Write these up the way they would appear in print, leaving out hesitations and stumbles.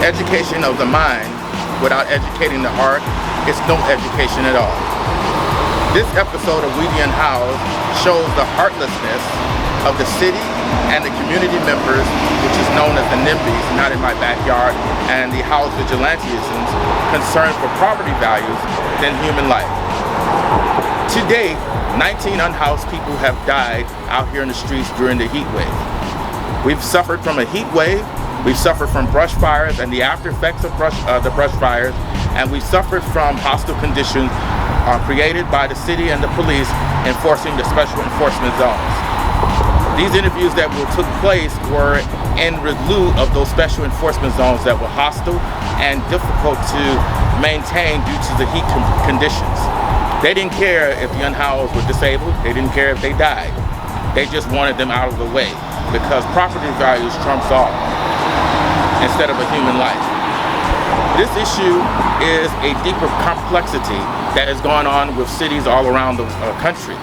Education of the mind without educating the heart is no education at all. This episode of We the Unhoused shows the heartlessness of the city and the community members, which is known as the NIMBYs, not in my backyard, and the house vigilantisms concerned for property values than human life. To date, 19 unhoused people have died out here in the streets during the heat wave. We've suffered from a heat wave, we've suffered from brush fires and the after effects of the brush fires, and we suffered from hostile conditions created by the city and the police enforcing the special enforcement zones. These interviews that took place were in lieu of those special enforcement zones that were hostile and difficult to maintain due to the heat conditions. They didn't care if the unhoused were disabled, they didn't care if they died. They just wanted them out of the way because property values trumps all instead of a human life. This issue is a deeper complexity that is going on with cities all around the country.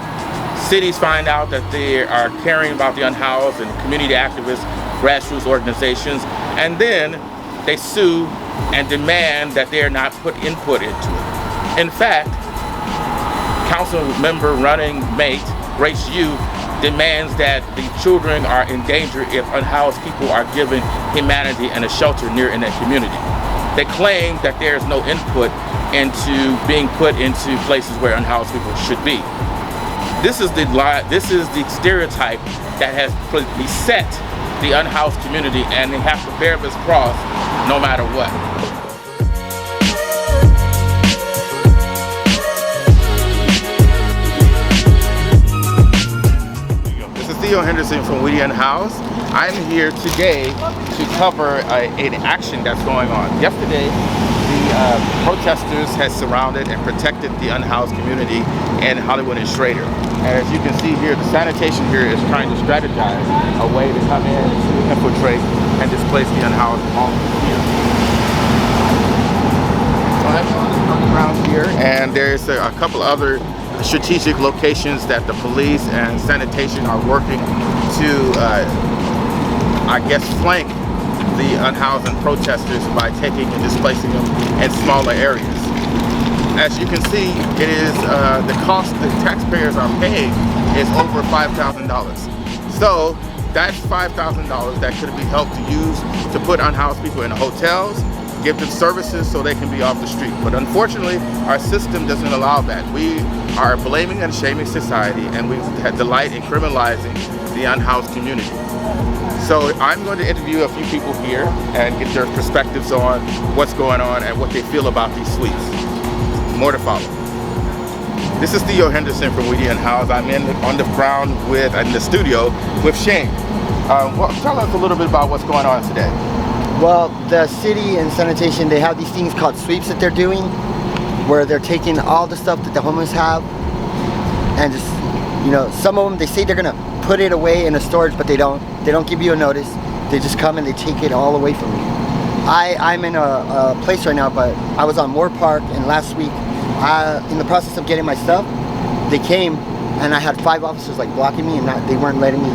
Cities find out that they are caring about the unhoused and community activists, grassroots organizations, and then they sue and demand that they are not put input into it. In fact, council member running mate, Race U, demands that the children are in danger if unhoused people are given humanity and a shelter near in that community. They claim that there is no input into being put into places where unhoused people should be. This is the stereotype that has beset the unhoused community, and they have to bear this cross no matter what. Venmo Henderson from We the Unhoused. I'm here today to cover an action that's going on. Yesterday, the protesters had surrounded and protected the unhoused community in Hollywood and Schrader. And as you can see here, the sanitation here is trying to strategize a way to come in to infiltrate and displace the unhoused homeless here. So I'm around here, and there's a couple other strategic locations that the police and sanitation are working to, I guess, flank the unhoused and protesters by taking and displacing them in smaller areas. As you can see, it is the cost the taxpayers are paying is over $5,000. So that's $5,000 that could be helped to use to put unhoused people in hotels, give them services so they can be off the street. But unfortunately, our system doesn't allow that. We are blaming and shaming society, and we delight in criminalizing the unhoused community. So I'm going to interview a few people here and get their perspectives on what's going on and what they feel about these suites. More to follow. This is Venmo Henderson from We the Unhoused. I'm on the ground in the studio with Shane. Tell us a little bit about what's going on today. Well, the city and sanitation, they have these things called sweeps that they're doing, where they're taking all the stuff that the homeless have, and just, you know, some of them, they say they're gonna put it away in a storage, but they don't give you a notice. They just come and they take it all away from you. I'm in a place right now, but I was on Moore Park, and last week, in the process of getting my stuff, they came, and I had 5 officers like blocking me, and they weren't letting me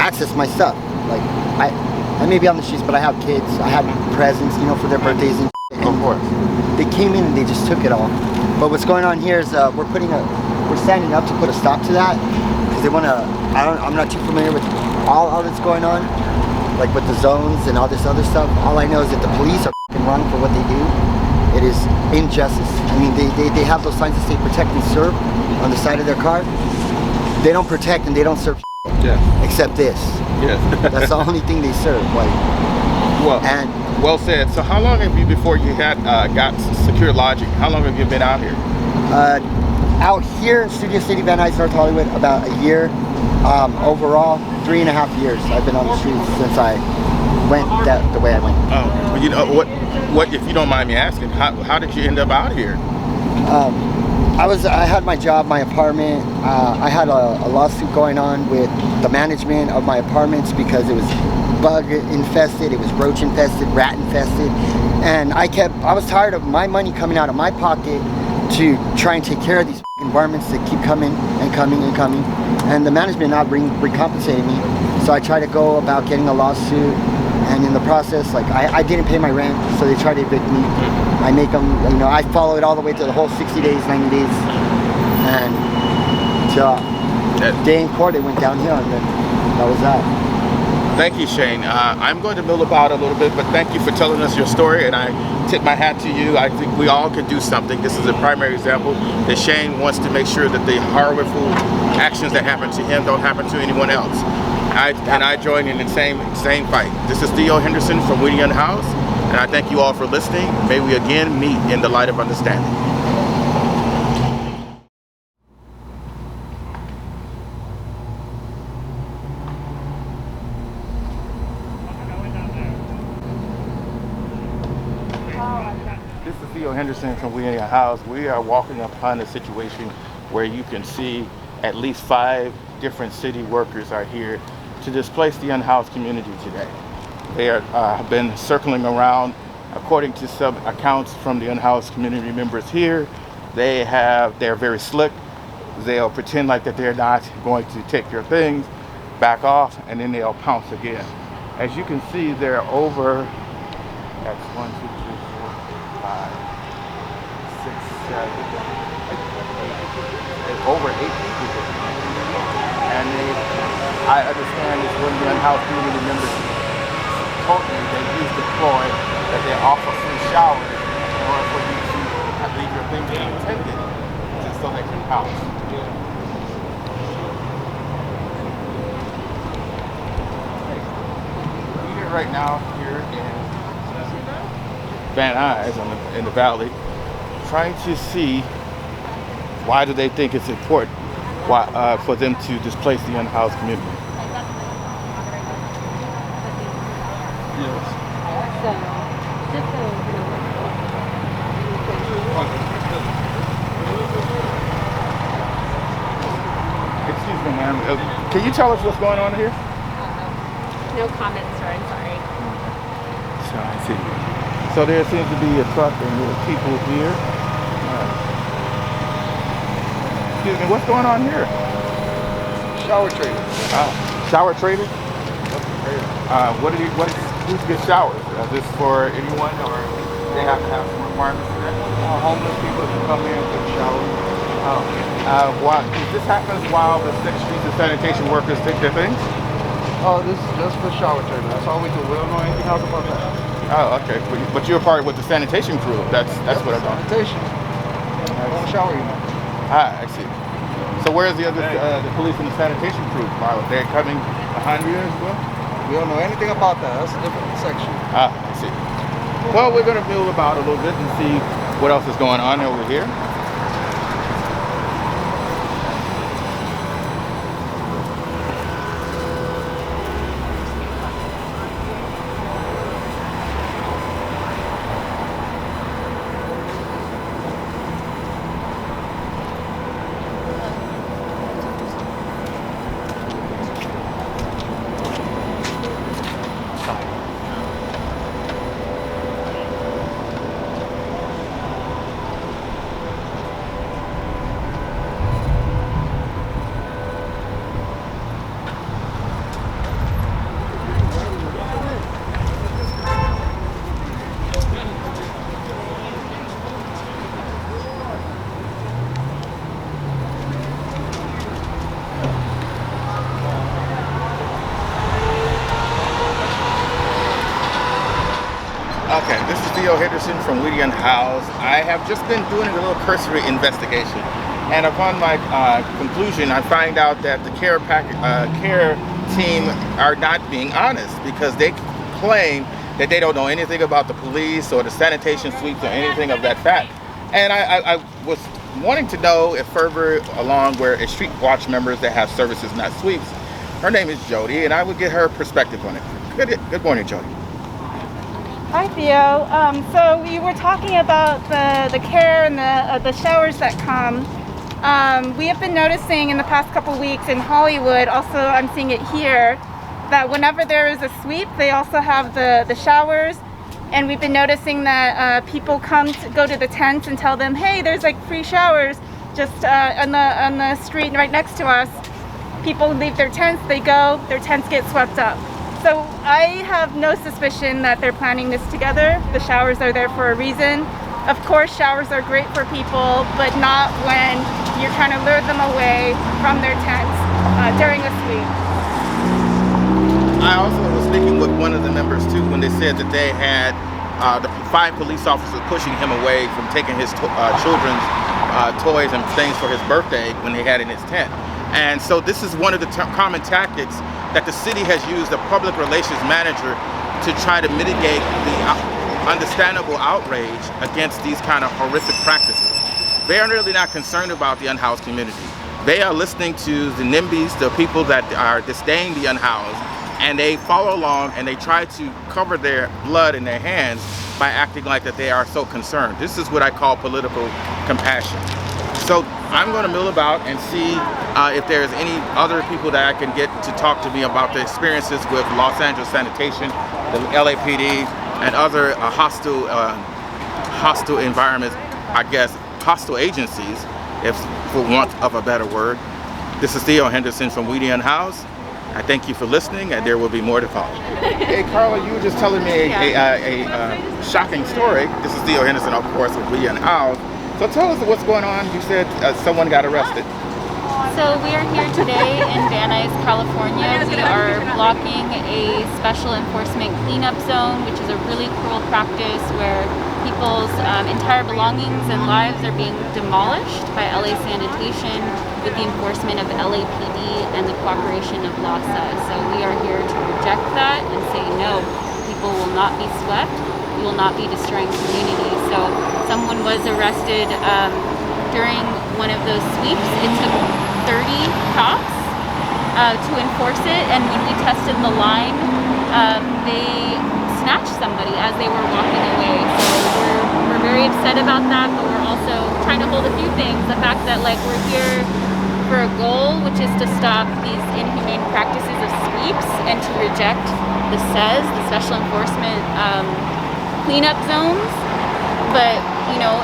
access my stuff. Like, I may be on the streets, but I have kids. I have presents, you know, for their birthdays and Of course. They came in and they just took it all. But what's going on here is we're standing up to put a stop to that, because they want to. I'm not too familiar with all that's going on, like with the zones and all this other stuff. All I know is that the police are wrong for what they do. It is injustice. I mean, they have those signs that say "Protect and Serve" on the side of their car. They don't protect and they don't serve. Yeah. Except this. Yes. That's the only thing they serve. Like. Well said. So how long have you, before you got secure lodging, how long have you been out here? Out here in Studio City, Van Nuys, North Hollywood, about a year. Overall, 3.5 years. I've been on the streets since I went the way I went. Oh, well, you know what? If you don't mind me asking, how did you end up out here? I had my job, my apartment. I had a lawsuit going on with the management of my apartments because it was bug infested, it was roach infested, rat infested, and I was tired of my money coming out of my pocket to try and take care of these environments that keep coming and coming and coming, and the management not recompensating me. So I tried to go about getting a lawsuit And in the process, like I didn't pay my rent, so they tried to evict me. I make them, you know, I follow it all the way to the whole 60 days, 90 days, and till day in court it went downhill, and then that was that. Thank you, Shane. I'm going to mill about a little bit, but thank you for telling us your story, and I tip my hat to you. I think we all could do something. This is a primary example that Shane wants to make sure that the horrible actions that happen to him don't happen to anyone else. I join in the same fight. This is Theo Henderson from Unhoused, and I thank you all for listening. May we again meet in the light of understanding. This is Theo Henderson from Unhoused. We are walking upon a situation where you can see at least 5 different city workers are here to displace the unhoused community today. They have been circling around. According to some accounts from the unhoused community members here, they're very slick. They'll pretend like that they're not going to take your things, back off, and then they'll pounce again. As you can see, they're over, that's 1, 2, 3, 4, 5, 6, 7, 8, over 8 people here. And I understand it's one of the unhoused community members told me they use the ploy that they offer free showers in order for you to leave your things unattended just so they can pounce. We're right now here in Van Nuys in the valley, trying to see why do they think it's important for them to displace the unhoused community. Excuse me, ma'am. Can you tell us what's going on here? No comments, sir. I'm sorry. So I see. So there seems to be a truck and there are people here. Excuse me, what's going on here? Shower trader. Shower trader? Who's gets showers? Is this for anyone, or they have to have some requirements for that? Homeless people can come in and take showers. This happens while the streets and sanitation workers take their things? Oh, this is just for shower trader. That's all we do. We don't know anything else about that. Oh, okay. But you're part with the sanitation crew. That's what I'm talking. Sanitation. Don't shower you. I see. So where's the other the police and the sanitation crew? They're coming behind you as well? We don't know anything about that. That's a different section. I see. Well, we're going to build about a little bit and see what else is going on over here. Okay, this is Theo Henderson from Unhoused. I have just been doing a little cursory investigation, and upon my conclusion, I find out that the care team are not being honest, because they claim that they don't know anything about the police or the sanitation sweeps or anything of that fact. And I was wanting to know if further along where a street watch members that have services, not sweeps. Her name is Jody, and I would get her perspective on it. Good morning, Jody. Hi, Theo. So we were talking about the care and the showers that come. We have been noticing in the past couple weeks in Hollywood, also I'm seeing it here, that whenever there is a sweep, they also have the showers. And we've been noticing that people come to go to the tents and tell them, hey, there's like free showers just on the street right next to us. People leave their tents, they go, their tents get swept up. So I have no suspicion that they're planning this together. The showers are there for a reason. Of course, showers are great for people, but not when you're trying to lure them away from their tents during a sweep. I also was speaking with one of the members too when they said that they had the 5 police officers pushing him away from taking his children's toys and things for his birthday when they had in his tent. And so this is one of the common tactics that the city has used, the public relations manager, to try to mitigate the understandable outrage against these kind of horrific practices. They are really not concerned about the unhoused community. They are listening to the NIMBYs, the people that are disdaining the unhoused, and they follow along and they try to cover their blood in their hands by acting like that they are so concerned. This is what I call political compassion. So I'm going to mill about and see if there's any other people that I can get to talk to me about the experiences with Los Angeles Sanitation, the LAPD, and other hostile environments, I guess, hostile agencies, if for want of a better word. This is Theo Henderson from We the Unhoused. I thank you for listening, and there will be more to follow. Hey, Carla, you were just telling me a shocking story. This is Theo Henderson, of course, with We the Unhoused. So tell us what's going on. You said someone got arrested. So we are here today in Van Nuys, California. We are blocking a special enforcement cleanup zone, which is a really cruel practice where people's entire belongings and lives are being demolished by LA Sanitation with the enforcement of LAPD and the cooperation of LASA. So we are here to reject that and say no, people will not be swept. We will not be destroying communities. So someone was arrested during one of those sweeps. It took 30 cops to enforce it, and when we tested the line, they snatched somebody as they were walking away. So we're very upset about that, but we're also trying to hold a few things. The fact that we're here for a goal, which is to stop these inhumane practices of sweeps and to reject the SES, the Special Enforcement Cleanup Zones. But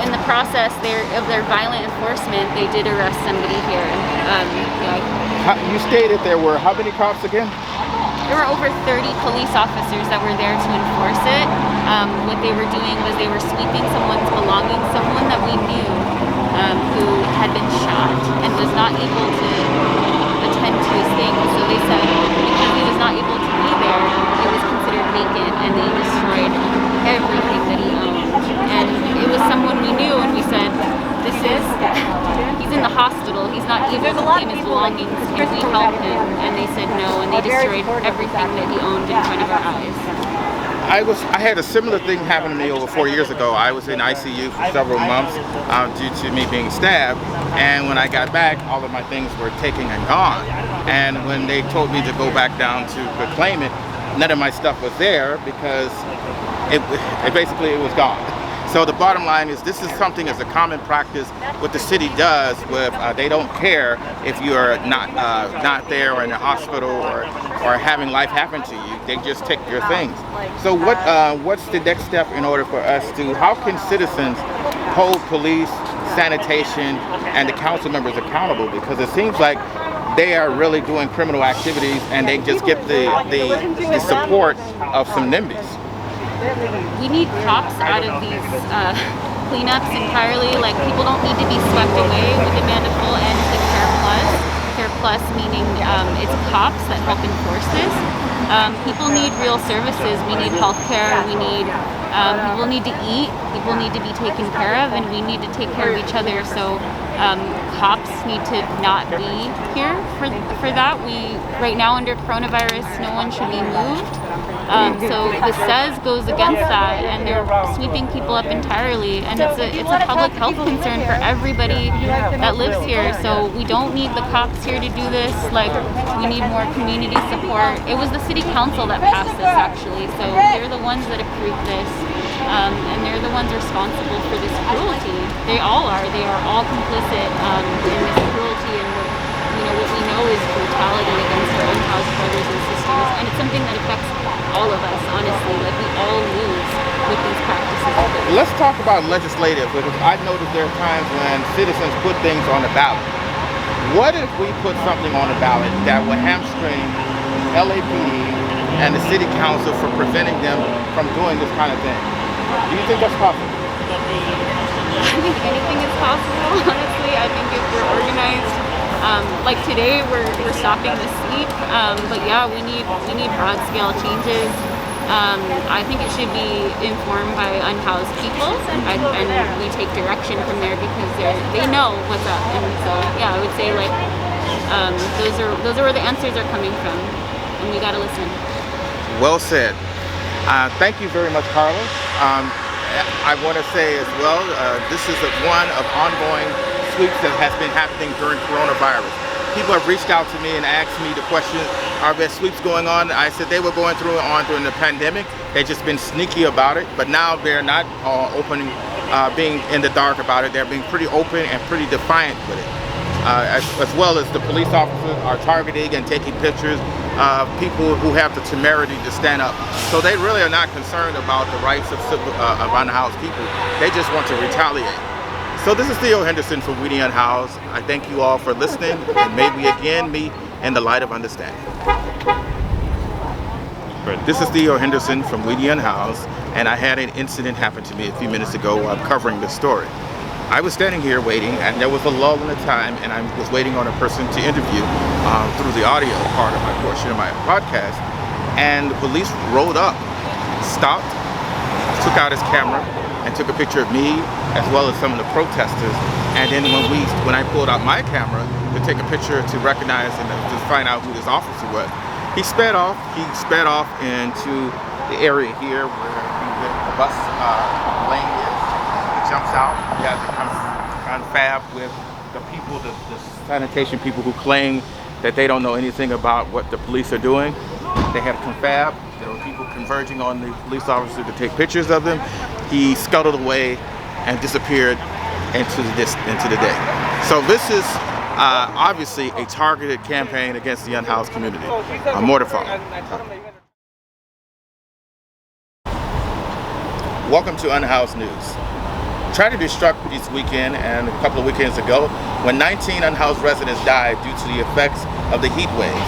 in the process of their violent enforcement, they did arrest somebody here. You stated there were how many cops again? There were over 30 police officers that were there to enforce it. What they were doing was they were sweeping someone's belongings, someone that we knew who had been shot and was not able to attend to his things. So they said because he was not able to be there, it was considered vacant, and they destroyed everything that he owned. And it was someone we knew, and we said, he's in the hospital, he's not able to claim his belongings, can we help him? And they said no, and they destroyed everything that he owned in front of our eyes. I had a similar thing happen to me over 4 years ago. I was in ICU for several months due to me being stabbed, and when I got back, all of my things were taken and gone. And when they told me to go back down to reclaim it, none of my stuff was there because it was gone. So the bottom line is this is something that's a common practice. What the city does with they don't care if you're not there or in the hospital or having life happen to you. They just take your things. So what's the next step in order for us to? How can citizens hold police, sanitation, and the council members accountable? Because it seems like they are really doing criminal activities and they just get the support of some NIMBYs. We need cops out of these cleanups entirely. People don't need to be swept away. We demand a full end to Care Plus. Care Plus meaning it's cops that help enforce this. People need real services. We need health care. We need people need to eat. People need to be taken care of, and we need to take care of each other. So cops need to not be here for that. Right now under coronavirus, no one should be moved. So the SES goes against that, and they're sweeping people up entirely, and it's a public health concern for everybody that lives here. So we don't need the cops here to do this. We need more community support. It was the city council that passed this actually, so they're the ones that approved this, and they're the ones responsible for this cruelty. They all are. They are all complicit in this cruelty and what we know is brutality against our unhoused brothers and sisters, and it's something that affects all of us, honestly. We all lose with these practices. Let's talk about legislative, because I know that there are times when citizens put things on the ballot. What if we put something on the ballot that would hamstring LAPD and the city council for preventing them from doing this kind of thing. Do you think that's possible? I think anything is possible, honestly. I think if we're organized, like today we're stopping the sleep, but yeah, we need broad scale changes. I think it should be informed by unhoused people, and we take direction from there because they know what's up. And so yeah, I would say like those are where the answers are coming from, and we gotta listen. Well said. Thank you very much, Carla. I want to say as well, this is one of ongoing sweeps that has been happening during coronavirus. People have reached out to me and asked me the question, are there sweeps going on? I said they were going through it during the pandemic. They've just been sneaky about it, but now they're not being in the dark about it. They're being pretty open and pretty defiant with it. As well as the police officers are targeting and taking pictures of people who have the temerity to stand up. So they really are not concerned about the rights of unhoused people. They just want to retaliate. So this is Theo Henderson from We the Unhoused. I thank you all for listening, and may we again meet in the light of understanding. This is Theo Henderson from We the Unhoused, and I had an incident happen to me a few minutes ago while I'm covering this story. I was standing here waiting, and there was a lull in the time, and I was waiting on a person to interview through the audio part of my portion of my podcast, and the police rolled up, stopped, took out his camera, and took a picture of me as well as some of the protesters. And then when I pulled out my camera to take a picture to recognize and to find out who this officer was, he sped off. He sped off into the area here where the bus lane is. He jumps out. He has to confab with the people, the sanitation people who claim that they don't know anything about what the police are doing. They had a confab. There were people converging on the police officer to take pictures of them. He scuttled away and disappeared into the day. So this is obviously a targeted campaign against the unhoused community. More to follow. Welcome to Unhoused News. Tragedy struck this weekend and a couple of weekends ago when 19 unhoused residents died due to the effects of the heat wave.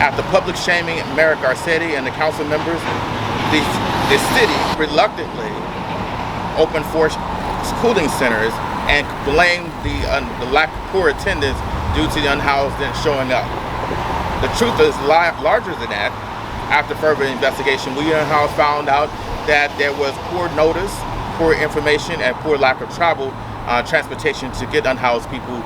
After public shaming Mayor Garcetti and the council members, the city reluctantly opened 4 cooling centers and blamed the lack of poor attendance due to the unhoused not showing up. The truth is larger than that. After further investigation, we Unhoused found out that there was poor notice, poor information, and poor lack of transportation to get unhoused people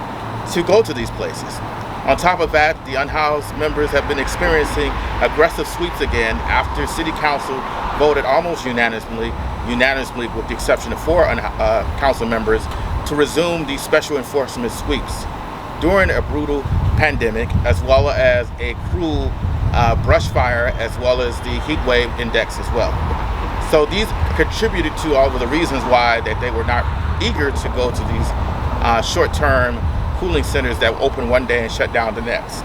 to go to these places. On top of that, the unhoused members have been experiencing aggressive sweeps again after City Council voted almost unanimously with the exception of 4 council members, to resume these special enforcement sweeps during a brutal pandemic, as well as a cruel brush fire, as well as the heat wave index as well. So these contributed to all of the reasons why that they were not eager to go to these short-term cooling centers that open one day and shut down the next.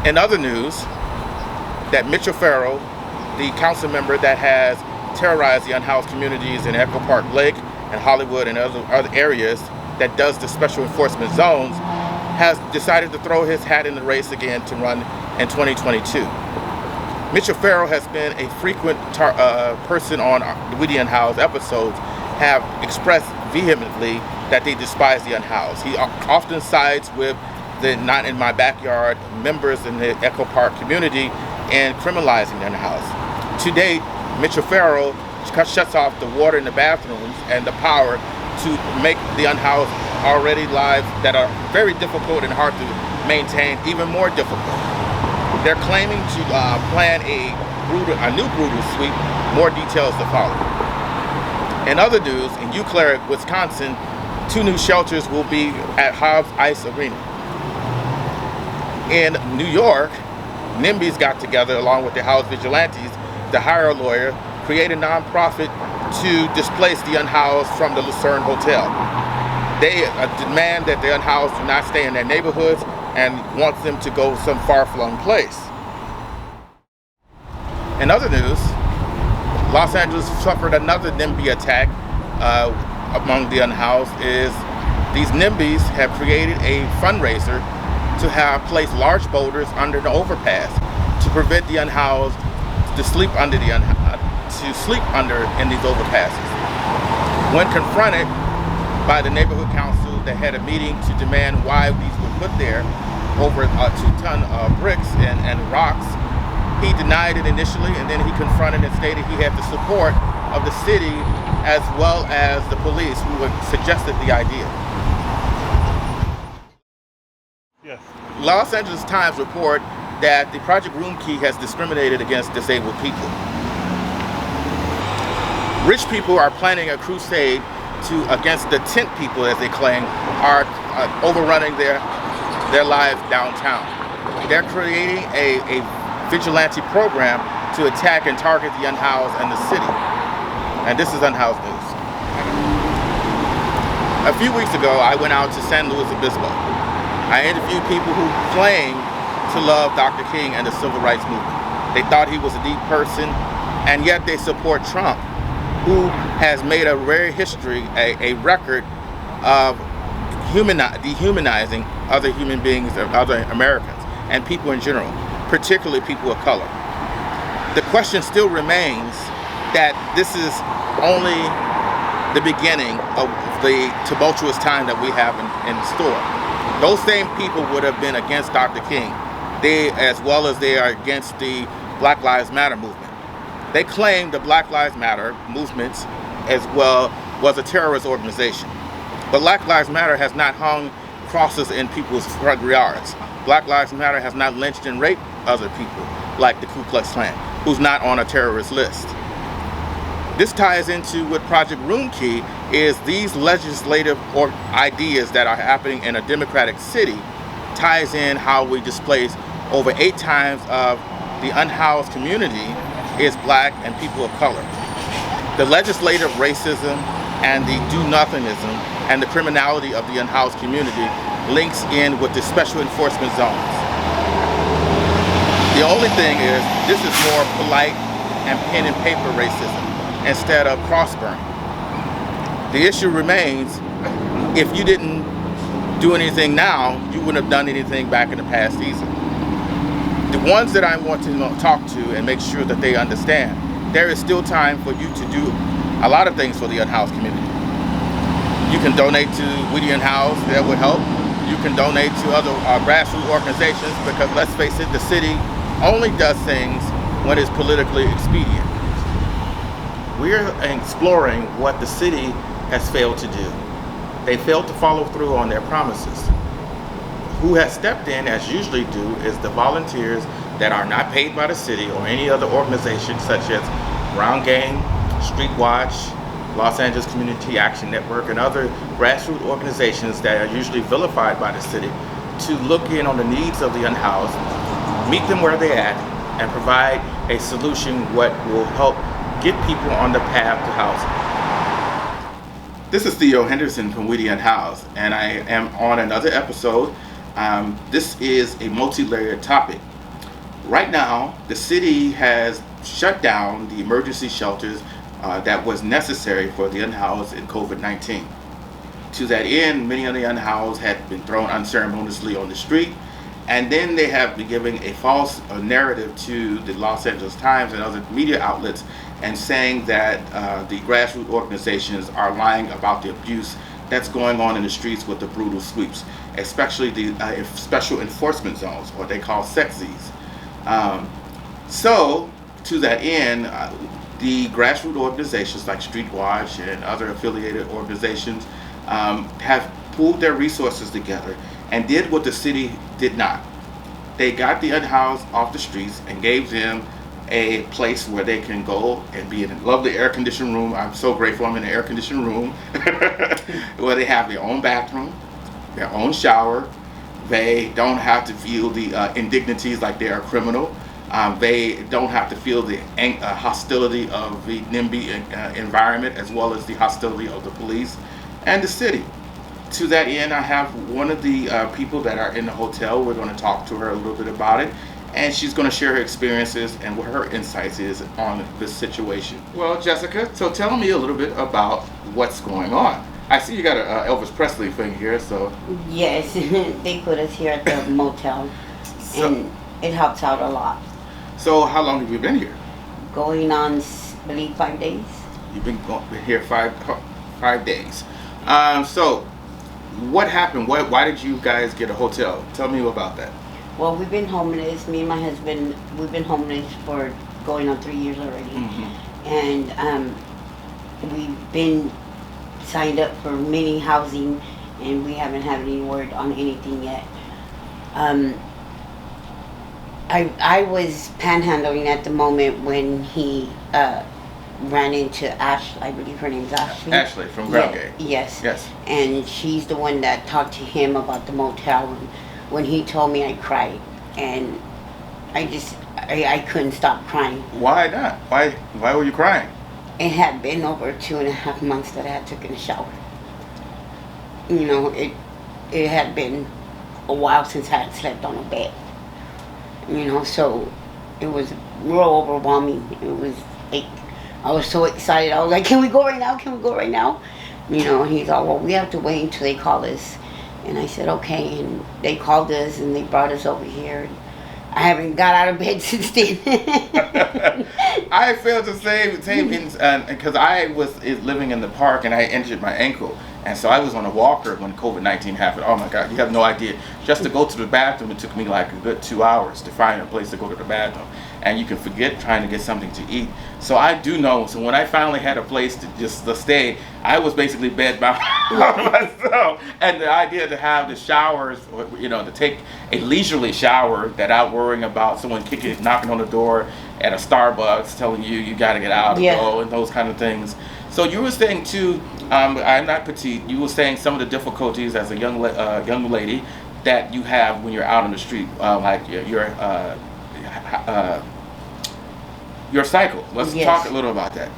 In other news, that Mitchell Farrell, the council member that has terrorized the unhoused communities in Echo Park Lake and Hollywood and other areas that does the special enforcement zones, has decided to throw his hat in the race again to run in 2022. Mitchell Farrell has been a frequent person on the We the Unhoused episodes, have expressed vehemently that they despise the unhoused. He often sides with the not in my backyard members in the Echo Park community and criminalizing the unhoused. To date, Mitchell Farrell shuts off the water in the bathrooms and the power to make the unhoused already lives that are very difficult and hard to maintain even more difficult. They're claiming to plan a new brutal sweep. More details to follow. In other news, in Eau Claire, Wisconsin, 2 new shelters will be at Hobbs Ice Arena. In New York, NIMBYs got together along with the house vigilantes to hire a lawyer, create a nonprofit to displace the unhoused from the Lucerne Hotel. They demand that the unhoused do not stay in their neighborhoods and wants them to go some far-flung place. In other news, Los Angeles suffered another NIMBY attack among the unhoused. These NIMBYs have created a fundraiser to have placed large boulders under the overpass to prevent the unhoused to sleep under in these overpasses. When confronted by the neighborhood council, they had a meeting to demand why these were put there over 2-ton bricks and rocks. He denied it initially, and then he confronted and stated he had the support of the city as well as the police who had suggested the idea. Yes. Los Angeles Times report that the Project Room Key has discriminated against disabled people. Rich people are planning a crusade against the tent people, as they claim, are overrunning their lives downtown. They're creating a vigilante program to attack and target the unhoused and the city. And this is Unhoused News. A few weeks ago, I went out to San Luis Obispo. I interviewed people who claim to love Dr. King and the civil rights movement. They thought he was a deep person, and yet they support Trump, who has made a rare history, a record of dehumanizing other human beings, other Americans, and people in general, particularly people of color. The question still remains that this is only the beginning of the tumultuous time that we have in store. Those same people would have been against Dr. King, as well as they are against the Black Lives Matter movement. They claim the Black Lives Matter movement as well was a terrorist organization. But Black Lives Matter has not hung crosses in people's front yards. Black Lives Matter has not lynched and raped other people like the Ku Klux Klan, who's not on a terrorist list. This ties into what Project Room Key is. These legislative ideas that are happening in a democratic city ties in how we displace over 8 times of the unhoused community is black and people of color. The legislative racism and the do-nothingism and the criminality of the unhoused community links in with the special enforcement zones. The only thing is, this is more polite and pen and paper racism instead of cross-burning. The issue remains, if you didn't do anything now, you wouldn't have done anything back in the past either. The ones that I want to talk to and make sure that they understand, there is still time for you to do a lot of things for the unhoused community. You can donate to We the Unhoused, that would help. You can donate to other grassroots organizations, because let's face it, the city only does things when it's politically expedient. We're exploring what the city has failed to do. They failed to follow through on their promises. Who has stepped in, as usually do, is the volunteers that are not paid by the city or any other organization, such as Brown Gang, Street Watch, Los Angeles Community Action Network, and other grassroots organizations that are usually vilified by the city, to look in on the needs of the unhoused, meet them where they're at, and provide a solution what will help get people on the path to housing. This is Theo Henderson from We the Unhoused, and I am on another episode. This is a multi-layered topic. Right now, the city has shut down the emergency shelters that was necessary for the unhoused in COVID-19. To that end, many of the unhoused had been thrown unceremoniously on the street, and then they have been giving a false narrative to the Los Angeles Times and other media outlets, and saying that the grassroots organizations are lying about the abuse that's going on in the streets with the brutal sweeps, especially the special enforcement zones, or they call SEXZs. So, to that end, the grassroots organizations like Street Watch and other affiliated organizations have pooled their resources together and did what the city did not. They got the unhoused off the streets and gave them a place where they can go and be in a lovely air-conditioned room. I'm so grateful I'm in an air-conditioned room where they have their own bathroom, their own shower. They don't have to feel the indignities like they are a criminal. They don't have to feel the hostility of the NIMBY environment, as well as the hostility of the police and the city. To that end, I have one of the people that are in the hotel. We're going to talk to her a little bit about it, and she's going to share her experiences and what her insights is on this situation. Well, Jessica, so tell me a little bit about what's going on. I see you got an Elvis Presley thing here, so. Yes, they put us here at the motel, and it helps out a lot. So how long have you been here? Going on, I believe, 5 days. You've been here 5 days. So what happened? Why did you guys get a hotel? Tell me about that. Well, we've been homeless. Me and my husband, we've been homeless for going on 3 years already. And we've been signed up for mini housing, and we haven't had any word on anything yet. I was panhandling at the moment when he ran into Ashley. I believe her name's Ashley. Ashley from Groundgate. Yes. Yes. And she's the one that talked to him about the motel. And when he told me, I cried, and I couldn't stop crying. Why not? Why were you crying? It had been over 2.5 months that I had taken a shower. You know, it had been a while since I had slept on a bed. You know, so it was real overwhelming. It was like, I was so excited. I was like, can we go right now? Can we go right now? You know, and he's all, well, we have to wait until they call us. And I said, okay. And they called us and they brought us over here. I haven't got out of bed since then. I felt the same because I was living in the park and I injured my ankle. And so I was on a walker when COVID-19 happened. Oh my God, you have no idea. Just to go to the bathroom, it took me like a good 2 hours to find a place to go to the bathroom. And you can forget trying to get something to eat. So I do know, so when I finally had a place to stay, I was basically bed bound myself. And the idea to have the showers, you know, to take a leisurely shower without worrying about someone knocking on the door at a Starbucks telling you gotta get out and go and those kind of things. So you were saying too, I'm not petite, you were saying some of the difficulties as a young lady that you have when you're out on the street, like your cycle. Let's talk a little about that.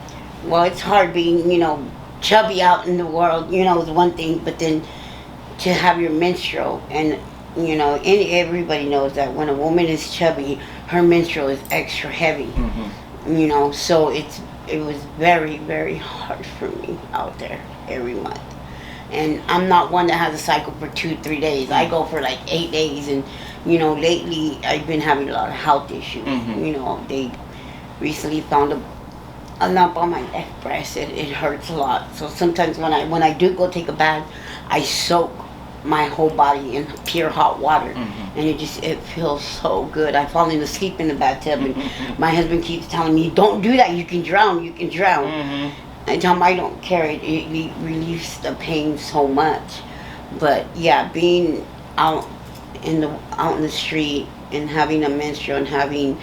Well, it's hard being, you know, chubby out in the world, you know, is one thing, but then to have your menstrual, and, you know, everybody knows that when a woman is chubby, her menstrual is extra heavy, you know, so it was very, very hard for me out there every month. And I'm not one that has a cycle for 2-3 days. I go for like 8 days, and, you know, lately I've been having a lot of health issues. You know, they recently found a lump on my left breast. It hurts a lot. So sometimes when I do go take a bath, I soak my whole body in pure hot water, and it feels so good. I fall asleep in the bathtub, and my husband keeps telling me, "Don't do that. You can drown. You can drown." I tell him I don't care. It relieves the pain so much. But yeah, being out in the street and having a menstrual and having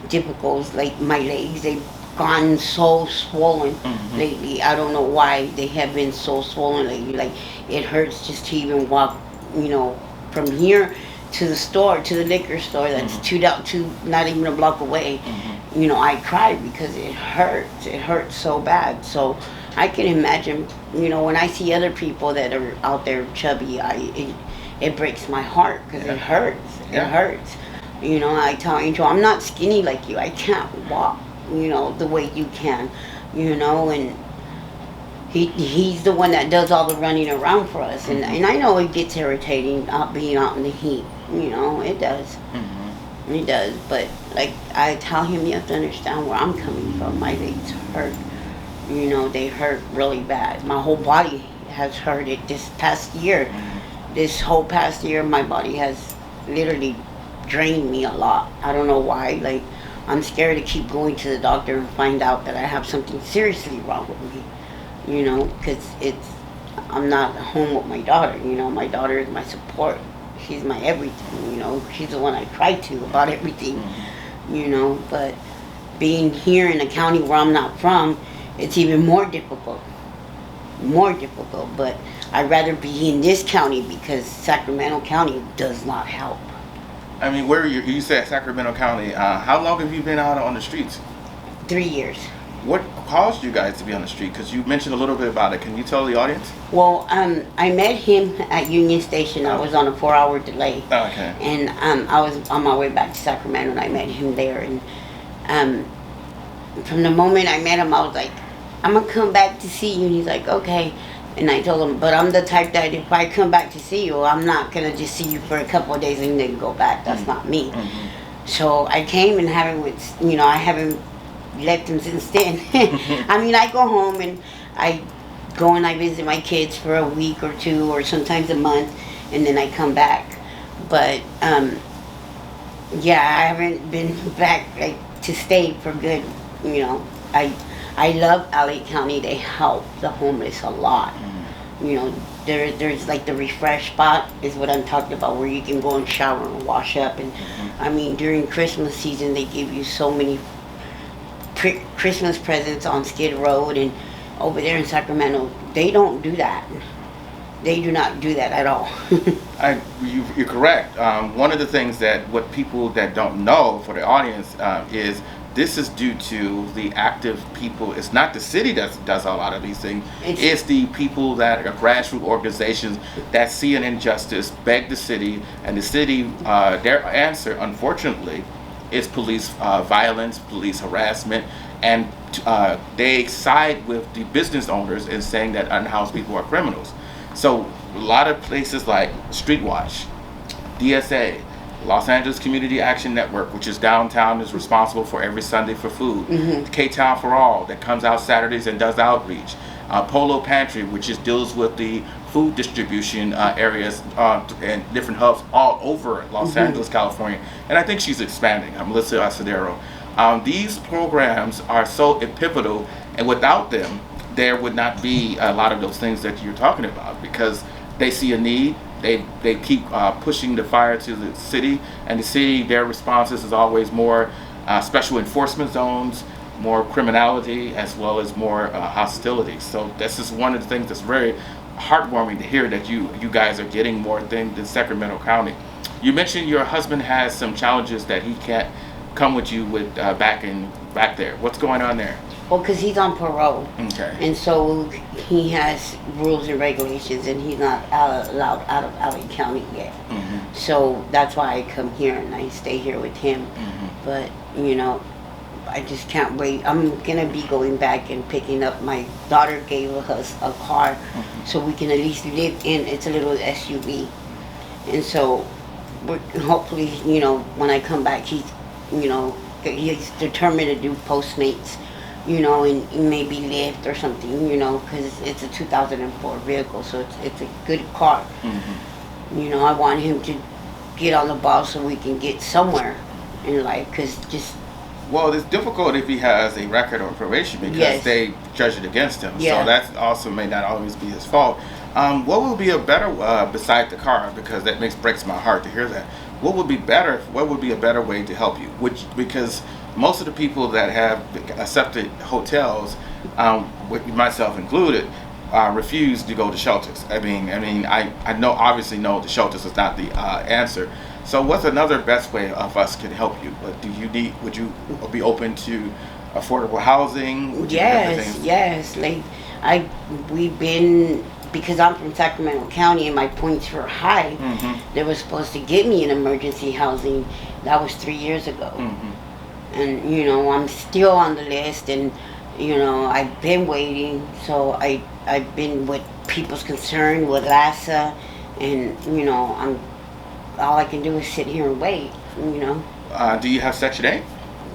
difficulties, like my legs, they've gotten so swollen lately. I don't know why they have been so swollen lately. Like, it hurts just to even walk, you know, from here to the store, to the liquor store that's not even a block away. You know, I cried because it hurts. It hurts so bad. So I can imagine, you know, when I see other people that are out there chubby, it breaks my heart because it hurts. It hurts. You know, I tell Angel, I'm not skinny like you. I can't walk, you know, the way you can, you know, and he's the one that does all the running around for us. And I know it gets irritating being out in the heat, you know, it does. It does, but like I tell him, you have to understand where I'm coming from. My legs hurt, you know, they hurt really bad. My whole body has hurt it this past year. This whole past year, my body has literally drained me a lot. I don't know why. Like, I'm scared to keep going to the doctor and find out that I have something seriously wrong with me, you know, because I'm not home with my daughter, you know. My daughter is my support. She's my everything, you know. She's the one I cry to about everything, you know. But being here in a county where I'm not from, it's even more difficult. But I'd rather be in this county because Sacramento County does not help. I mean, where you said Sacramento County, how long have you been out on the streets? 3 years. What caused you guys to be on the street? Because you mentioned a little bit about it. Can you tell the audience? Well, I met him at Union Station. I was on a 4-hour delay. Okay. And I was on my way back to Sacramento, and I met him there. And from the moment I met him, I was like, I'm going to come back to see you. And he's like, okay. And I told him, but I'm the type that if I come back to see you, I'm not going to just see you for a couple of days and then go back. That's not me. So I came and I haven't left him since then. I mean, I go home and I go and I visit my kids for a week or two, or sometimes a month, and then I come back. But yeah, I haven't been back to stay for good. I love LA County. They help the homeless a lot. There's like the refresh spot is what I'm talking about, where you can go and shower and wash up. And I mean, during Christmas season, they give you so many Christmas presents on Skid Road, and over there in Sacramento, they don't do that. They do not do that at all. You're correct. One of the things that what people that don't know for the audience is this is due to the active people. It's not the city that does a lot of these things. It's the people that are grassroots organizations that see an injustice, beg the city, and the city, their answer, unfortunately, is police violence, police harassment, and they side with the business owners in saying that unhoused people are criminals. So a lot of places like Streetwatch, DSA, Los Angeles Community Action Network, which is downtown, is responsible for every Sunday for food. K-Town for All, that comes out Saturdays and does outreach. Polo Pantry, which deals with the food distribution areas and different hubs all over Los Angeles, California. And I think she's expanding. Melissa Asadero. These programs are so pivotal, and without them, there would not be a lot of those things that you're talking about, because they see a need. They keep pushing the fire to the city, and the city, their responses is always more special enforcement zones, more criminality, as well as more hostility. So this is one of the things that's very heartwarming to hear, that you guys are getting more things than Sacramento County. You mentioned your husband has some challenges that he can't come with you with back there. What's going on there? Well, because he's on parole. Okay. And so he has rules and regulations, and he's not allowed out of LA County yet. So that's why I come here and I stay here with him. But, I just can't wait. I'm going to be going back and picking up. My daughter gave us a car so we can at least live in. It's a little SUV. And so we're hopefully, when I come back, he's determined to do Postmates, and maybe Lyft or something, because it's a 2004 vehicle, so it's a good car. I want him to get on the ball so we can get somewhere in life, because Well, it's difficult if he has a record on probation, because they judge it against him. So that also may not always be his fault. What would be a better, beside the car, because that breaks my heart to hear that, what would be a better way to help you? Because most of the people that have accepted hotels, with myself included, refuse to go to shelters. I obviously know the shelters is not the answer. So what's another best way of us can help you? Would you be open to affordable housing? Yes. We've been, because I'm from Sacramento County and my points were high, they were supposed to give me an emergency housing. That was 3 years ago. And, I'm still on the list, and, I've been waiting. So I've been with People's Concern, with LASA, and, all I can do is sit here and wait, Do you have Section 8?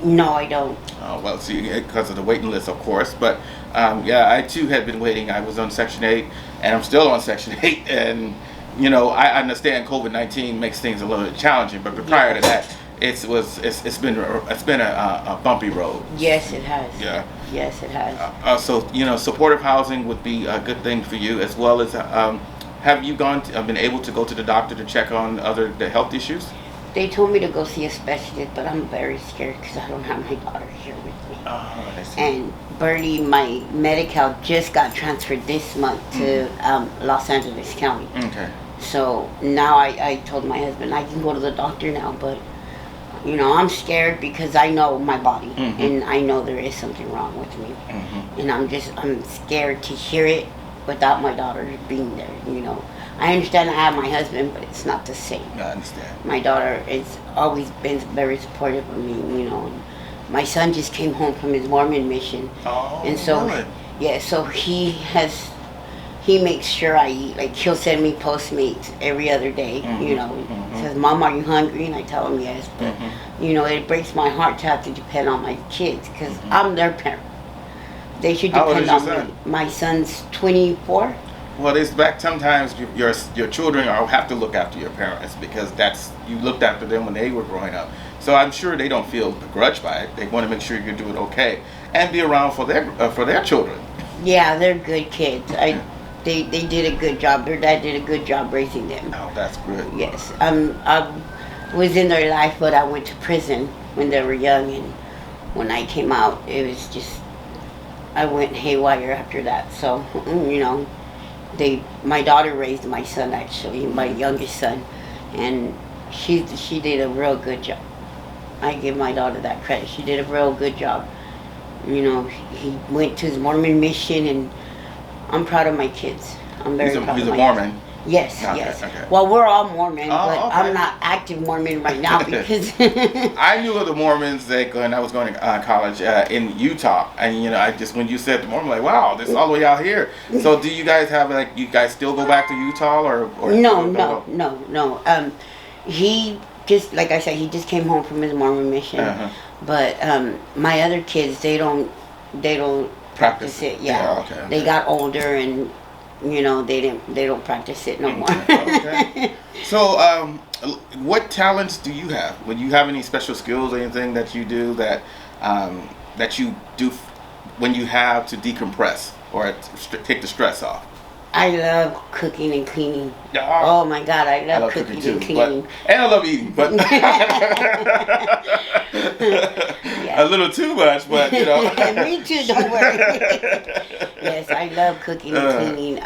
No, I don't. Well, see, because of the waiting list, of course. But, I too had been waiting. I was on Section 8, and I'm still on Section 8. And, I understand COVID-19 makes things a little bit challenging. But prior to that, it's been a bumpy road. Yes, it has. Yeah. Yes, it has. So, supportive housing would be a good thing for you, as well as, have you been able to go to the doctor to check on the health issues? They told me to go see a specialist, but I'm very scared because I don't have my daughter here with me. Oh, I see. And Bertie, my Medi-Cal, just got transferred this month to Los Angeles County. Okay. So now I told my husband I can go to the doctor now, but I'm scared because I know my body, and I know there is something wrong with me, and I'm scared to hear it without my daughter being there. I understand I have my husband, but it's not the same. I understand. My daughter has always been very supportive of me, and my son just came home from his Mormon mission. Oh, and so really? yeah, so he has he makes sure I eat. Like, he'll send me Postmates every other day, you know. Says, Mom, are you hungry? And I tell him yes. But, you know, it breaks my heart to have to depend on my kids because I'm their parent. They should How old depend is your on me. son? My son's 24. Well, it's back. Sometimes your children have to look after your parents because you looked after them when they were growing up. So I'm sure they don't feel begrudged by it. They want to make sure you're doing okay and be around for their children. Yeah, they're good kids. They did a good job. Their dad did a good job raising them. Oh, that's good. Yes, I was in their life, but I went to prison when they were young, and when I came out, it was just I went haywire after that. So you know, my daughter raised my son, actually, my youngest son, and she did a real good job. I give my daughter that credit. She did a real good job. You know, he went to his Mormon mission, and I'm proud of my kids. I'm very proud of my He's a kids. Mormon. Yes, Okay, yes. okay. Well, we're all Mormon, but okay. I'm not active Mormon right now because I knew of the Mormons when I was going to college in Utah, and you know, when you said the Mormon, like, wow, this is all the way out here. So, do you guys have you guys still go back to Utah or No. He just, like I said, he just came home from his Mormon mission. But my other kids, they don't practice it. Yeah, okay. They got older, and you know, they don't practice it no more. Okay. So, what talents do you have? Would you have any special skills or anything that you do that you do when you have to decompress or take the stress off? I love cooking and cleaning. Oh, Oh my God, I love cooking too, and cleaning. and I love eating, but a little too much. But you know, Me too. Don't worry. Yes, I love cooking and cleaning.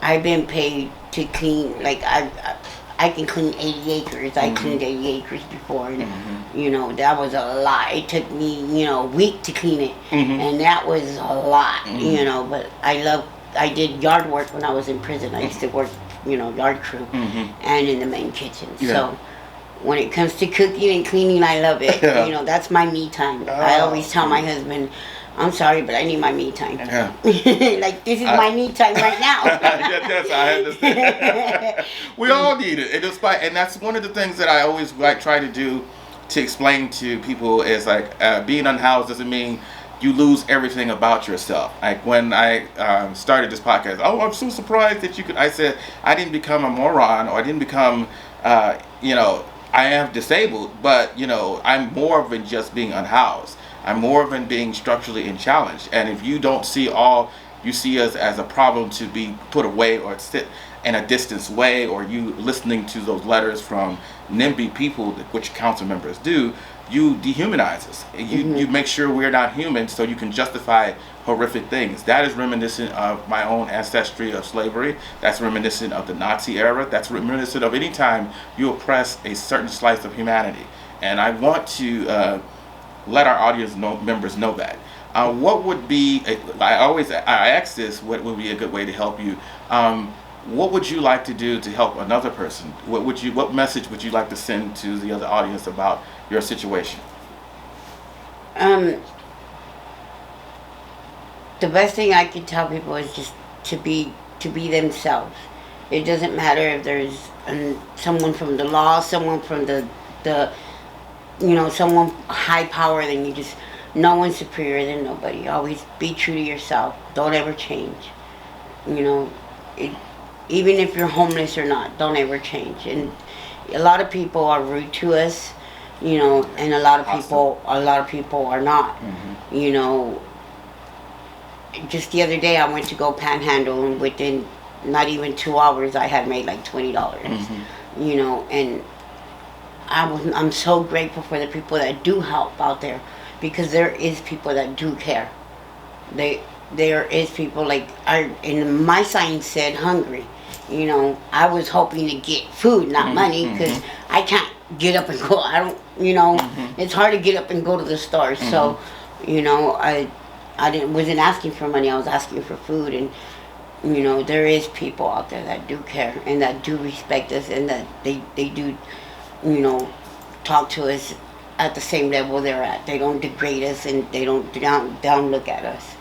I've been paid to clean. Like I can clean 80 acres. I cleaned 80 acres before, and you know, that was a lot. It took me, a week to clean it, and that was a lot. You know, but I did yard work when I was in prison. I used to work, yard crew and in the main kitchen. Yeah. So when it comes to cooking and cleaning, I love it. Yeah. That's my me time. I always tell my husband, I'm sorry, but I need my me time. Yeah. Like, this is my me time right now. Yes, I understand. We all need it. And that's one of the things that I always try to do to explain to people is being unhoused doesn't mean you lose everything about yourself. Like when I started this podcast, I'm so surprised that you could. I said I didn't become a moron, or I didn't become, I am disabled, but I'm more than just being unhoused. I'm more than being structurally challenged. And if you don't see you see us as a problem to be put away or sit in a distance way, or you listening to those letters from NIMBY people, which council members do, you dehumanize us. You make sure we're not human so you can justify horrific things. That is reminiscent of my own ancestry of slavery. That's reminiscent of the Nazi era. That's reminiscent of any time you oppress a certain slice of humanity. And I want to let our audience members know that. What would be, I ask this, what would be a good way to help you? What would you like to do to help another person? What message would you like to send to the other audience about your situation? The best thing I can tell people is just to be themselves. It doesn't matter if there's someone from the law, someone from the someone high power than you. Just no one's superior than nobody. Always be true to yourself. Don't ever change. Even if you're homeless or not, don't ever change. And a lot of people are rude to us, and a lot of people are not. Just the other day I went to go panhandle, and within not even 2 hours I had made like $20. And I'm so grateful for the people that do help out there, because there is people that do care. There is people and my sign said hungry. I was hoping to get food, not money, because I can't get up and go. I don't, it's hard to get up and go to the store. So, I wasn't asking for money. I was asking for food, and there is people out there that do care and that do respect us, and that they do, talk to us at the same level they're at. They don't degrade us, and they don't down look at us.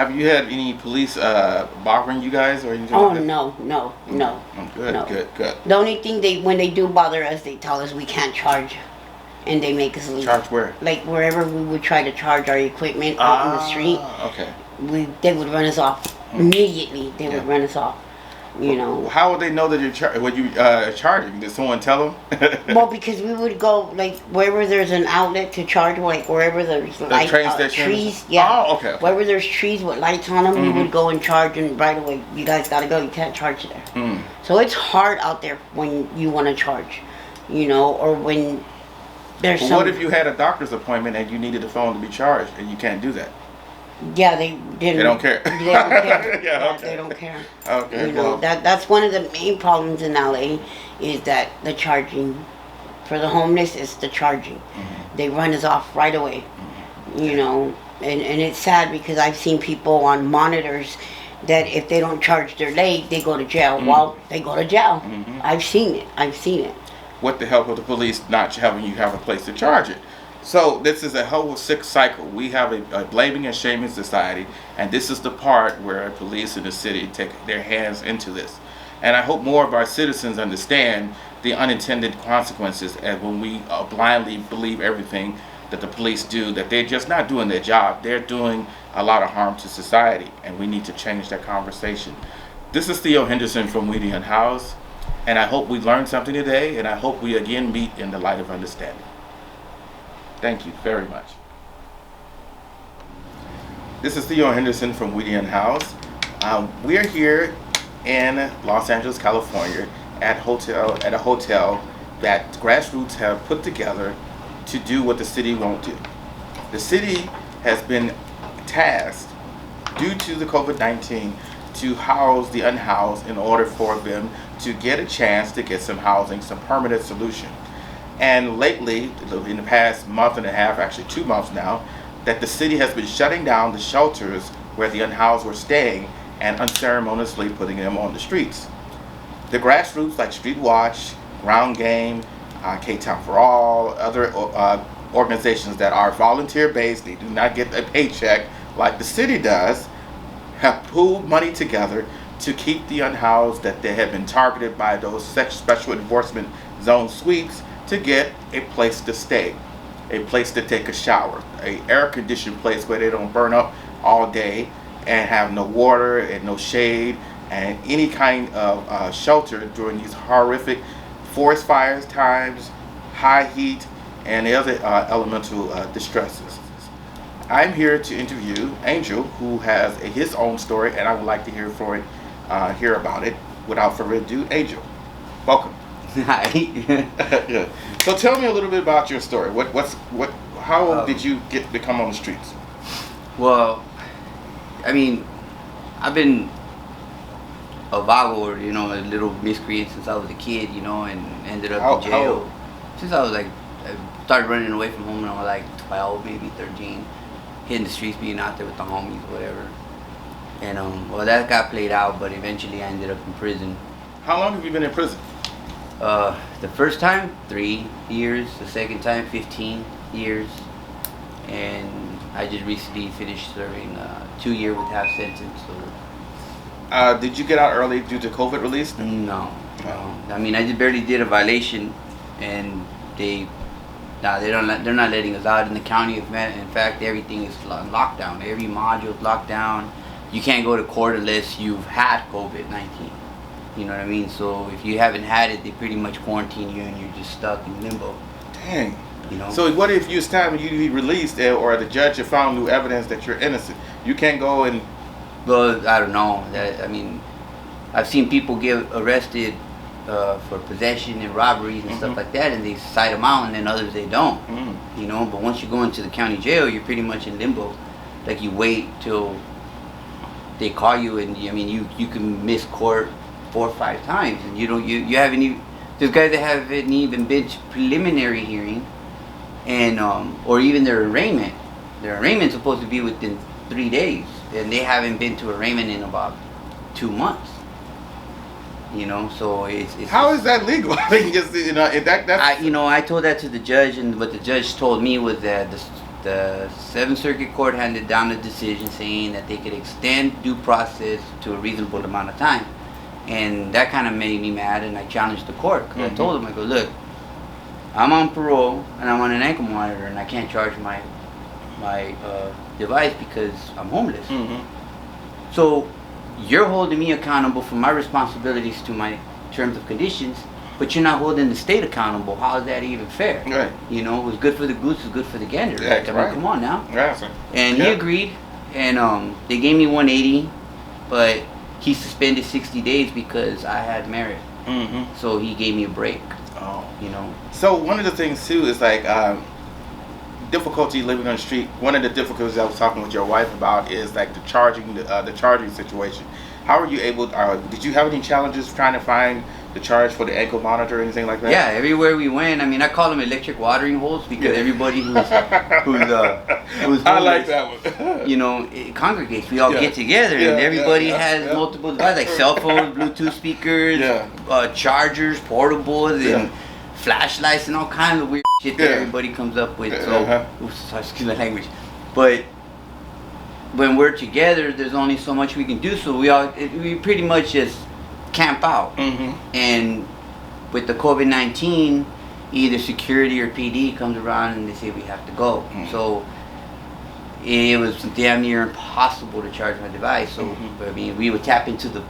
Have you had any police bothering you guys or anything? Oh like that? no. Oh, good, No. good. The only thing when they do bother us, they tell us we can't charge, and they make us leave. Charge where? Like wherever we would try to charge our equipment out in the street, Okay. they would run us off immediately. They would run us off. You know. How would they know that you're charging? Did someone tell them? Well, because we would go like wherever there's an outlet to charge, like wherever there's train stations? trees. Yeah. Oh, okay. Wherever there's trees with lights on them, we would go and charge, and right away, you guys gotta go. You can't charge there. So it's hard out there when you want to charge, you know, or when there's. But what if you had a doctor's appointment and you needed the phone to be charged and you can't do that? Yeah, they didn't. They don't care. They don't care. Yeah, okay. They don't care. Okay. You know, that's one of the main problems in LA is that the charging for the homeless is the charging. They run us off right away. You know, and it's sad because I've seen people on monitors that if they don't charge their leg, they go to jail. Well, they go to jail. I've seen it. What the hell with the police not having you have a place to charge it? So this is a whole sick cycle. We have a blaming and shaming society, and this is the part where police in the city take their hands into this. And I hope more of our citizens understand the unintended consequences, and when we blindly believe everything that the police do, that they're just not doing their job. They're doing a lot of harm to society, and we need to change that conversation. This is Theo Henderson from We the Unhoused, and I hope we learned something today, and I hope we again meet in the light of understanding. Thank you very much. This is Theo Henderson from We the Unhoused. We're here in Los Angeles, California, at a hotel that Grassroots have put together to do what the city won't do. The city has been tasked, due to the COVID-19, to house the unhoused in order for them to get a chance to get some housing, some permanent solution. And lately, in the past month and a half, actually 2 months now, that the city has been shutting down the shelters where the unhoused were staying and unceremoniously putting them on the streets. The Grassroots like Street Watch, Ground Game, K-Town for All, other organizations that are volunteer-based, they do not get a paycheck like the city does, have pooled money together to keep the unhoused that they have been targeted by those special enforcement zone sweeps to get a place to stay, a place to take a shower, a air-conditioned place where they don't burn up all day and have no water and no shade and any kind of shelter during these horrific forest fires times, high heat, and the other elemental distresses. I'm here to interview Angel, who has his own story, and I would like to hear about it. Without further ado, Angel, welcome. Hi. Yeah. So tell me a little bit about your story. How did you become on the streets? Well, I mean, I've been a vago, or a little miscreant since I was a kid, and ended up in jail. Since I was I started running away from home when I was like 12, maybe 13, hitting the streets, being out there with the homies, whatever. And well, that got played out, but eventually I ended up in prison. How long have you been in prison? The first time, 3 years. The second time, 15 years. And I just recently finished serving 2 year with half sentence. So. Did you get out early due to COVID release? No. I mean, I just barely did a violation, and they're not letting us out in the county. In fact, everything is locked down. Every module is locked down. You can't go to court unless you've had COVID-19. You know what I mean? So if you haven't had it, they pretty much quarantine you, and you're just stuck in limbo. Dang. So what if it's time you be released, or the judge have found new evidence that you're innocent? You can't go and... Well, I don't know. I mean, I've seen people get arrested for possession and robberies and stuff like that, and they cite them out, and then others they don't. But once you go into the county jail, you're pretty much in limbo. Like, you wait till they call you, and you can miss court 4 or 5 times, and you haven't even... There's guys that haven't even been to preliminary hearing, and or even their arraignment. Their arraignment's supposed to be within 3 days, and they haven't been to arraignment in about 2 months. So it's how is that legal? I mean, just that's. I told that to the judge, and what the judge told me was that the 7th Circuit Court handed down a decision saying that they could extend due process to a reasonable amount of time. And that kind of made me mad, and I challenged the court. Because I told them, I go, look, I'm on parole, and I'm on an ankle monitor, and I can't charge my device because I'm homeless. So you're holding me accountable for my responsibilities to my terms of conditions, but you're not holding the state accountable. How is that even fair? Right. You know, what's good for the goose is good for the gander. Yeah, Like, I mean, come on now. Yeah. And he agreed, and they gave me 180, but he suspended 60 days because I had merit. So he gave me a break. Oh. You know. So one of the things too is like difficulty living on the street. One of the difficulties I was talking with your wife about is like the charging situation. How are you able? Did you have any challenges trying to find the charge for the ankle monitor or anything like that? Yeah, everywhere we went. I mean, I call them electric watering holes because everybody who's I like that one. You know, it congregates. We all get together, and everybody has multiple devices, like cell phones, Bluetooth speakers, chargers, portables, and flashlights, and all kinds of weird shit that everybody comes up with. So, excuse my language, but when we're together, there's only so much we can do. So we pretty much just camp out. And with the COVID-19, either security or PD comes around and they say we have to go. So it was damn near impossible to charge my device. So I mean, we would tap into the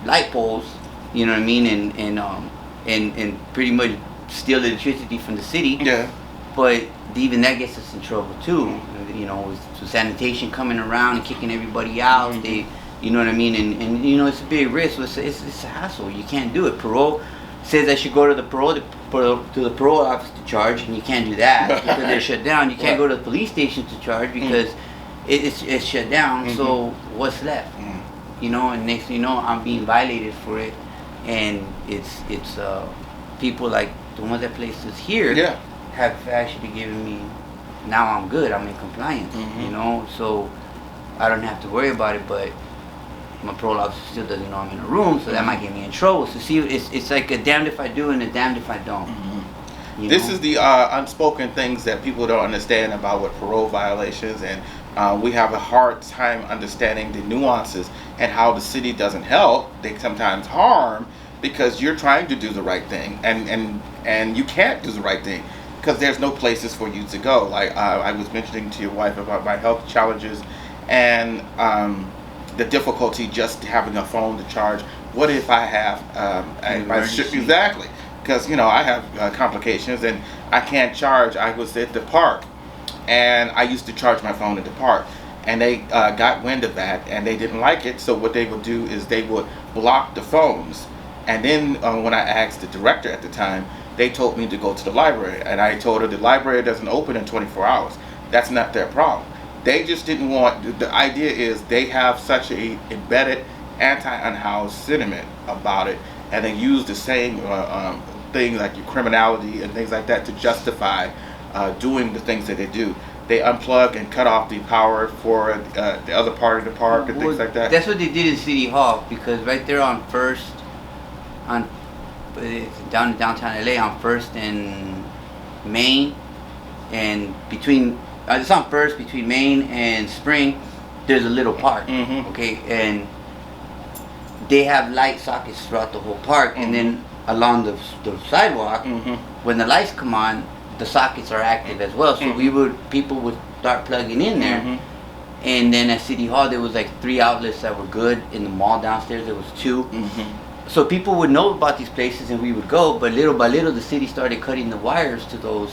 light poles, you know what I mean, and pretty much steal electricity from the city. But even that gets us in trouble too. You know, with sanitation coming around and kicking everybody out. You know what I mean? And you know, it's a big risk. It's a hassle. You can't do it. Parole says I should go to the parole office to charge, and you can't do that because they're shut down. You can't go to the police station to charge because it's shut down. So what's left? You know, and next thing you know, I'm being violated for it, and it's people like the ones that places here have actually given me. Now I'm good. I'm in compliance. You know, so I don't have to worry about it, but my parole officer still doesn't know I'm in a room, so that might get me in trouble. So see, it's like a damned if I do and a damned if I don't. This is the unspoken things that people don't understand about what parole violations, and we have a hard time understanding the nuances and how the city doesn't help. They sometimes harm because you're trying to do the right thing, and you can't do the right thing because there's no places for you to go. Like I was mentioning to your wife about my health challenges and the difficulty just having a phone to charge. What if I have exactly, because you know I have complications and I can't charge. I was at the park and I used to charge my phone at the park, and they got wind of that and they didn't like it. So what they would do is they would block the phones, and then when I asked the director at the time, they told me to go to the library, and I told her the library doesn't open in 24 hours. That's not their problem. They just didn't want, the idea is they have such a embedded anti-unhoused sentiment about it, and they use the same thing like your criminality and things like that to justify doing the things that they do. They unplug and cut off the power for the other part of the park and things like that. That's what they did in City Hall, because right there on First, down in downtown LA on First and Main, and between it's on First between Main and Spring, there's a little park. Okay, and they have light sockets throughout the whole park, and then along the sidewalk, when the lights come on, the sockets are active as well. So people would start plugging in there. And then at City Hall there was like 3 outlets that were good. In the mall downstairs there was 2. So people would know about these places and we would go, but little by little the city started cutting the wires to those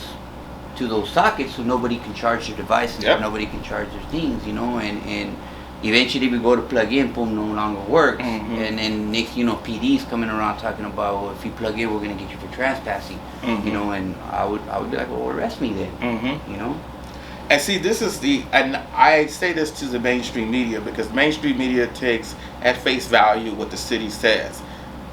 sockets, so nobody can charge their devices, nobody can charge their things, you know, and eventually we go to plug in, boom, no longer works. And then next, you know, PD's coming around talking about, well, if you plug in, we're gonna get you for trespassing, you know, and I would be like, well, arrest me then, you know. And see, this is and I say this to the mainstream media because mainstream media takes at face value what the city says.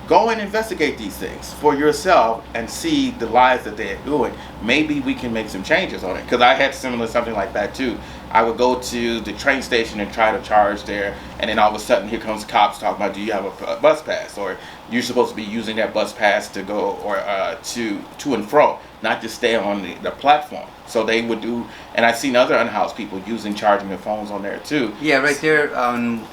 Go and investigate these things for yourself and see the lies that they're doing. Maybe we can make some changes on it. Because I had something like that too. I would go to the train station and try to charge there, and then all of a sudden here comes cops talking about, do you have a bus pass? Or you're supposed to be using that bus pass to go or to and fro. not just stay on the platform. So they would do, and I've seen other unhoused people charging their phones on there too. Yeah, right there on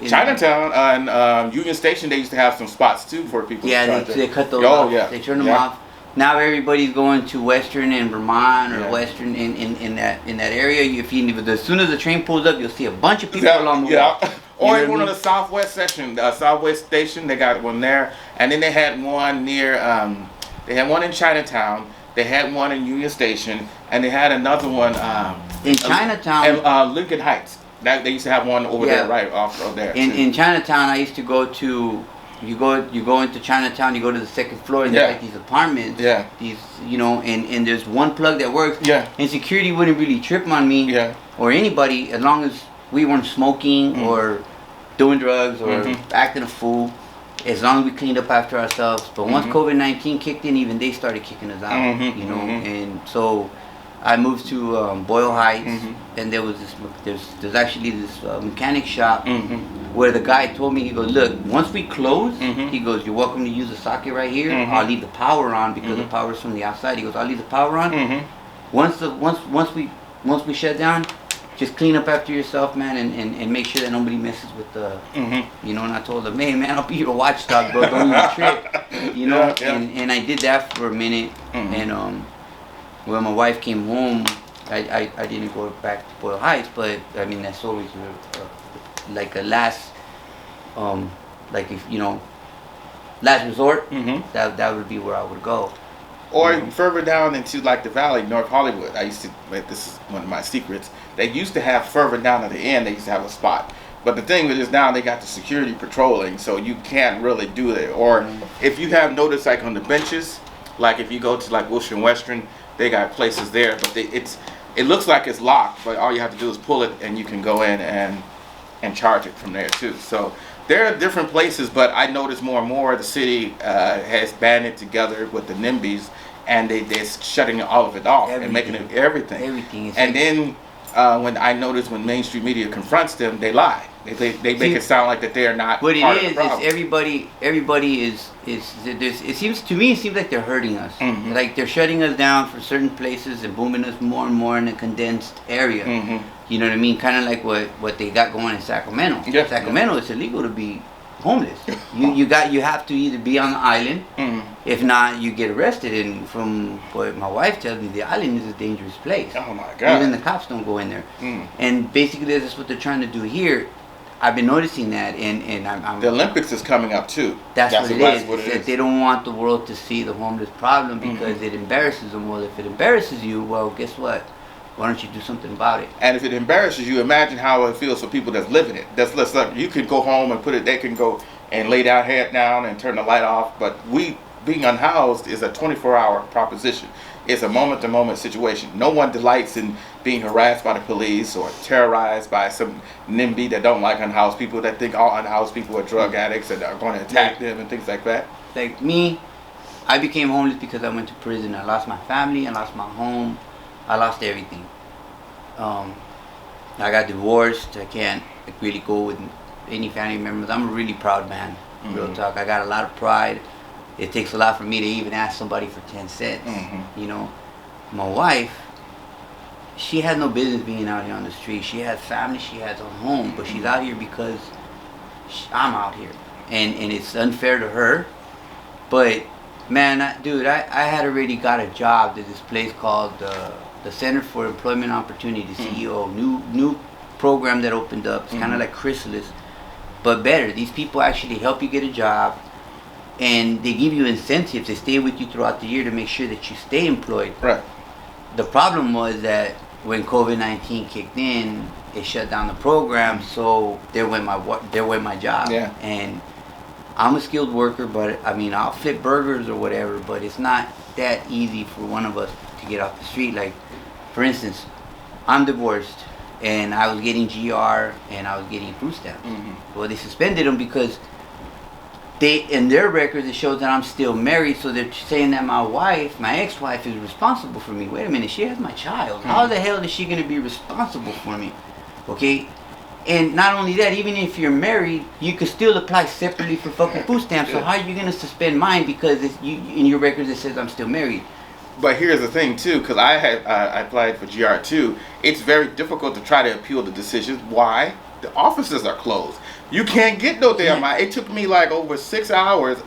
in Chinatown and Union Station, they used to have some spots too for people. Yeah, to charge they cut those Oh, off. yeah. They turn them Yeah. off. Now everybody's going to Western in Vermont or Yeah. Western in that area. As soon as the train pulls up, you'll see a bunch of people along the way. Or You know one what of I the Southwest Station, they got one there, and then they had one near. They had one in Chinatown. They had one in Union Station, and they had another one In Chinatown, and Lincoln Heights. They used to have one over Yeah. there, right off of there. in Chinatown, I used to go to. You go into Chinatown. You go to the second floor, and Yeah. there's like these apartments. Yeah. These, and there's one plug that works. Yeah. And security wouldn't really trip on me. Yeah. Or anybody, as long as we weren't smoking or doing drugs or acting a fool. As long as we cleaned up after ourselves. But once COVID-19 kicked in, even they started kicking us out. You know, and so I moved to Boyle Heights, and there was there's actually this mechanic shop where the guy told me, he goes, look, once we close, he goes, you're welcome to use the socket right here. I'll leave the power on because the power's from the outside. He goes, I'll leave the power on. Once we shut down, just clean up after yourself, man, and make sure that nobody messes with the, you know. And I told him, hey, man, I'll be your watchdog, bro. Don't even trip, you know. Yeah. And I did that for a minute, and when my wife came home, I didn't go back to Boyle Heights, but I mean that's always like a last, like if you know, last resort. That would be where I would go. Or further down into like the valley, North Hollywood. I used to, like, this is one of my secrets. They used to have further down at the end, they used to have a spot. But the thing is now they got the security patrolling, so you can't really do it. Or if you have noticed, like on the benches, like if you go to like Wilshire and Western, they got places there, but it looks like it's locked, but all you have to do is pull it and you can go in and charge it from there too. So there are different places, but I notice more and more the city has banded together with the NIMBYs, and they're shutting all of it off and making it everything. Everything is. And then when I notice when mainstream media confronts them, they lie. They make it sound like that they're not What part it of the problem. is everybody is there's, it seems like they're hurting us. Like they're shutting us down for certain places and booming us more and more in a condensed area. You know what I mean? Kind of like what they got going in Sacramento. Yeah. Sacramento, it's illegal to be homeless. You have to either be on the island. If not, you get arrested. And from what my wife tells me, the island is a dangerous place. Oh my God! Even the cops don't go in there. And basically, that's what they're trying to do here. I've been noticing that, and I'm The Olympics is coming up too. That's what it is. What it That is. they don't want the world to see the homeless problem because it embarrasses them. Well, if it embarrasses you, well, guess what? Why don't you do something about it? And if it embarrasses you, imagine how it feels for people that's living it. That's less like you could go home and put it. They can go and lay down, head down, and turn the light off. But being unhoused is a 24-hour proposition. It's a moment-to-moment situation. No one delights in being harassed by the police or terrorized by some NIMBY that don't like unhoused people, that think all unhoused people are drug addicts and are going to attack them and things like that. Like me, I became homeless because I went to prison. I lost my family. I lost my home. I lost everything. I got divorced. I can't really go with any family members. I'm a really proud man. Real talk. I got a lot of pride. It takes a lot for me to even ask somebody for 10 cents. You know, my wife, she had no business being out here on the street. She has family, she has a home, but she's out here because I'm out here, and it's unfair to her. But man, I had already got a job at this place called the Center for Employment Opportunity, CEO, new program that opened up. It's kind of like Chrysalis, but better. These people actually help you get a job. And they give you incentives. They stay with you throughout the year to make sure that you stay employed. Right. The problem was that when COVID-19 kicked in, it shut down the program. So there went my job. Yeah. And I'm a skilled worker, but I mean I'll flip burgers or whatever. But it's not that easy for one of us to get off the street. Like, for instance, I'm divorced, and I was getting GR and I was getting food stamps. Well, they suspended them because in their records it shows that I'm still married, so they're saying that my ex-wife is responsible for me. Wait a minute, she has my child. How the hell is she going to be responsible for me? Okay? And not only that, even if you're married, you could still apply separately for fucking food stamps. So how are you going to suspend mine because in your records it says I'm still married? But here's the thing too, because I applied for GR2. It's very difficult to try to appeal the decisions. Why? The offices are closed. You can't get no damn mind. It took me like over 6 hours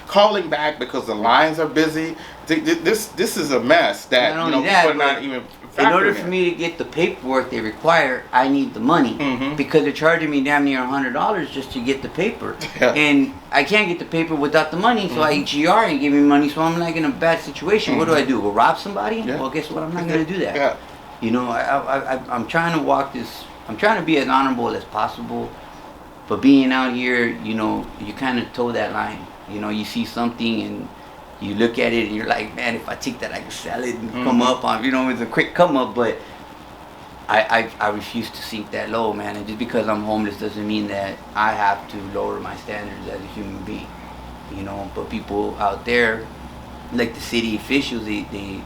calling back because the lines are busy. This is a mess that people are not even. In order for me to get the paperwork they require, I need the money because they're charging me damn near $100 just to get the paper, and I can't get the paper without the money. So GR ain't giving me money, so I'm like in a bad situation. What do I do? Go rob somebody? Yeah. Well, guess what? I'm not gonna do that. Yeah. You know, I'm trying to walk this. I'm trying to be as honorable as possible, but being out here, you know, you kind of toe that line. You know, you see something and you look at it and you're like, man, if I take that, I can sell it and come up on, you know, it's a quick come up. But I refuse to sink that low, man. And just because I'm homeless doesn't mean that I have to lower my standards as a human being, you know. But people out there, like the city officials, they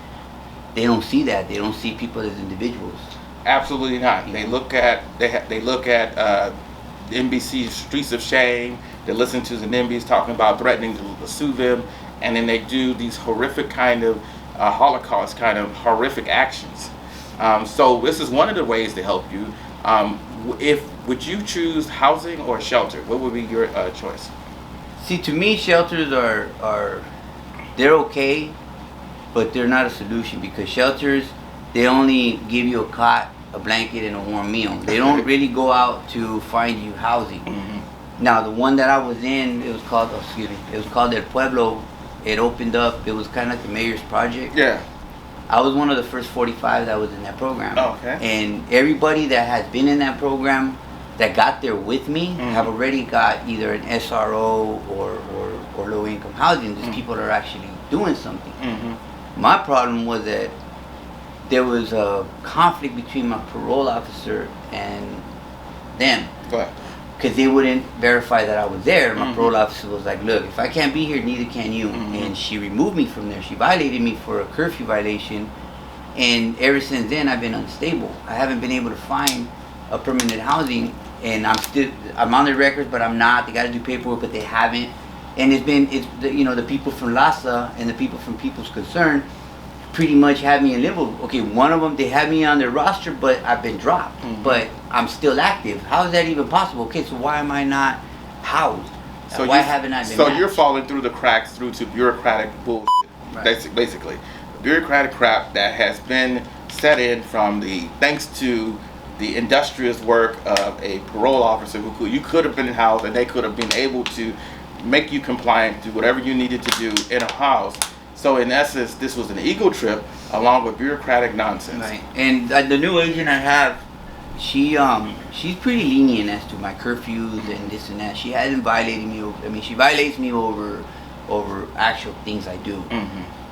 don't see that. They don't see people as individuals. Absolutely not. They look at NBC's Streets of Shame. They listen to the NIMBYs talking about threatening to sue them. And then they do these horrific kind of Holocaust kind of horrific actions. So this is one of the ways to help you. Would you choose housing or shelter? What would be your choice? See, to me, shelters they're okay, but they're not a solution, because shelters, they only give you a cot, a blanket, and a warm meal. They don't really go out to find you housing. Now, the one that I was in, it was called El Pueblo. It opened up. It was kind of like the mayor's project. Yeah. I was one of the first 45 that was in that program. Oh, okay. And everybody that has been in that program that got there with me have already got either an SRO or low income housing. Just people that are actually doing something. My problem was that there was a conflict between my parole officer and them. Go ahead. Because they wouldn't verify that I was there. My parole officer was like, look, if I can't be here, neither can you. And she removed me from there. She violated me for a curfew violation. And ever since then, I've been unstable. I haven't been able to find a permanent housing. And I'm on the records, but I'm not. They got to do paperwork, but they haven't. And the people from LASA and the people from People's Concern pretty much have me in limbo. Okay, one of them, they have me on their roster, but I've been dropped. But I'm still active. How is that even possible? Okay, so why am I not housed? So why haven't I been matched? You're falling through the cracks through to bureaucratic bullshit, basically. Bureaucratic crap that has been set in thanks to the industrious work of a parole officer you could have been housed, and they could have been able to make you compliant, do whatever you needed to do in a house. So in essence, this was an ego trip along with bureaucratic nonsense. Right. And the new agent I have, she's pretty lenient as to my curfews and this and that. She hasn't violated me. She violates me over actual things I do.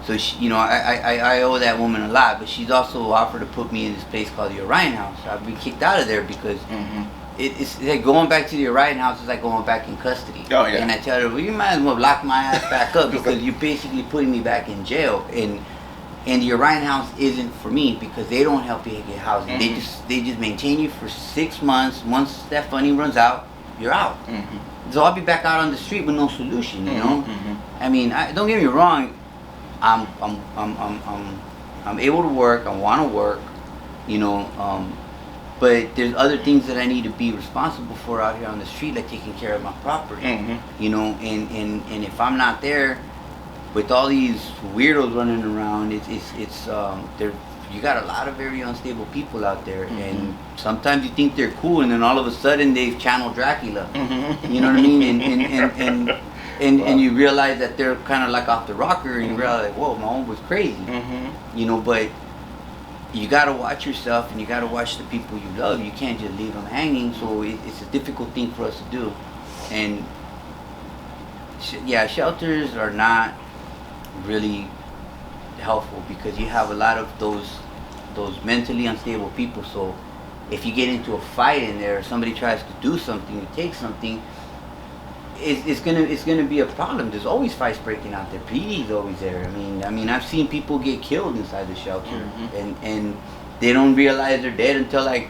So I owe that woman a lot. But she's also offered to put me in this place called the Orion House. I've been kicked out of there because it's like going back to the Orion House is like going back in custody. Oh, yeah. And I tell her, well, you might as well lock my ass back up because you're basically putting me back in jail. And the Orion House isn't for me because they don't help you get housing. They just maintain you for 6 months. Once that funding runs out, you're out. So I'll be back out on the street with no solution. You know. I mean, don't get me wrong. I'm able to work. I want to work. You know. But there's other things that I need to be responsible for out here on the street, like taking care of my property. You know, and if I'm not there, with all these weirdos running around, you got a lot of very unstable people out there, and sometimes you think they're cool, and then all of a sudden they've channeled Dracula. You know what I mean? And you realize that they're kind of like off the rocker, and you realize, like, whoa, my home was crazy. You know, but you gotta watch yourself, and you gotta watch the people you love. You can't just leave them hanging. So it's a difficult thing for us to do, and shelters are not really helpful because you have a lot of those mentally unstable people. So if you get into a fight in there, or somebody tries to do something, to take something, it's gonna be a problem. There's always fights breaking out there. PD's always there. I mean, I've seen people get killed inside the shelter, and they don't realize they're dead until like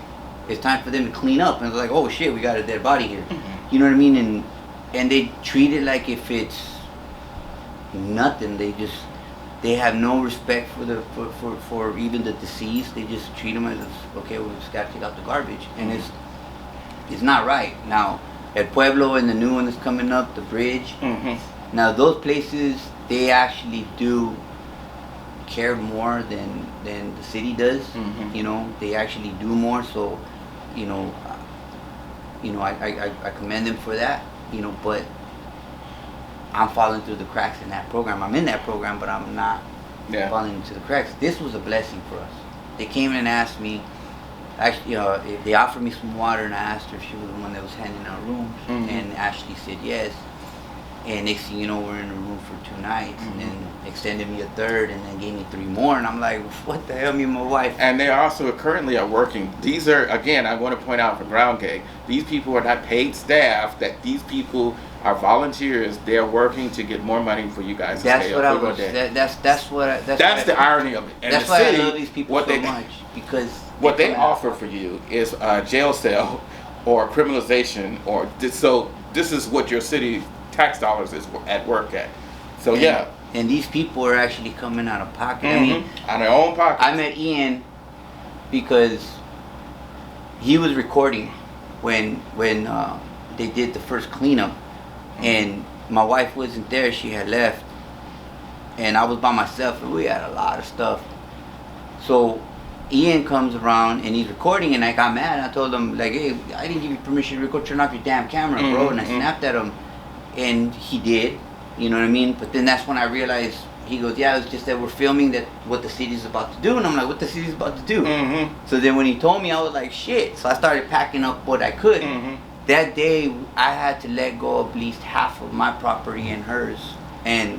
it's time for them to clean up, and it's like, oh shit, we got a dead body here. You know what I mean? And they treat it like if it's nothing. They just They have no respect for even the deceased. They just treat them as, okay, we just got to take out the garbage, and it's not right. Now, at Pueblo and the new one that's coming up, the bridge. Now those places, they actually do care more than the city does. You know, they actually do more. So, you know, I commend them for that. You know, but I'm falling through the cracks in that program. I'm in that program, but I'm not falling into the cracks. This was a blessing for us. They came in and asked me, actually, they offered me some water, and I asked her if she was the one that was handing out rooms, and Ashley said yes. And next thing you know, we're in a room for 2 nights, and then extended me a third, and then gave me 3 more, and I'm like, what the hell, me and my wife? And they also currently are working. These are, again, I want to point out for Ground Gate, these people are not paid staff, that these people are volunteers. They're working to get more money for you guys to That's stay what up. I was, that's the irony of it. And that's the why city, I love these people so much, because what they offer for you is a jail cell or criminalization, or so this is what your city tax dollars is at work at. So and these people are actually coming out of pocket. I mean, on their own pocket. I met Ian because he was recording when they did the first cleanup, and my wife wasn't there. She had left, and I was by myself, and we had a lot of stuff. So Ian comes around and he's recording, and I got mad. I told him, like, hey, I didn't give you permission to record. Turn off your damn camera, bro. And I snapped at him, and he did. You know what I mean? But then that's when I realized, he goes, yeah, it's just that we're filming that what the city's about to do. And I'm like, what the city's about to do? So then when he told me, I was like, shit. So I started packing up what I could. That day, I had to let go of at least half of my property and hers. And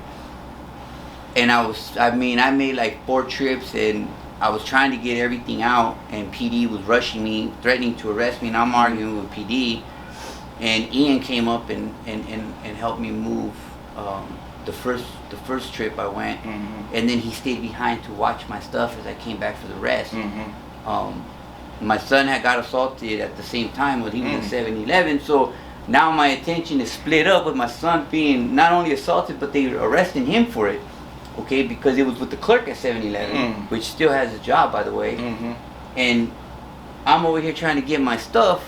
I made like 4 trips, and I was trying to get everything out, and PD was rushing me, threatening to arrest me, and I'm arguing with PD. And Ian came up and helped me move the first trip I went, and then he stayed behind to watch my stuff as I came back for the rest. My son had got assaulted at the same time when he was in 7-Eleven, so now my attention is split up with my son being not only assaulted, but they were arresting him for it, okay, because it was with the clerk at 7-Eleven, which still has a job, by the way. And I'm over here trying to get my stuff,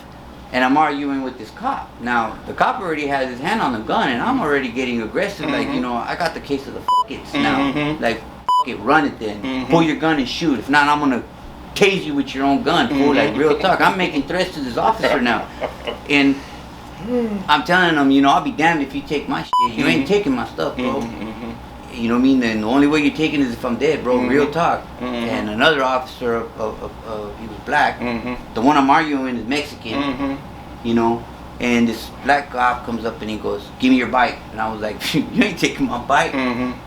and I'm arguing with this cop. Now, the cop already has his hand on the gun, and I'm already getting aggressive, like, you know, I got the case of the f***its now. Like, f*** it, run it then. Pull your gun and shoot. If not, I'm gonna tase you with your own gun, fool. Like, real talk. I'm making threats to this officer now. And I'm telling him, you know, I'll be damned if you take my shit. You ain't taking my stuff, bro. You know what I mean? And the only way you're taking it is if I'm dead, bro. Real talk. And another officer, he was black. The one I'm arguing with is Mexican. You know, and this black cop comes up and he goes, "Give me your bike." And I was like, "You ain't taking my bike.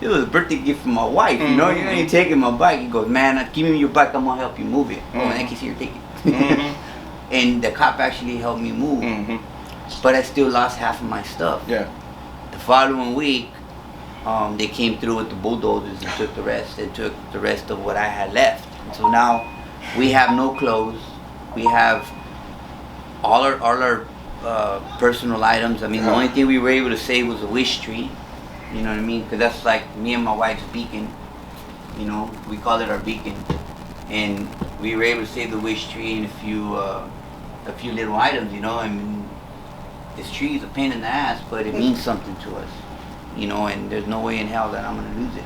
It was a birthday gift from my wife. You know, you ain't taking my bike." He goes, "Man, give me your bike. I'm gonna help you move it." Oh, in that case, here, take it. And the cop actually helped me move, but I still lost half of my stuff. The following week, they came through with the bulldozers and took the rest. They took the rest of what I had left. And so now we have no clothes. We have all our personal items. I mean, the only thing we were able to save was a wish tree. You know what I mean? Because that's like me and my wife's beacon. You know, we call it our beacon. And we were able to save the wish tree and a few little items. You know, I mean, this tree is a pain in the ass, but it means something to us. You know, and there's no way in hell that I'm gonna lose it.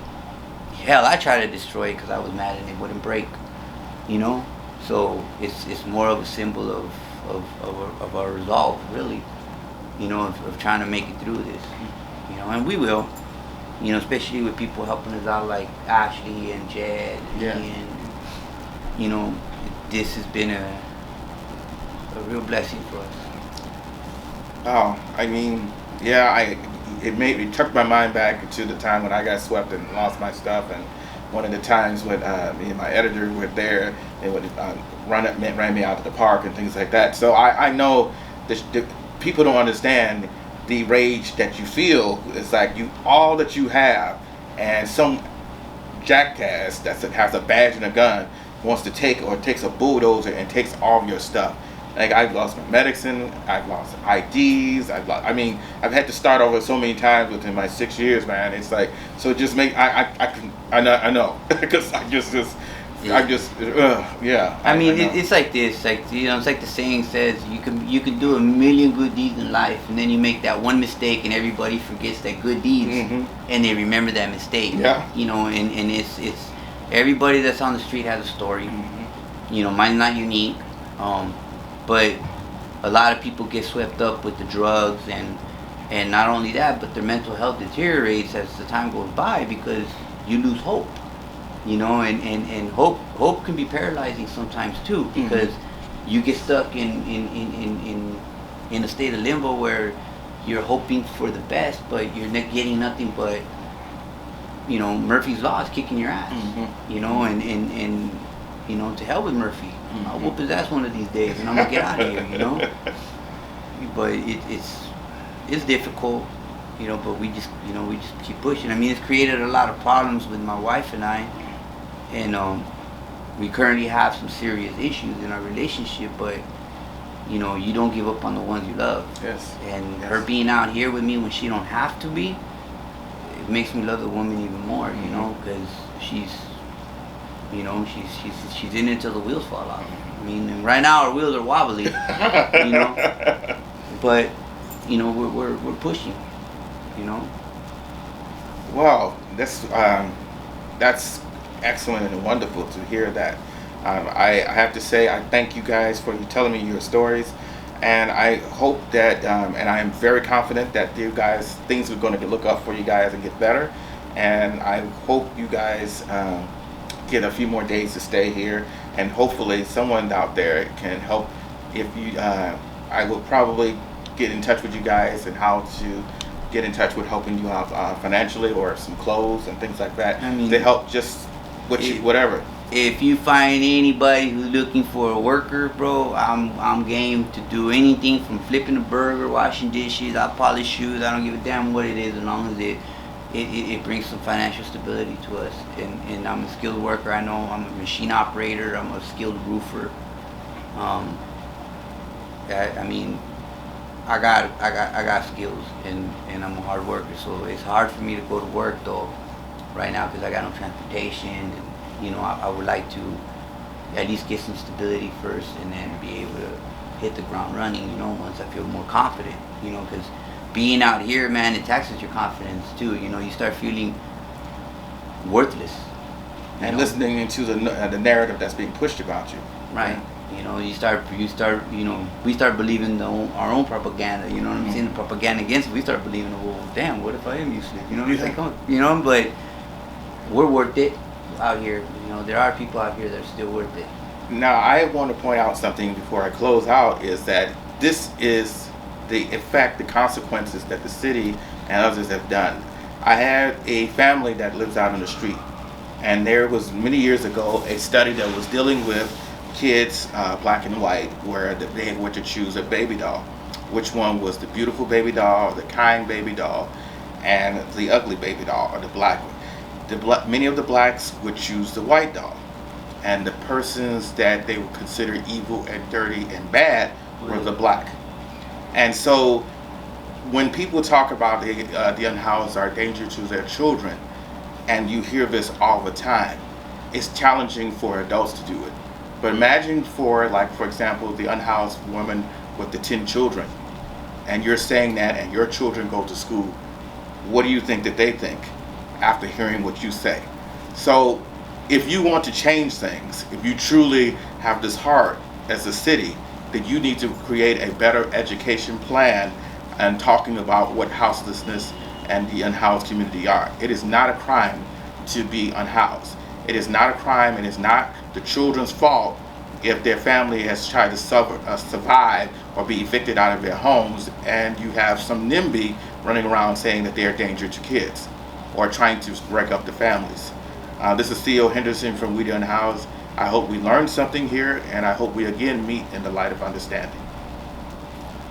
Hell, I tried to destroy it because I was mad and it wouldn't break. You know, so it's more of a symbol of our resolve, really. You know, of trying to make it through this. You know, and we will. You know, especially with people helping us out like Ashley and Jed and Ian. You know, this has been a real blessing for us. Oh, I mean, it took my mind back to the time when I got swept and lost my stuff, and one of the times when me and my editor were there, they would ran me out to the park and things like that. So I know the people don't understand the rage that you feel. It's like all that you have, and some jackass that has a badge and a gun wants to takes a bulldozer and takes all of your stuff. Like I've lost my medicine, I've lost IDs, I've had to start over so many times within my 6 years, man. It's like, so it just make I know because I just yeah. I mean, it's like this, like, you know, it's like the saying says, you can do a million good deeds in life, and then you make that one mistake, and everybody forgets that good deeds, and they remember that mistake. Yeah. You know, and it's everybody that's on the street has a story. You know, mine's not unique, but a lot of people get swept up with the drugs, and not only that, but their mental health deteriorates as the time goes by because you lose hope. You know, and hope can be paralyzing sometimes too, because you get stuck in a state of limbo where you're hoping for the best, but you're getting nothing but, you know, Murphy's Law is kicking your ass. You know, and you know, to hell with Murphy. I'll whoop his ass one of these days, and I'm gonna get out of here. You know, but it's difficult. You know, but we just keep pushing. I mean, it's created a lot of problems with my wife and I. And we currently have some serious issues in our relationship, but you know, you don't give up on the ones you love. Yes. And her being out here with me when she don't have to be, it makes me love the woman even more. You know, because she's in it till the wheels fall off. I mean, right now our wheels are wobbly. You know, but you know, we're pushing. You know. Wow, that's excellent and wonderful to hear that. I have to say, I thank you guys for telling me your stories, and I hope that, and I am very confident that you guys, things are going to look up for you guys and get better, and I hope you guys get a few more days to stay here, and hopefully someone out there can help. If you, I will probably get in touch with you guys and how to get in touch with helping you out financially, or some clothes and things like that. I mean, to help just whatever. If you find anybody who's looking for a worker, bro, I'm game to do anything from flipping a burger, washing dishes, I'll polish shoes. I don't give a damn what it is, as long as it brings some financial stability to us. And I'm a skilled worker. I know I'm a machine operator. I'm a skilled roofer. I mean, I got skills, and I'm a hard worker. So it's hard for me to go to work though right now because I got no transportation, and you know, I would like to at least get some stability first, and then be able to hit the ground running, you know, once I feel more confident, you know, because being out here, man, it taxes your confidence too. You know, you start feeling worthless, and listening into the narrative that's being pushed about you. Right. You know, you start, you know, we start believing our own propaganda. You know what I'm saying? The propaganda against it, we start believing, well, damn, what if I am useless? You know what I'm saying? You know, but we're worth it out here. You know, there are people out here that are still worth it. Now, I want to point out something before I close out, is that this is the effect, the consequences that the city and others have done. I had a family that lives out on the street, and there was many years ago a study that was dealing with kids, black and white, where they were to choose a baby doll. Which one was the beautiful baby doll, the kind baby doll, and the ugly baby doll, or the black one. Many of the blacks would choose the white doll, and the persons that they would consider evil and dirty and bad were the black. And so when people talk about the unhoused are a danger to their children, and you hear this all the time, it's challenging for adults to do it. But imagine for example, the unhoused woman with the 10 children, and you're saying that, and your children go to school. What do you think that they think after hearing what you say? So if you want to change things, if you truly have this heart as a city, then you need to create a better education plan and talking about what houselessness and the unhoused community are. It is not a crime to be unhoused. It is not a crime, and it's not the children's fault if their family has tried to survive or be evicted out of their homes, and you have some NIMBY running around saying that they're a danger to kids or trying to break up the families. This is CEO Henderson from We the Unhoused. I hope we learned something here, and I hope we again meet in the light of understanding.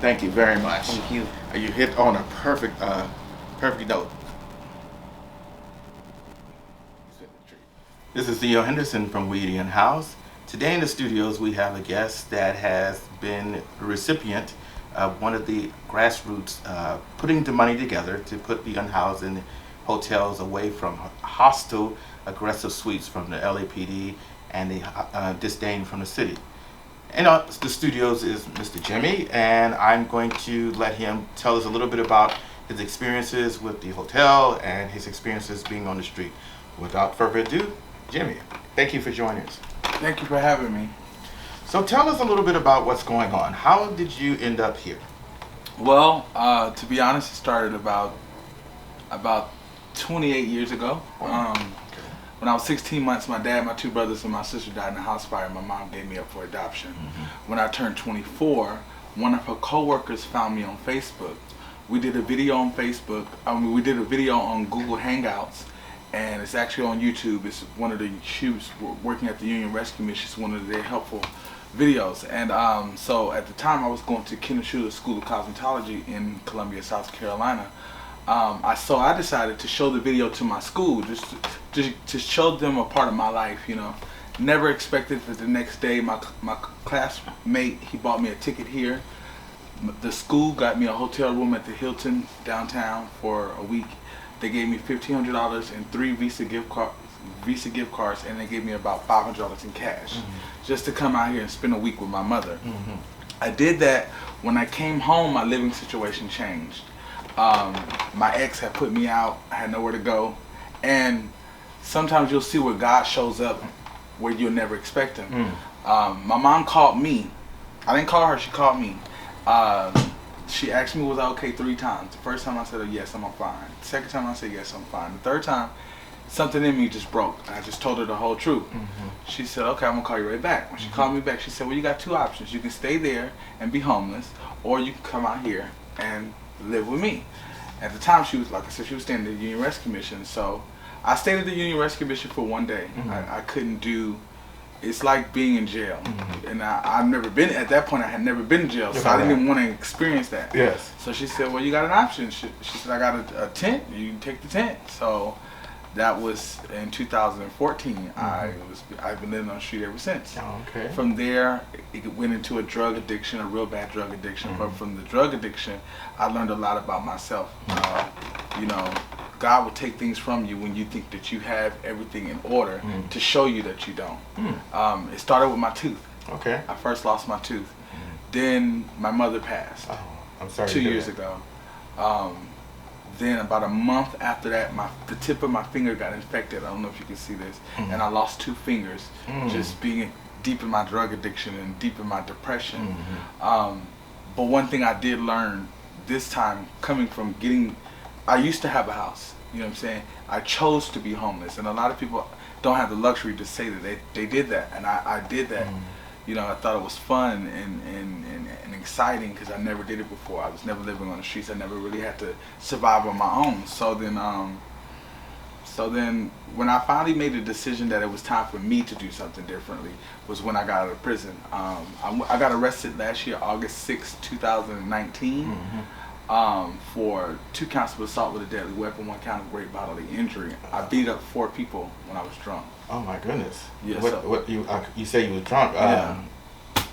Thank you very much. Thank you. You hit on a perfect note. This is CEO Henderson from We the Unhoused. Today in the studios we have a guest that has been a recipient of one of the Grassroots putting the money together to put the unhoused in hotels away from hostile, aggressive sweeps from the LAPD and the disdain from the city. In the studios is Mr. Jimmy, and I'm going to let him tell us a little bit about his experiences with the hotel and his experiences being on the street. Without further ado, Jimmy, thank you for joining us. Thank you for having me. So tell us a little bit about what's going on. How did you end up here? Well, to be honest, it started about 28 years ago. When I was 16 months, my dad, my 2 brothers, and my sister died in a house fire. My mom gave me up for adoption. When I turned 24, one of her co-workers found me on Facebook. We did a video on Facebook. We did a video on Google Hangouts, and it's actually on YouTube. It's one of the, she was working at the Union Rescue Mission. It's one of their helpful videos. And so at the time, I was going to Kenneth Schuler School of Cosmetology in Columbia, South Carolina. So I decided to show the video to my school, just to show them a part of my life, you know. Never expected that the next day my classmate, he bought me a ticket here. The school got me a hotel room at the Hilton downtown for a week. They gave me $1,500 and 3 Visa gift cards, and they gave me about $500 in cash, just to come out here and spend a week with my mother. I did that. When I came home, my living situation changed. My ex had put me out. I had nowhere to go, and sometimes you'll see where God shows up where you'll never expect him. My mom called me. I didn't call her, she called me. She asked me was I okay 3 times. The first time I said, yes, I'm fine. The second time I said, yes, I'm fine. The third time, something in me just broke. I just told her the whole truth. She said, okay, I'm gonna call you right back. When she called me back, she said, well, you got 2 options. You can stay there and be homeless, or you can come out here and live with me. At the time, she was, like I said, she was staying at the Union Rescue Mission. So I stayed at the Union Rescue Mission for 1 day. I couldn't do, it's like being in jail. And I've never been, at that point I had never been in jail, so I didn't even want to experience that. Yes. So she said, well, you got an option. She said, I got a tent, you can take the tent. So that was in 2014. I've been living on the street ever since. Okay. From there, it went into a drug addiction, a real bad drug addiction. But from the drug addiction, I learned a lot about myself. You know, God will take things from you when you think that you have everything in order to show you that you don't. It started with my tooth. Okay. I first lost my tooth. Then my mother passed. Oh, I'm sorry. 2 years ago. Then about a month after that, the tip of my finger got infected. I don't know if you can see this. And I lost 2 fingers, just being deep in my drug addiction and deep in my depression. But one thing I did learn this time, coming from I used to have a house, you know what I'm saying? I chose to be homeless, and a lot of people don't have the luxury to say that they did that, and I did that. You know, I thought it was fun and exciting because I never did it before. I was never living on the streets. I never really had to survive on my own. So then when I finally made the decision that it was time for me to do something differently was when I got out of prison. I got arrested last year, August 6, 2019, for 2 counts of assault with a deadly weapon, 1 count of great bodily injury. I beat up 4 people when I was drunk. Oh my goodness. Yeah, what you say you were drunk? Yeah.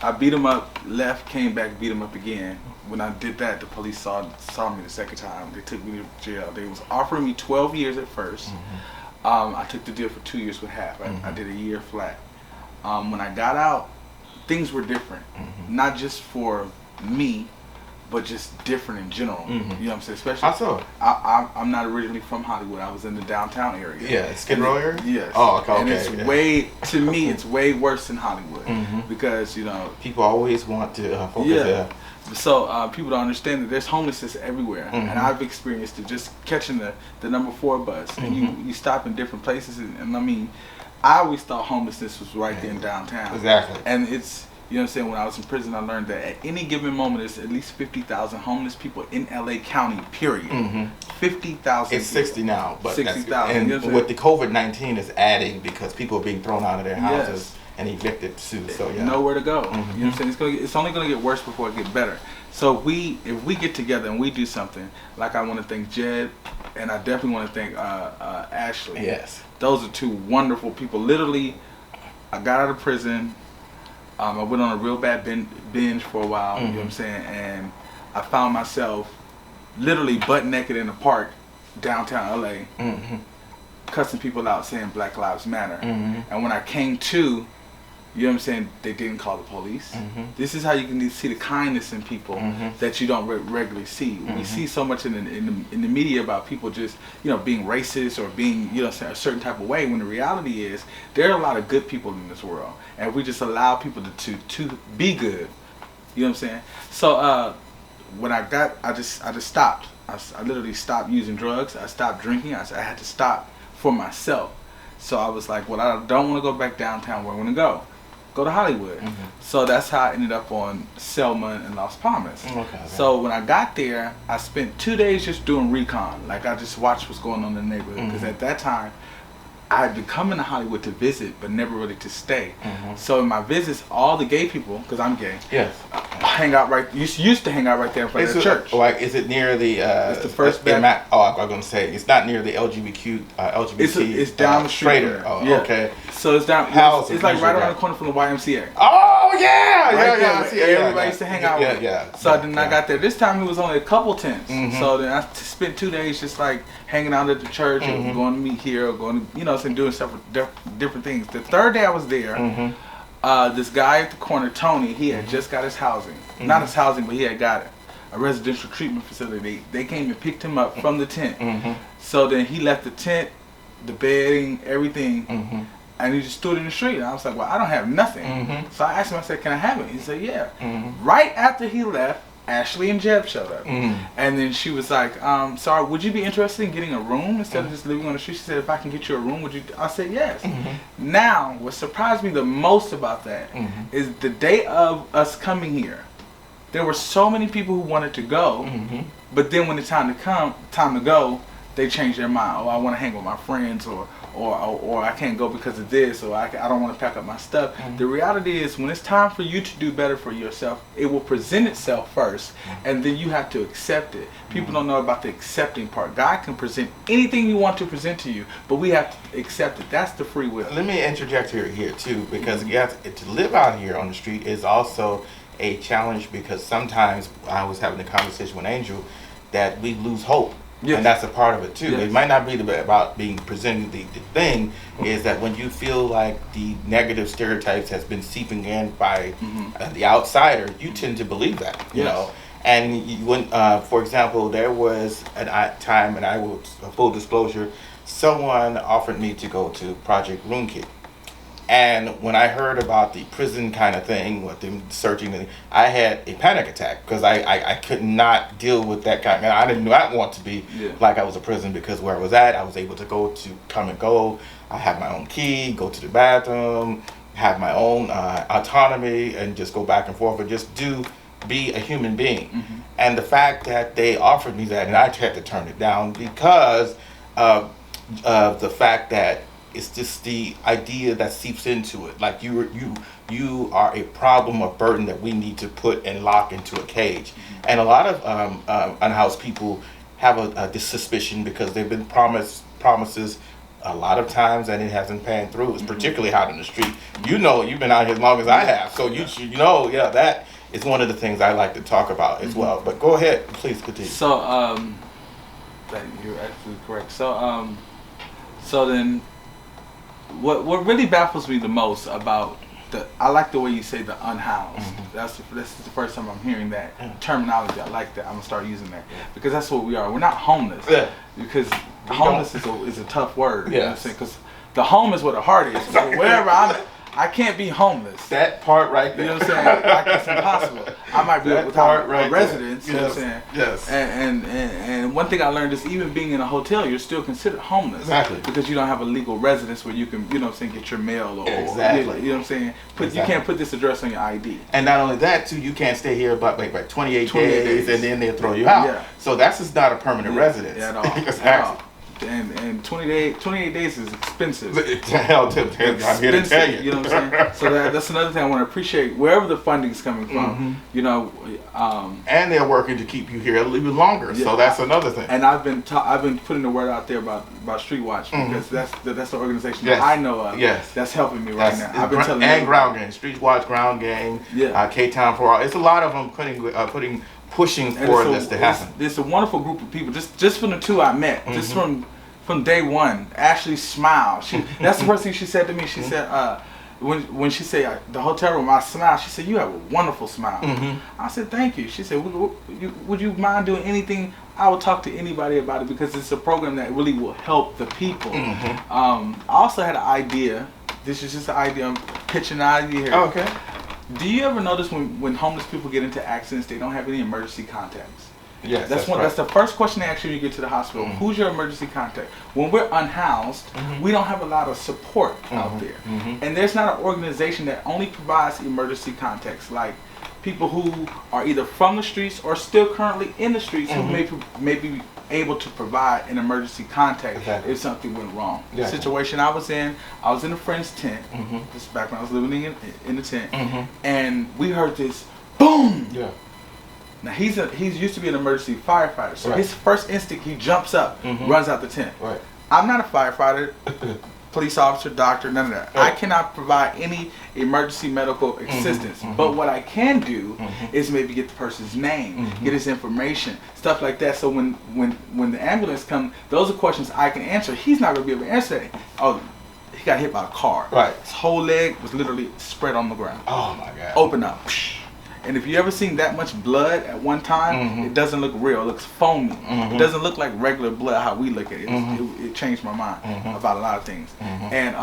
I beat him up, left, came back, beat him up again. When I did that, the police saw me the second time. They took me to jail. They was offering me 12 years at first. I took the deal for 2 years with half. I did a year flat. When I got out, things were different. Not just for me, but just different in general. You know what I'm saying? Especially, How so? I'm not originally from Hollywood. I was in the downtown area. Yeah, Skid Row area? Yes. Oh, okay. And it's way, to me, it's way worse than Hollywood. Because, you know, people always want to focus there. So people don't understand that there's homelessness everywhere. And I've experienced it just catching the number 4 bus. And you stop in different places. And I mean, I always thought homelessness was right there in downtown. Exactly. And it's, you know what I'm saying, when I was in prison, I learned that at any given moment, there's at least 50,000 homeless people in LA County, period. 50,000 It's 60 now, but 60,000. And You know with the COVID-19 is adding because people are being thrown out of their houses and evicted too. So yeah, nowhere to go. You know what I'm saying? It's only going to get worse before it gets better. So if we get together and we do something, like I want to thank Jed, and I definitely want to thank Ashley. Yes. Those are 2 wonderful people. Literally, I got out of prison. I went on a real bad binge for a while, you know what I'm saying? And I found myself literally butt naked in a park downtown LA, cussing people out saying Black Lives Matter. And when I came to, you know what I'm saying, they didn't call the police. This is how you can see the kindness in people that you don't regularly see. We see so much in the media about people just, you know, being racist or being, you know, a certain type of way, when the reality is there are a lot of good people in this world, and we just allow people to be good. You know what I'm saying? So when I just stopped. I literally stopped using drugs. I stopped drinking. I had to stop for myself. So I was like, well, I don't want to go back downtown. Where I want to go to Hollywood. So that's how I ended up on Selma and Las Palmas. So when I got there, I spent 2 days just doing recon. Like, I just watched what's going on in the neighborhood, because at that time I had been coming to Hollywood to visit, but never really to stay. So in my visits, all the gay people, because I'm gay, hang out right. Used to hang out right there in front of the church. Like, is it near the? It's the first. I'm going to say it's not near the LGBT. It's down the street. Okay. So it's down. It's like right around the corner from the YMCA. Oh yeah, I see. Everybody used to hang out. So then I got there. This time it was only a couple tents. So then I spent 2 days just like hanging out at the church and going to meet here, or going to, you know, and doing several different things. The third day I was there, this guy at the corner, Tony, he had just got his housing. Not his housing, but he had got a residential treatment facility. They came and picked him up from the tent. So then he left the tent, the bedding, everything, and he just stood in the street. And I was like, well, I don't have nothing. So I asked him, I said, can I have it? He said, yeah. Right after he left, Ashley and Jeb showed up. And then she was like, sorry, would you be interested in getting a room instead of just living on the street? She said, if I can get you a room, would you? I said, yes. Now, what surprised me the most about that is the day of us coming here, there were so many people who wanted to go, but then when the time to go, they changed their mind. Oh, I want to hang with my friends, or I can't go because of this, or I don't want to pack up my stuff. The reality is, when it's time for you to do better for yourself, it will present itself first, and then you have to accept it. People don't know about the accepting part. God can present anything you want to present to you, but we have to accept it. That's the free will. Let me interject here too, because you have to live out here on the street is also a challenge, because sometimes I was having a conversation with Angel that we lose hope. And that's a part of it too. It might not be about being presented. The thing is that when you feel like the negative stereotypes has been seeping in by the outsider, you tend to believe that, you know. And when, for example, there was a time, and I will, full disclosure, someone offered me to go to Project Room Kit. And when I heard about the prison kind of thing, with them searching, I had a panic attack, because I could not deal with that kind of, I did not want to be like I was a prison, because where I was at, I was able to come and go. I have my own key, go to the bathroom, have my own autonomy, and just go back and forth, and just be a human being. And the fact that they offered me that, and I had to turn it down because of the fact that it's just the idea that seeps into it. Like you are a problem, a burden that we need to put and lock into a cage. And a lot of unhoused people have this suspicion, because they've been promises a lot of times, and it hasn't panned through. It's particularly hot in the street. You know, you've been out here as long as I have, so you know, that is one of the things I like to talk about as well. But go ahead, please continue. So, you're absolutely correct. So then, what really baffles me the most about I like the way you say the unhoused. This is the first time I'm hearing that terminology. I like that. I'm gonna start using that, because that's what we are. We're not homeless, because homeless is a tough word. You know what I'm saying? Because the home is where the heart is. So wherever I can't be homeless. That part right there. You know what I'm saying? Like, it's impossible. I might be without a residence. You know what I'm saying? Yes. And one thing I learned is, even being in a hotel, you're still considered homeless. Exactly. Because you don't have a legal residence where you can, you know what I'm saying, get your mail or exactly. You know what I'm saying? You can't put this address on your ID. And not only that too, you can't stay here about like 28 days, and then they'll throw you out. So that's just not a permanent residence. At all. Exactly. and 28 days is expensive. Hell, I'm here to tell you. You know what I'm saying? So that's another thing I want to appreciate, wherever the funding's coming from. You know, and they're working to keep you here a little bit longer. So that's another thing. And I've been putting the word out there about Street Watch, because that's the organization that I know of. That's helping me right now. I've been telling and Ground Game, Street Watch, Ground Game, K-Town for All. It's a lot of them pushing for this to happen. It's a wonderful group of people. Just from the two I met, just from day one. Ashley smiled. That's the first thing she said to me. She said, when she said the hotel room, I smiled. She said, "You have a wonderful smile." I said, "Thank you." She said, "Would you mind doing anything? I will talk to anybody about it, because it's a program that really will help the people." I also had an idea. This is just an idea. I'm pitching an idea here. Okay. Do you ever notice when homeless people get into accidents, they don't have any emergency contacts? Yes, that's one. Right. That's the first question they ask you when you get to the hospital. Who's your emergency contact? When we're unhoused, we don't have a lot of support out there, and there's not an organization that only provides emergency contacts, like people who are either from the streets or still currently in the streets, who may be able to provide an emergency contact if something went wrong. The situation I was in a friend's tent. This is back when I was living in the tent, and we heard this boom. Now he's used to be an emergency firefighter, so his first instinct, he jumps up, runs out the tent. I'm not a firefighter, police officer, doctor, none of that. I cannot provide any emergency medical assistance, but what I can do is maybe get the person's name, get his information, stuff like that. So when the ambulance comes, those are questions I can answer. He's not going to be able to answer that. Oh, he got hit by a car. His whole leg was literally spread on the ground. Oh my God. Open up. And if you ever seen that much blood at one time, it doesn't look real. It looks foamy. It doesn't look like regular blood how we look at it. It changed my mind about a lot of things. And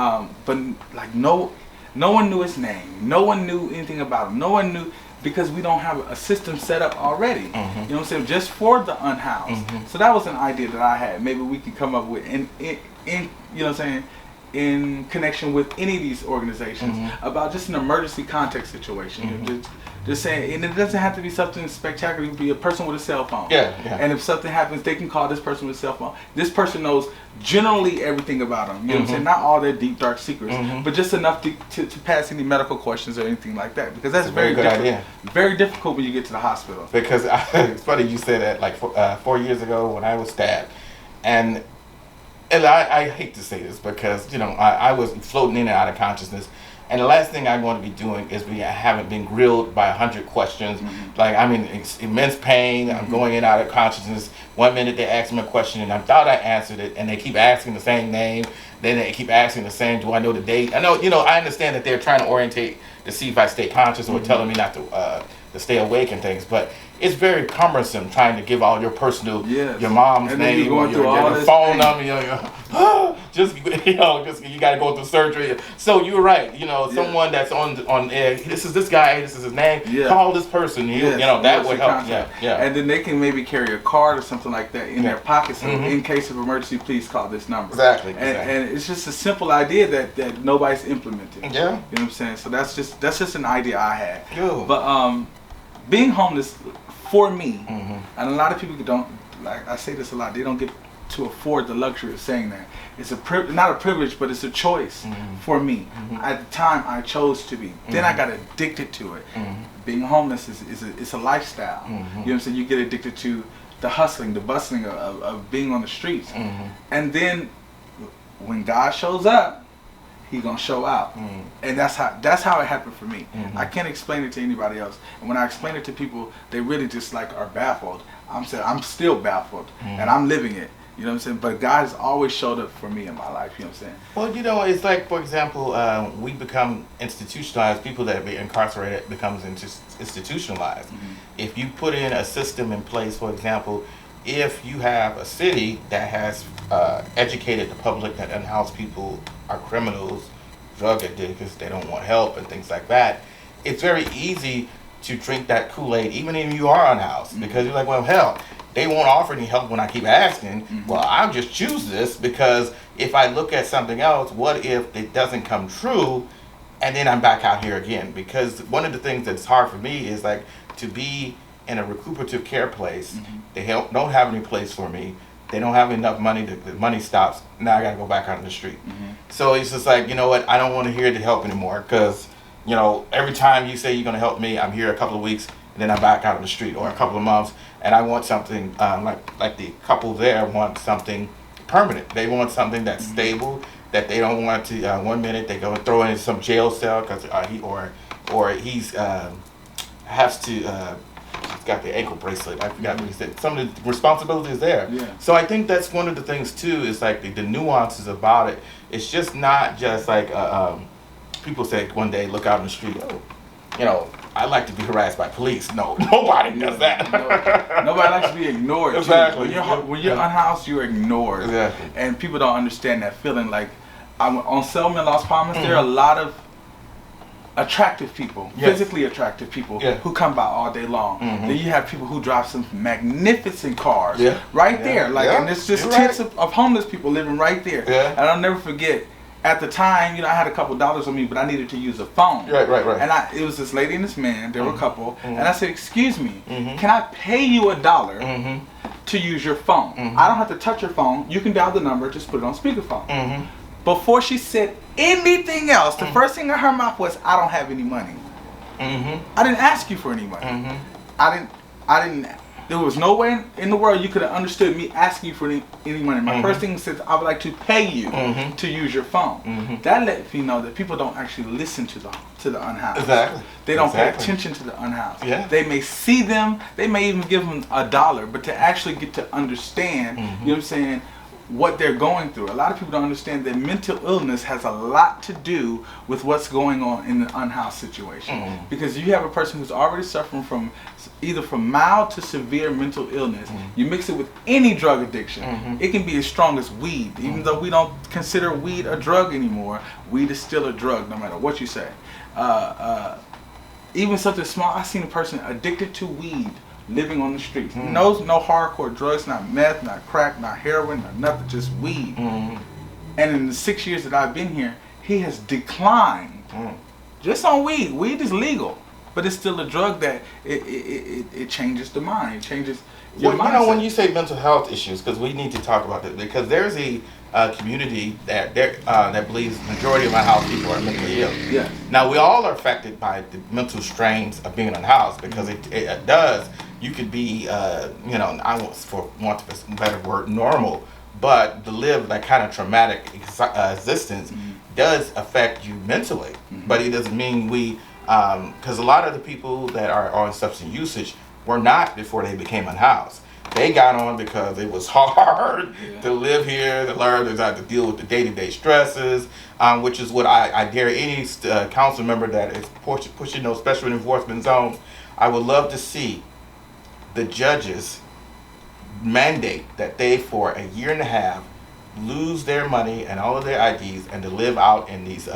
but like no one knew his name. No one knew anything about him. No one knew, because we don't have a system set up already. You know what I'm saying? Just for the unhoused. So that was an idea that I had. Maybe we could come up with in you know what I'm saying, in connection with any of these organizations, about just an emergency contact situation. Just saying, and it doesn't have to be something spectacular. It could be a person with a cell phone. And if something happens, they can call this person with a cell phone. This person knows generally everything about them. You know what I'm saying? Not all their deep, dark secrets, but just enough to pass any medical questions or anything like that. Because that's very good idea. Very difficult when you get to the hospital. Because it's funny you said that, like 4 years ago when I was stabbed, and I hate to say this, because you know I was floating in and out of consciousness. And the last thing I want to be doing is I haven't been grilled by 100 questions. Like, I'm in immense pain. I'm going in and out of consciousness. 1 minute they ask me a question and I thought I answered it, and they keep asking the same name. Then they keep asking the same, do I know the date? I know, I understand that they're trying to orientate to see if I stay conscious, or telling me not to stay awake and things. But it's very cumbersome trying to give all your personal, your mom's name, or your phone number. Just you got to go through surgery. So you're right. Someone that's on air. This is this guy. This is his name. Call this person. That would help. And then they can maybe carry a card or something like that in their pocket. So in case of emergency, please call this number. Exactly. And it's just a simple idea that nobody's implemented. You know what I'm saying? So that's just an idea I had. But being homeless, for me, and a lot of people don't, like I say this a lot, they don't get to afford the luxury of saying that. It's not a privilege, but it's a choice for me. At the time, I chose to be. Then I got addicted to it. Being homeless is a lifestyle. You know what I'm saying? You get addicted to the hustling, the bustling of being on the streets. And then when God shows up, He gonna show out. And that's how it happened for me. I can't explain it to anybody else. And when I explain it to people, they really just are baffled. I'm still baffled, and I'm living it. You know what I'm saying? But God has always showed up for me in my life. You know what I'm saying? Well, it's like, for example, we become institutionalized. People that be incarcerated becomes institutionalized. If you put in a system in place, for example, if you have a city that has educated the public that unhoused people are criminals, drug addicts, they don't want help and things like that, it's very easy to drink that Kool-Aid even if you are unhoused, because you're like, well, hell, they won't offer any help when I keep asking. Well, I'll just choose this, because if I look at something else, what if it doesn't come true, and then I'm back out here again? Because one of the things that's hard for me is like to be in a recuperative care place. They don't have any place for me. They don't have enough money. The money stops. Now I got to go back out in the street. So it's just like, you know what? I don't want to hear the help anymore because, you know, every time you say you're going to help me, I'm here a couple of weeks and then I'm back out on the street, or a couple of months, and I want something like the couple there want something permanent. They want something that's stable, that they don't want to 1 minute they go and throw in some jail cell because he's has to he's got the ankle bracelet. I forgot what he said. Some of the responsibility is there. Yeah. So I think that's one of the things too. Is like the nuances about it. It's just not just like people say one day look out in the street. Oh, you know, I like to be harassed by police. No, nobody does that. Nobody likes to be ignored. Exactly. When you're unhoused, you're ignored. Exactly. And people don't understand that feeling. Like on Selma and Las Palmas, there are a lot of attractive people, physically attractive people who come by all day long. Then you have people who drive some magnificent cars right there. Like, and it's just tents of homeless people living right there. And I'll never forget. At the time, you know, I had a couple dollars on me, but I needed to use a phone. Right. And it was this lady and this man. There were a couple, and I said, "Excuse me, can I pay you $1 to use your phone? I don't have to touch your phone. You can dial the number, just put it on speakerphone." Before she said anything else, the first thing out of her mouth was, "I don't have any money." I didn't ask you for any money. I didn't. There was no way in the world you could have understood me asking you for any money. My first thing says, "I would like to pay you to use your phone." That lets me know that people don't actually listen to the unhoused. Exactly. They don't pay attention to the unhoused. Yeah. They may see them. They may even give them $1, but to actually get to understand, you know what I'm saying, what they're going through. A lot of people don't understand that mental illness has a lot to do with what's going on in the unhoused situation. Because you have a person who's already suffering from either from mild to severe mental illness. You mix it with any drug addiction. It can be as strong as weed. Even though we don't consider weed a drug anymore, weed is still a drug no matter what you say. Even something small. I've seen a person addicted to weed living on the streets. No hardcore drugs, not meth, not crack, not heroin, not nothing, just weed. And in the 6 years that I've been here, he has declined just on weed. Weed is legal, but it's still a drug that it changes the mind. It changes your mindset. You know, when you say mental health issues, because we need to talk about that, because there's a community that believes the majority of unhoused people are mentally ill. Yeah. Now we all are affected by the mental strains of being unhoused, because it does. You could be, you know, I want a better word, normal, but to live that kind of traumatic existence does affect you mentally. But it doesn't mean because a lot of the people that are on substance usage were not before they became unhoused. They got on because it was hard to live here, to learn, to deal with the day-to-day stresses, which is what I dare any council member that is pushing those special enforcement zones. I would love to see the judges mandate that they, for a year and a half, lose their money and all of their IDs and to live out in these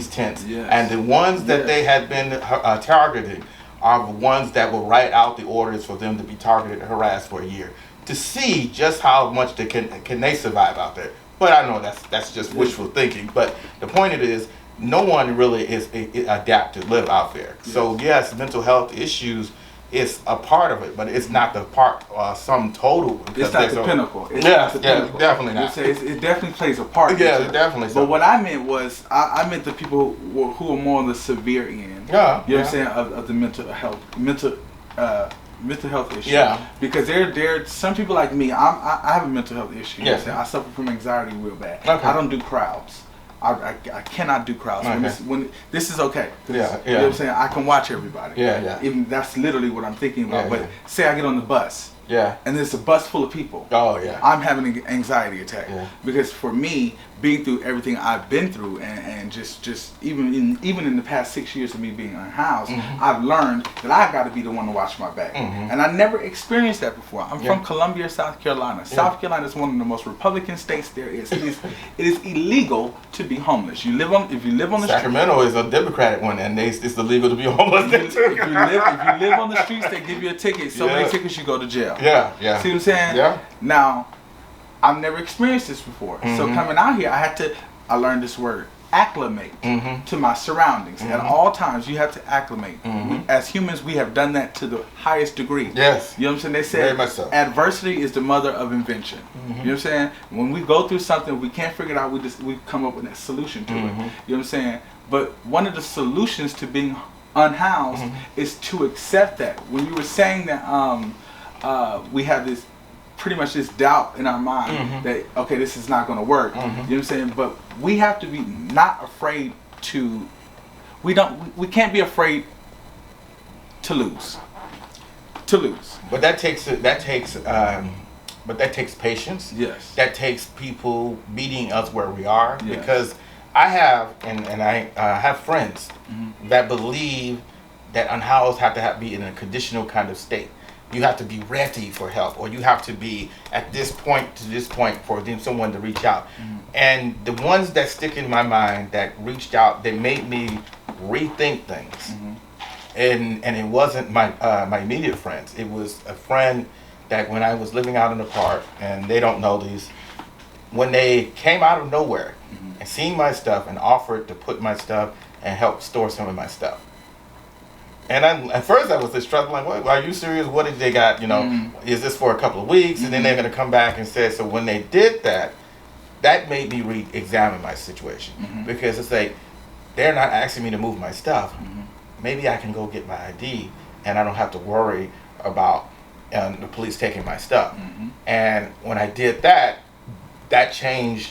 tents. And the ones that they had been targeted are the ones that will write out the orders for them to be targeted and harassed for a year, to see just how much can they survive out there. But I know that's just wishful thinking. But the point is, no one really is adapt to live out there. So yes, mental health issues is a part of it, but it's not the part sum total. It's not the pinnacle. It's not the pinnacle. pinnacle. Definitely not. It definitely plays a part. Yeah, it definitely. But what I meant was, I meant the people who are more on the severe end. Yeah. You know what I'm saying, of the mental health issue. Yeah. Because there some people like me. I have a mental health issue. Yeah. You know, I suffer from anxiety real bad. Okay. I don't do crowds. I cannot do crowds. Okay. When this is okay. Yeah, You know what I'm saying? I can watch everybody. Yeah. Even that's literally what I'm thinking about. Yeah, but say I get on the bus. Yeah. And there's a bus full of people. Oh yeah. I'm having an anxiety attack. Yeah. Because for me, being through everything I've been through, and just even in the past 6 years of me being unhoused, I've learned that I got to be the one to watch my back. And I never experienced that before. I'm from Columbia, South Carolina. South Carolina is one of the most Republican states there is. It is illegal to be homeless. If you live on the street. Sacramento is a Democratic one, and it's illegal to be homeless. If you live on the streets, they give you a ticket. So many tickets, you go to jail. Yeah. See what I'm saying? Yeah. Now, I've never experienced this before. So coming out here, I learned this word, acclimate to my surroundings. At all times, you have to acclimate. As humans, we have done that to the highest degree. Yes. You know what I'm saying? They say Very much so. adversity is the mother of invention. You know what I'm saying? When we go through something, we can't figure it out, we come up with a solution to it. You know what I'm saying? But one of the solutions to being unhoused is to accept that. When you were saying that we have this pretty much this doubt in our mind that, okay, this is not going to work. You know what I'm saying? But we have to be not afraid to, we can't be afraid to lose. But that takes patience. Yes. That takes people meeting us where we are. Yes. Because I have I have friends that believe that unhoused have to be in a conditional kind of state. You have to be ready for help, or you have to be at this point to this point for someone to reach out. And the ones that stick in my mind that reached out, they made me rethink things. And it wasn't my immediate friends. It was a friend that when I was living out in the park, and they don't know these, when they came out of nowhere and seen my stuff and offered to put my stuff and help store some of my stuff. And at first I was just struggling, like, are you serious? What did they got? You know, is this for a couple of weeks? And then they're going to come back and say, so when they did that, that made me re-examine my situation. Because it's like, they're not asking me to move my stuff. Maybe I can go get my ID and I don't have to worry about the police taking my stuff. And when I did that, that changed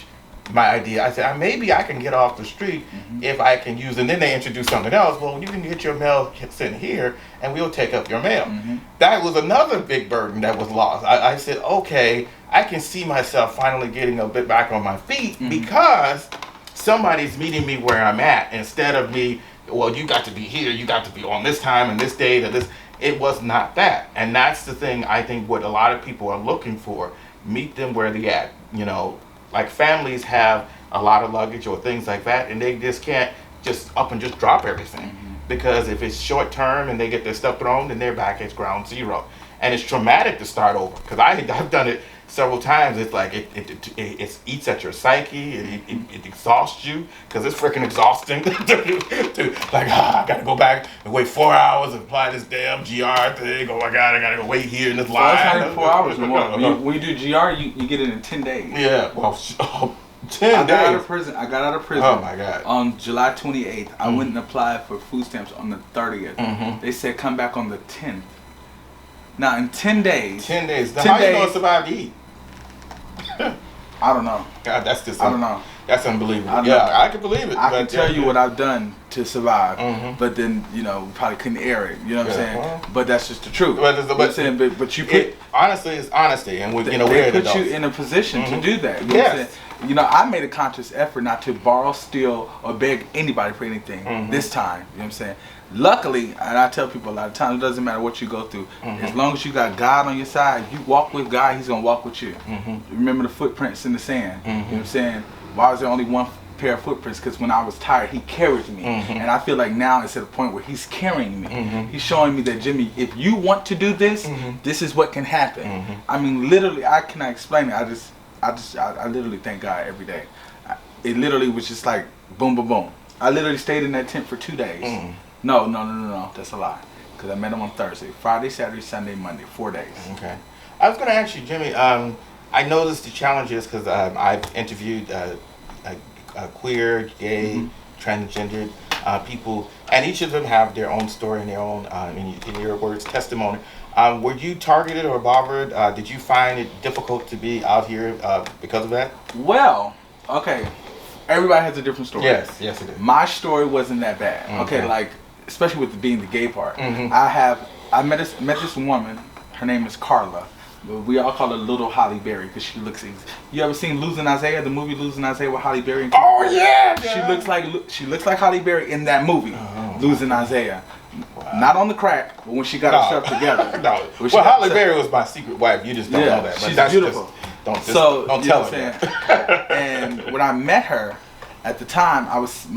my idea. I said, maybe I can get off the street if I can use, and then they introduced something else. Well, you can get your mail sent here and we'll take up your mail. That was another big burden that was lost. I said, okay, I can see myself finally getting a bit back on my feet because somebody's meeting me where I'm at instead of me, well, you got to be here, you got to be on this time and this date and this. It was not that. And that's the thing I think what a lot of people are looking for. Meet them where they at. You know, like families have a lot of luggage or things like that, and they just can't just up and just drop everything. Because if it's short term and they get their stuff thrown, then they're back at ground zero. And it's traumatic to start over. Because I've done it several times. It's like it eats at your psyche. It exhausts you because it's freaking exhausting. I gotta go back and wait 4 hours and apply this damn GR thing. Oh my God, I gotta go wait here in this line. It's not even 4 hours no more. When you do GR, you get it in 10 days. Yeah, well, 10 days. I got out of prison. Oh my God. On July 28th, I went and applied for food stamps on the 30th. They said come back on the 10th. Now in 10 days. 10 days. Now, how you gonna survive to eat? I don't know. God, that's just. I don't know. That's unbelievable. I can believe it. I can tell you what I've done to survive, but then we probably couldn't air it. You know what I'm saying? Well, but that's just the truth. But you put honestly, it's honesty, and we, they put adults. you in a position to do that. You know what I'm saying? I made a conscious effort not to borrow, steal, or beg anybody for anything this time. You know what I'm saying? Luckily, and I tell people a lot of times, it doesn't matter what you go through. As long as you got God on your side, you walk with God, He's going to walk with you. Remember the footprints in the sand. You know what I'm saying? Why was there only one pair of footprints? Because when I was tired, He carried me. And I feel like now it's at a point where He's carrying me. He's showing me that, Jimmy, if you want to do this, this is what can happen. I mean, literally, I cannot explain it. I literally thank God every day. It literally was just like boom, boom, boom. I literally stayed in that tent for 2 days. No, that's a lie. Because I met him on Thursday, Friday, Saturday, Sunday, Monday, 4 days. Okay. I was going to ask you, Jimmy, I noticed the challenges because I've interviewed queer, gay, transgendered people, and each of them have their own story and their own, in your words, testimony. Were you targeted or bothered? Did you find it difficult to be out here because of that? Well, okay. Everybody has a different story. Yes, it is. My story wasn't that bad. Okay, like, especially with being the gay part. I met this woman. Her name is Carla. We all call her Little Holly Berry because she looks. You ever seen Losing Isaiah? The movie Losing Isaiah with Holly Berry? Oh yeah. She looks like Holly Berry in that movie, Losing Isaiah. Wow. Not on the crack, but when she got herself together. Well, Holly Berry was my secret wife. You just don't know that. But she's that's beautiful. Don't tell her. And when I met her, at the time, I was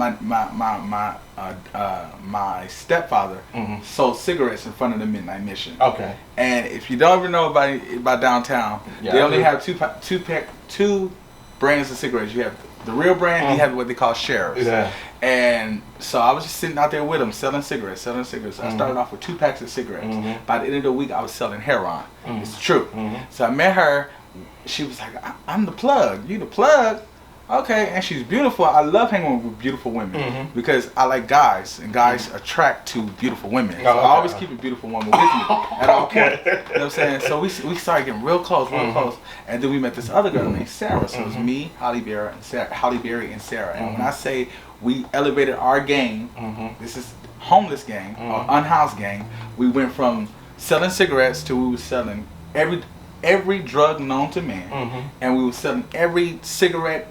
my stepfather sold cigarettes in front of the Midnight Mission. Okay. And if you don't even know about downtown, they only have two brands of cigarettes. You have The real brand, he had what they call sheriffs. Yeah. And so I was just sitting out there with him, selling cigarettes. I started off with 2 packs of cigarettes. By the end of the week, I was selling heroin. It's true. So I met her. She was like, I'm the plug. You the plug? Okay. And she's beautiful. I love hanging with beautiful women because I like guys, and guys attract to beautiful women. So I always keep a beautiful woman with me at all points. You know what I'm saying? So we started getting real close, and then we met this other girl named Sarah. So it was me, Holly Berry, and Sarah. And when I say we elevated our game, this is homeless gang or unhoused gang. We went from selling cigarettes to we were selling every drug known to man, and we were selling every cigarette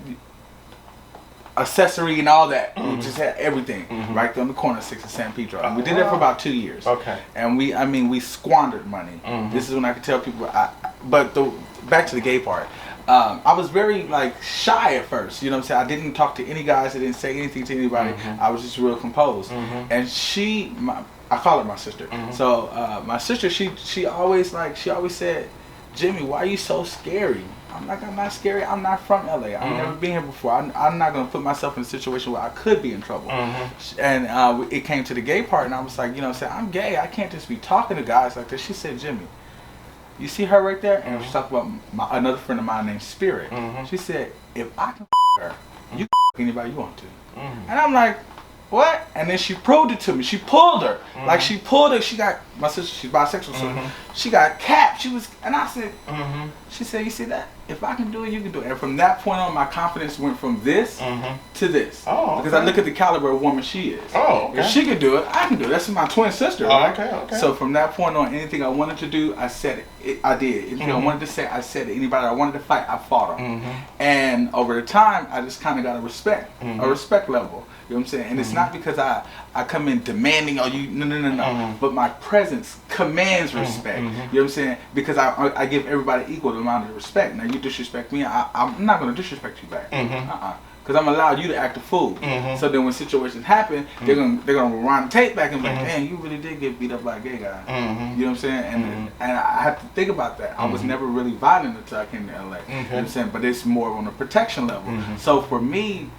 accessory and all that. We just had everything right there on the corner of 6th and San Pedro. And we did that for about 2 years. Okay. And we squandered money. This is when I could tell people. Back to the gay part. I was very like shy at first. You know what I'm saying? I didn't talk to any guys. I didn't say anything to anybody. I was just real composed. And I call her my sister. So my sister, she always said, Jimmy, why are you so scary? I'm not scary. I'm not from LA. I've never been here before. I'm not going to put myself in a situation where I could be in trouble. And it came to the gay part, and I was like, you know what I'm saying? I'm gay. I can't just be talking to guys like this. She said, Jimmy, you see her right there? And she talked about another friend of mine named Spirit. She said, if I can her, you can anybody you want to. And I'm like, what? And then she proved it to me. She pulled her. Like she pulled her. She got, my sister, she's bisexual, so she got capped. And I said, she said, you see that? If I can do it, you can do it. And from that point on, my confidence went from this to this. Because I look at the caliber of woman she is. If she can do it, I can do it. That's my twin sister, right? So from that point on, anything I wanted to do, I said it. I did. Anything I wanted to say, I said it. Anybody I wanted to fight, I fought them. And over the time, I just kind of got a respect level. You know what I'm saying? And it's not because I come in demanding, no. But my presence commands respect. You know what I'm saying? Because I give everybody equal amount of respect. Now you disrespect me, I'm not going to disrespect you back. Because I'm allowed you to act a fool. So then when situations happen, they're gonna rewind the tape back and be like, dang, you really did get beat up by a gay guy. You know what I'm saying? And I have to think about that. I was never really violent until I came to LA. You know what I'm saying? But it's more on a protection level. So for me,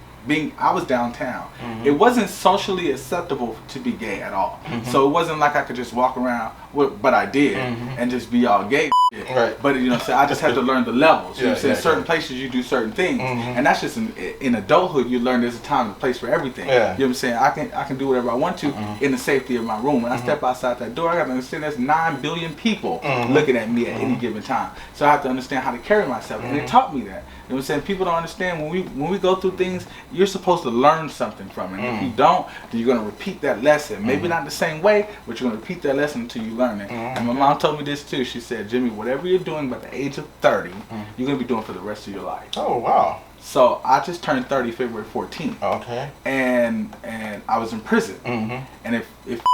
I was downtown. It wasn't socially acceptable to be gay at all. So it wasn't like I could just walk around, but I did, and just be all gay. Right. But you know, so I just had to learn the levels. You know what I'm saying? Certain places you do certain things, and that's just in adulthood. You learn there's a time and place for everything. You know what I'm saying? I can do whatever I want to in the safety of my room. When I step outside that door, I got to understand there's 9 billion people looking at me at any given time. So I have to understand how to carry myself, and it taught me that. You know what I'm saying? People don't understand when we go through things, you're supposed to learn something from it. And if you don't, then you're going to repeat that lesson. Maybe not the same way, but you're going to repeat that lesson until you learn it. And my mom told me this too. She said, Jimmy, whatever you're doing by the age of 30, you're going to be doing for the rest of your life. Oh, wow. So I just turned 30 February 14th. Okay. And I was in prison. And it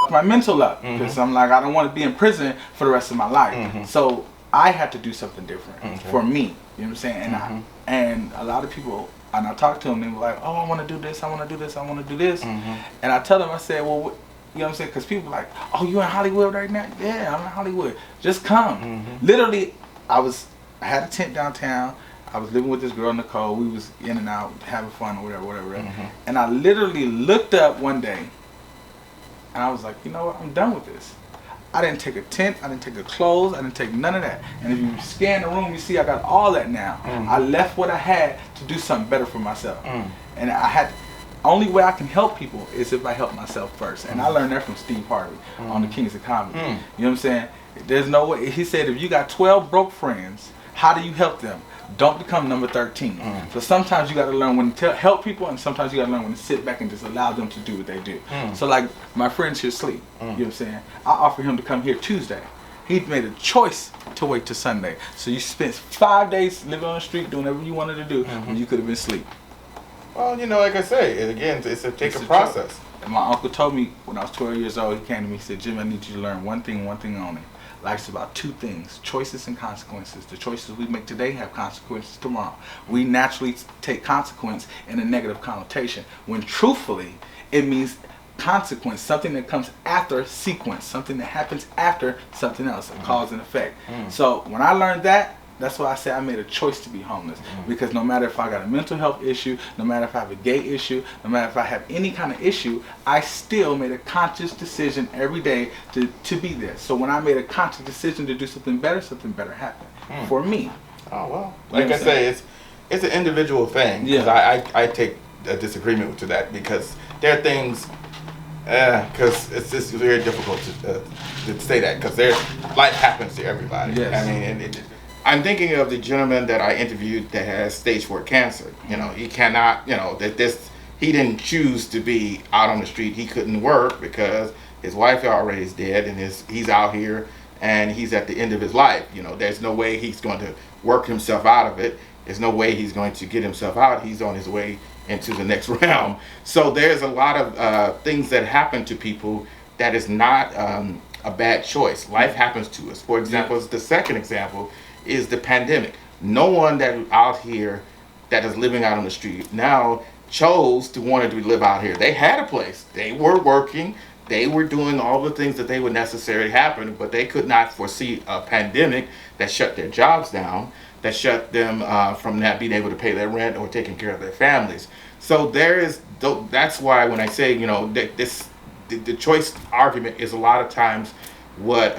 my mental up. Because I'm like, I don't want to be in prison for the rest of my life. So I had to do something different for me. You know what I'm saying? And a lot of people, and I talk to them, they were like, oh, I want to do this, I want to do this, I want to do this. And I tell them, I said, well, you know what I'm saying? Because people are like, oh, you in Hollywood right now? Yeah, I'm in Hollywood. Just come. Literally, I had a tent downtown. I was living with this girl, Nicole. We was in and out, having fun or whatever. And I literally looked up one day, and I was like, you know what? I'm done with this. I didn't take a tent, I didn't take a clothes, I didn't take none of that. And if you scan the room, you see I got all that now. I left what I had to do something better for myself. And only way I can help people is if I help myself first. And I learned that from Steve Harvey on the Kings of Comedy. You know what I'm saying? There's no way. He said, if you got 12 broke friends, how do you help them? Don't become number 13. So sometimes you got to learn when to help people, and sometimes you got to learn when to sit back and just allow them to do what they do. So like my friends here sleep. You know what I'm saying? I offered him to come here Tuesday. He made a choice to wait till Sunday. So you spent 5 days living on the street doing whatever you wanted to do when you could have been asleep. Well, you know, like I say, again, it's a process. And my uncle told me when I was 12 years old, he came to me and said, Jim, I need you to learn one thing only. Life's about 2 things, choices and consequences. The choices we make today have consequences tomorrow. We naturally take consequence in a negative connotation, when truthfully, it means consequence, something that comes after sequence, something that happens after something else, a cause and effect. So when I learned that That's why I say I made a choice to be homeless. Because no matter if I got a mental health issue, no matter if I have a gay issue, no matter if I have any kind of issue, I still made a conscious decision every day to be there. So when I made a conscious decision to do something better happened for me. Oh, well. Like I say, it's an individual thing. Yeah. I take a disagreement to that because there are things, because it's just very difficult to say that because life happens to everybody. Yes. I mean, I'm thinking of the gentleman that I interviewed that has stage 4 cancer. You know, he cannot, he didn't choose to be out on the street. He couldn't work because his wife already is dead and he's out here and he's at the end of his life. You know, there's no way he's going to work himself out of it. There's no way he's going to get himself out. He's on his way into the next realm. So there's a lot of things that happen to people that is not a bad choice. Life happens to us. For example, the second example is the pandemic. No one that out here that is living out on the street now chose to want to live out here. They had a place. They were working. They were doing all the things that they would necessarily happen, but they could not foresee a pandemic that shut their jobs down, that shut them from not being able to pay their rent or taking care of their families. So that's why when I say, the choice argument is a lot of times what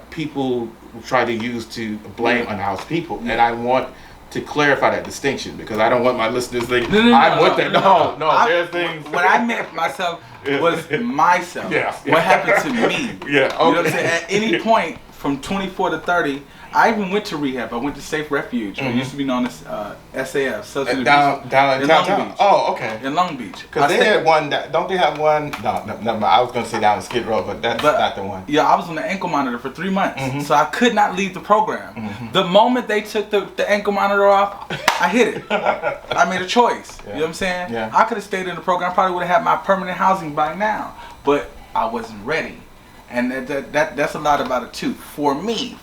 people try to use to blame unhoused people. And I want to clarify that distinction because I don't want my listeners to think I'm with that. No, there's things. What I meant myself was myself. Yeah. What happened to me. Yeah. Okay. You know what I'm saying? At any point from 24 to 30, I even went to rehab. I went to Safe Refuge, which used to be known as SAF, Substance Abuse, down in downtown. Long Beach. Oh, okay. In Long Beach. Because they had one. Don't they have one? No. I was going to say down Skid Row, but that's not the one. Yeah, I was on the ankle monitor for 3 months, so I could not leave the program. The moment they took the ankle monitor off, I hit it. I made a choice. Yeah. You know what I'm saying? Yeah. I could have stayed in the program. Probably would have had my permanent housing by now, but I wasn't ready. And that's a lot about it too. For me,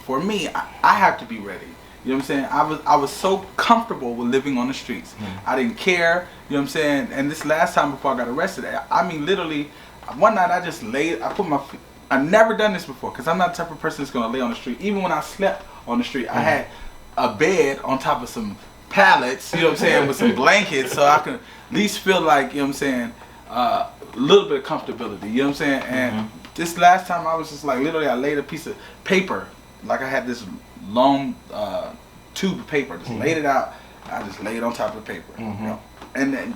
I have to be ready. You know what I'm saying? I was so comfortable with living on the streets. I didn't care. You know what I'm saying? And this last time before I got arrested, I mean literally, one night I just laid. I've never done this before because I'm not the type of person that's gonna lay on the street. Even when I slept on the street, I had a bed on top of some pallets. You know what I'm saying? With some blankets, so I could at least feel like, you know what I'm saying, a little bit of comfortability. You know what I'm saying? And this last time I was just like, literally I laid a piece of paper, like I had this long tube of paper, just laid it out. I just laid it on top of the paper. You know? And then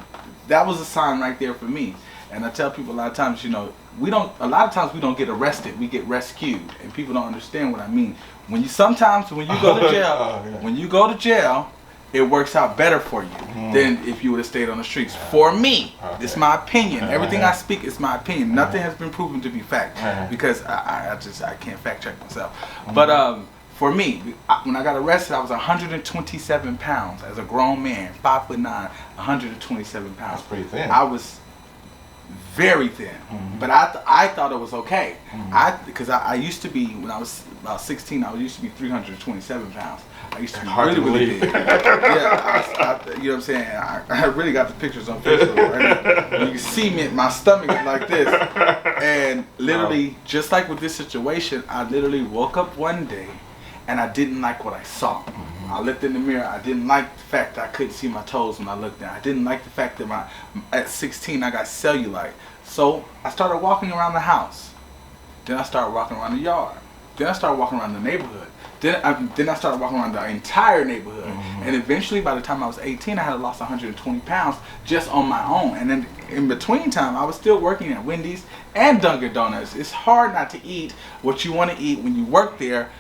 that was a sign right there for me. And I tell people a lot of times, a lot of times we don't get arrested, we get rescued. And people don't understand what I mean. When you go to jail, when you go to jail, it works out better for you than if you would have stayed on the streets. For me, this is my opinion. Everything I speak is my opinion. Nothing has been proven to be fact because I can't fact check myself. But for me, when I got arrested, I was 127 pounds as a grown man, 5'9", 127 pounds. That's pretty thin. I was very thin, but I thought it was okay. Because I used to be, when I was about 16, I used to be 327 pounds. I used to be really big. Yeah, you know what I'm saying? I really got the pictures on Facebook. Right? You can see me, my stomach is like this. And literally, just like with this situation, I literally woke up one day and I didn't like what I saw. I looked in the mirror. I didn't like the fact that I couldn't see my toes when I looked down. I didn't like the fact that at 16 I got cellulite. So I started walking around the house. Then I started walking around the yard. Then I started walking around the neighborhood. Then I started walking around the entire neighborhood. And eventually, by the time I was 18, I had lost 120 pounds just on my own. And then in between time, I was still working at Wendy's and Dunkin' Donuts. It's hard not to eat what you want to eat when you work there,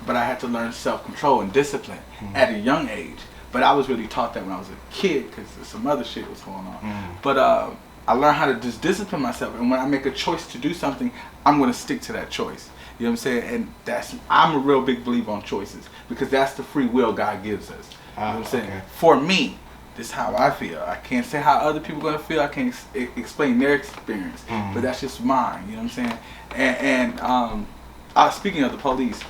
but I had to learn self-control and discipline at a young age. But I was really taught that when I was a kid because some other shit was going on. But I learned how to just discipline myself. And when I make a choice to do something, I'm going to stick to that choice. You know what I'm saying? And I'm a real big believer on choices because that's the free will God gives us. You know what I'm saying? Okay. For me, this is how I feel. I can't say how other people are going to feel. I can't explain their experience. But that's just mine. You know what I'm saying? And speaking of the police,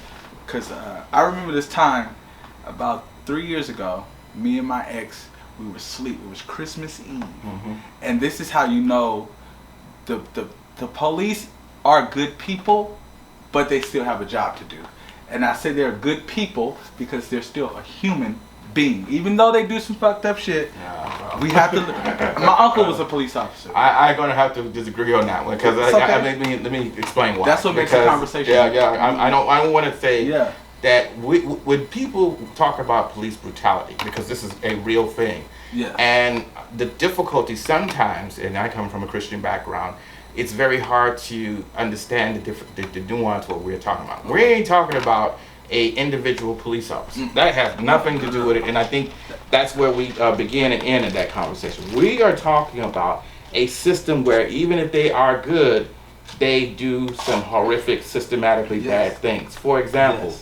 because I remember this time about 3 years ago, me and my ex, we were asleep. It was Christmas Eve. And this is how you know the police are good people, but they still have a job to do. And I say they're good people because they're still a human being. Even though they do some fucked up shit, we have to. My uncle was a police officer. I'm going to have to disagree on that one because let me explain why. That's what makes the conversation. I don't want to say that when people talk about police brutality, because this is a real thing, and the difficulty sometimes, and I come from a Christian background, it's very hard to understand the nuance of what we're talking about. We ain't talking about a individual police officer. That has nothing to do with it, and I think that's where we begin and end in that conversation. We are talking about a system where even if they are good, they do some horrific, systematically bad things. For example,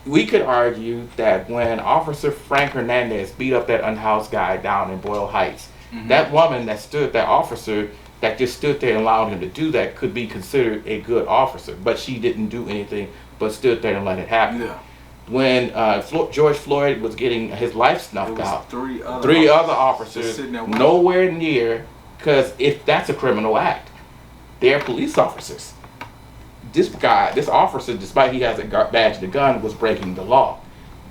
we could argue that when Officer Frank Hernandez beat up that unhoused guy down in Boyle Heights, that woman that officer that just stood there and allowed him to do that could be considered a good officer, but she didn't do anything but stood there and let it happen. When George Floyd was getting his life snuffed out, three other officers nowhere near, because if that's a criminal act, they're police officers. This officer, despite he has a badge and a gun, was breaking the law.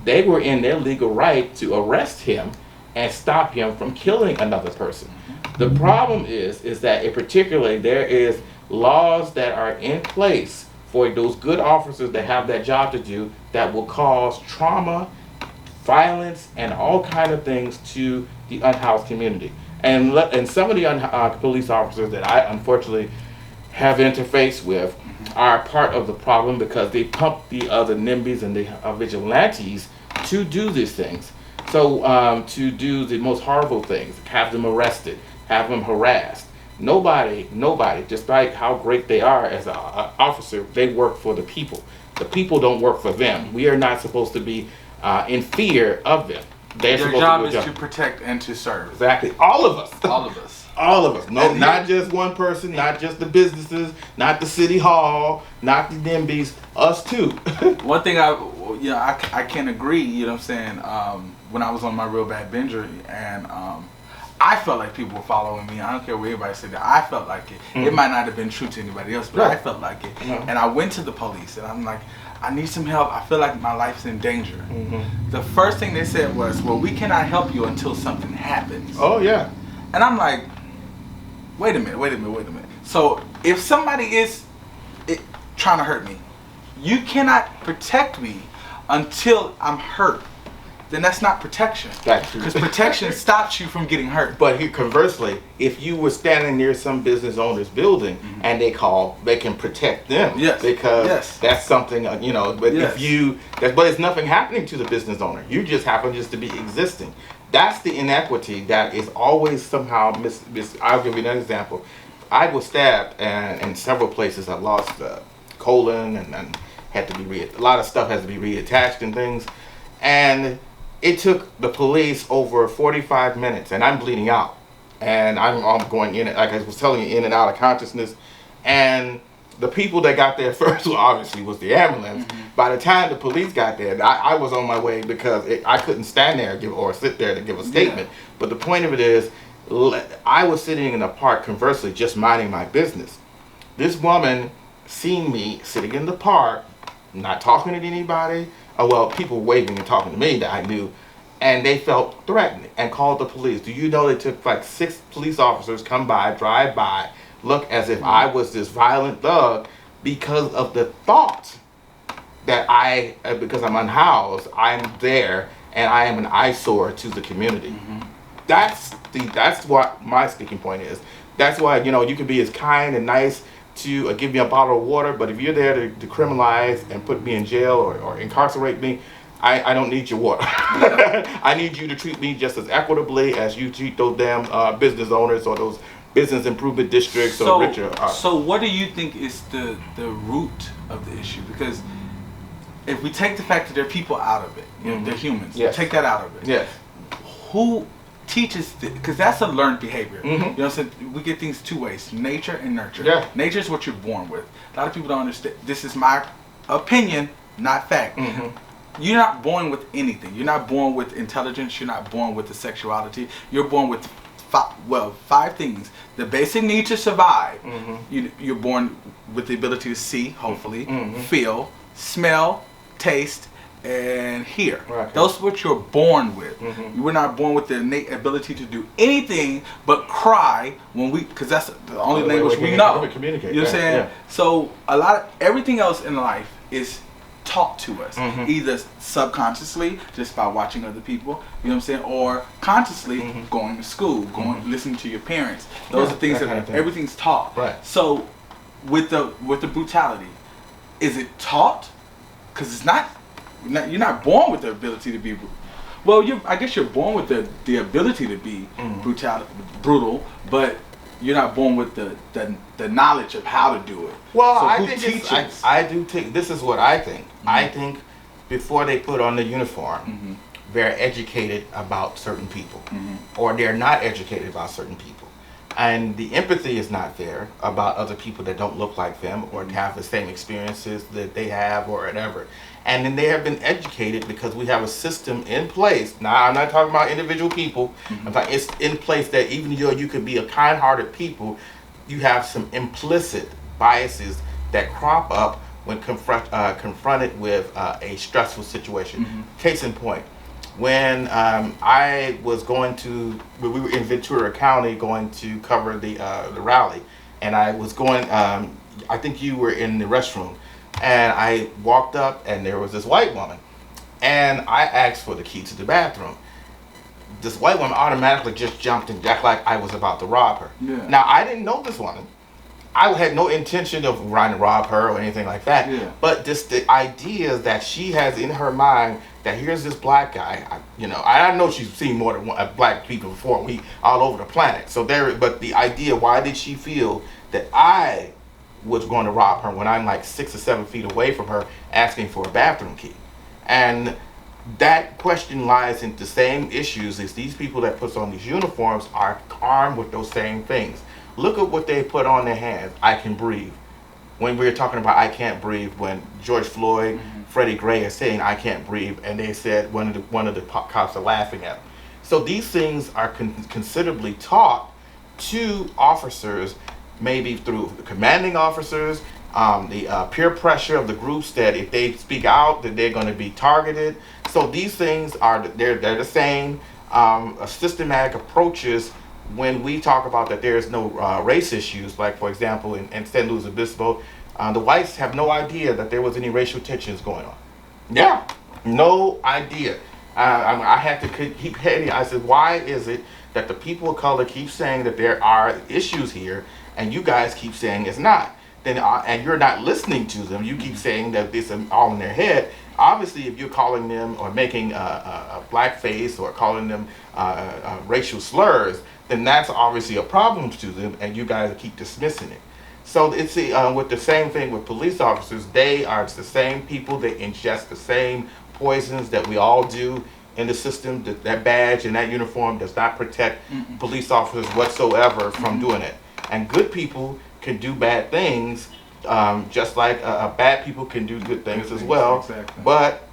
They were in their legal right to arrest him and stop him from killing another person. The problem is that particularly there is laws that are in place for those good officers that have that job to do that will cause trauma, violence, and all kind of things to the unhoused community. And some of the police officers that I unfortunately have interfaced with are part of the problem because they pump the other NIMBYs and the vigilantes to do these things. So to do the most horrible things, have them arrested, have them harassed. Nobody, despite how great they are as an officer, they work for the people. The people don't work for them. We are not supposed to be in fear of them. Their job is to protect and to serve. Exactly. All of us. All of us. All of us. No, not just one person, not just the businesses, not the city hall, not the NIMBYs, us too. One thing I can't agree, you know what I'm saying, when I was on my real bad binger and I felt like people were following me. I don't care what everybody said that. I felt like it. It might not have been true to anybody else, but I felt like it. And I went to the police and I'm like, I need some help. I feel like my life's in danger. The first thing they said was, well, we cannot help you until something happens. Oh, yeah. And I'm like, wait a minute. So if somebody is trying to hurt me, you cannot protect me until I'm hurt. Then that's not protection. That's true. Because protection stops you from getting hurt. But here, conversely, if you were standing near some business owner's building and they can protect them. Because that's something, But but it's nothing happening to the business owner. You just happen just to be existing. That's the inequity that is always somehow I'll give you another example. I was stabbed, and in several places I lost colon and had to be a lot of stuff has to be reattached and things, and it took the police over 45 minutes, and I'm bleeding out, and I'm going in, like I was telling you, in and out of consciousness, and the people that got there first obviously was the ambulance. By the time the police got there, I was on my way because I couldn't stand there or sit there to give a statement. But the point of it is, I was sitting in the park, conversely, just minding my business. This woman seen me sitting in the park, not talking to anybody. People waving and talking to me that I knew, and they felt threatened and called the police. Do you know they took like 6 police officers come by, drive by, look as if I was this violent thug because of the thought that because I'm unhoused, I'm there and I am an eyesore to the community. That's what my sticking point is. That's why, you can be as kind and nice to give me a bottle of water, but if you're there to criminalize and put me in jail or incarcerate me, I don't need your water. I need you to treat me just as equitably as you treat those damn business owners or those business improvement districts or richer. So what do you think is the root of the issue? Because if we take the fact that there are people out of it, they're humans, take that out of it. Who teaches, because that's a learned behavior. You know what I'm saying? We get things 2 ways, nature and nurture. Nature is what you're born with. A lot of people don't understand. This is my opinion, not fact. You're not born with anything. You're not born with intelligence. You're not born with the sexuality. You're born with 5 things. The basic need to survive. You're born with the ability to see, hopefully, feel, smell, taste, and hear. Right. Those are what you're born with. Mhm. You were not born with the innate ability to do anything but cry because that's the only language we know. We communicate. You know what I'm saying? Yeah. So everything else in life is taught to us, either subconsciously, just by watching other people, you know what I'm saying, or consciously going to school, listening to your parents. Those are things that kind of thing. everything's taught. Right. So with the brutality, is it taught? Because it's not. You're not born with the ability to be. Well, I guess you're born with the ability to be brutal, but you're not born with the knowledge of how to do it. Well, so I who think teaches? I do think this is what I think. I think before they put on the uniform, they're educated about certain people, or they're not educated about certain people, and the empathy is not there about other people that don't look like them or have the same experiences that they have or whatever. And then they have been educated because we have a system in place. Now, I'm not talking about individual people. It's in place that even though you could be a kind-hearted people, you have some implicit biases that crop up when confronted with a stressful situation. Case in point, when I was we were in Ventura County going to cover the rally, and I was going, I think you were in the restroom, and I walked up and there was this white woman, and I asked for the key to the bathroom. This white woman automatically just jumped and acted like I was about to rob her. Yeah. Now, I didn't know this woman. I had no intention of trying to rob her or anything like that. Yeah. But just the idea that she has in her mind that here's this black guy, I know she's seen more than black people before, all over the planet. So but the idea, why did she feel that I was going to rob her when I'm like 6 or 7 feet away from her asking for a bathroom key? And that question lies in the same issues as these people that puts on these uniforms are armed with those same things. Look at what they put on their hands. I can breathe. When we were talking about I can't breathe, when George Floyd, Freddie Gray are saying I can't breathe, and they said one of the cops are laughing at them. So these things are considerably taught to officers, maybe through the commanding officers, the peer pressure of the groups that if they speak out that they're going to be targeted. So these things they're the same systematic approaches when we talk about that there is no race issues. Like, for example, in San Luis Obispo, the whites have no idea that there was any racial tensions going on. Yeah, no idea. I had to keep heading. I said, why is it that the people of color keep saying that there are issues here, and you guys keep saying it's not? And you're not listening to them. You keep saying that this is all in their head. Obviously, if you're calling them or making a blackface or calling them racial slurs, then that's obviously a problem to them, and you guys keep dismissing it. So it's with the same thing with police officers. They are the same people. They ingest the same poisons that we all do in the system. That badge and that uniform does not protect police officers whatsoever from doing it. And good people can do bad things, just like bad people can do good things as well. Exactly. But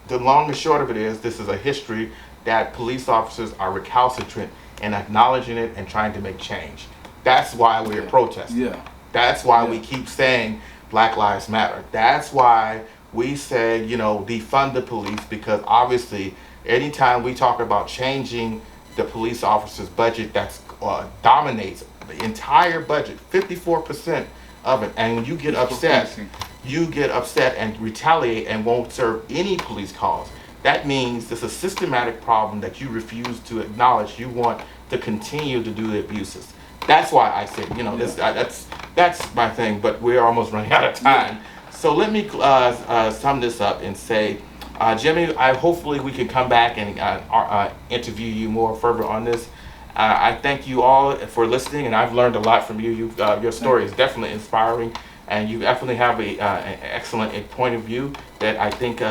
the long and short of it is, this is a history that police officers are recalcitrant in acknowledging it and trying to make change. That's why we're protesting. Yeah. That's why we keep saying Black Lives Matter. That's why we say, defund the police, because obviously anytime we talk about changing the police officers' budget, that's dominates the entire budget, 54% of it. And when you get upset, and retaliate and won't serve any police cause. That means it's a systematic problem that you refuse to acknowledge. You want to continue to do the abuses. That's why I said, that's my thing, but we're almost running out of time. So let me sum this up and say, Jimmy, hopefully we can come back and interview you more further on this. I thank you all for listening, and I've learned a lot from you. Your story is definitely inspiring, and you definitely have an excellent point of view that I think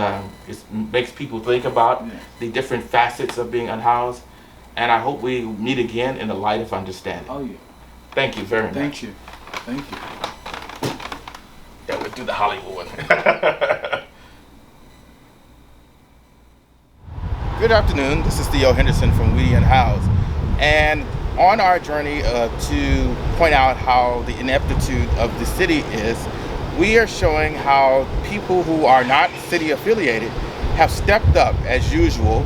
makes people think about the different facets of being unhoused. And I hope we meet again in the light of understanding. Oh, yeah. Thank you very much. Thank you. Yeah, we'll do the Hollywood. Good afternoon. This is Theo Henderson from Unhoused. And on our journey to point out how the ineptitude of the city is, we are showing how people who are not city affiliated have stepped up as usual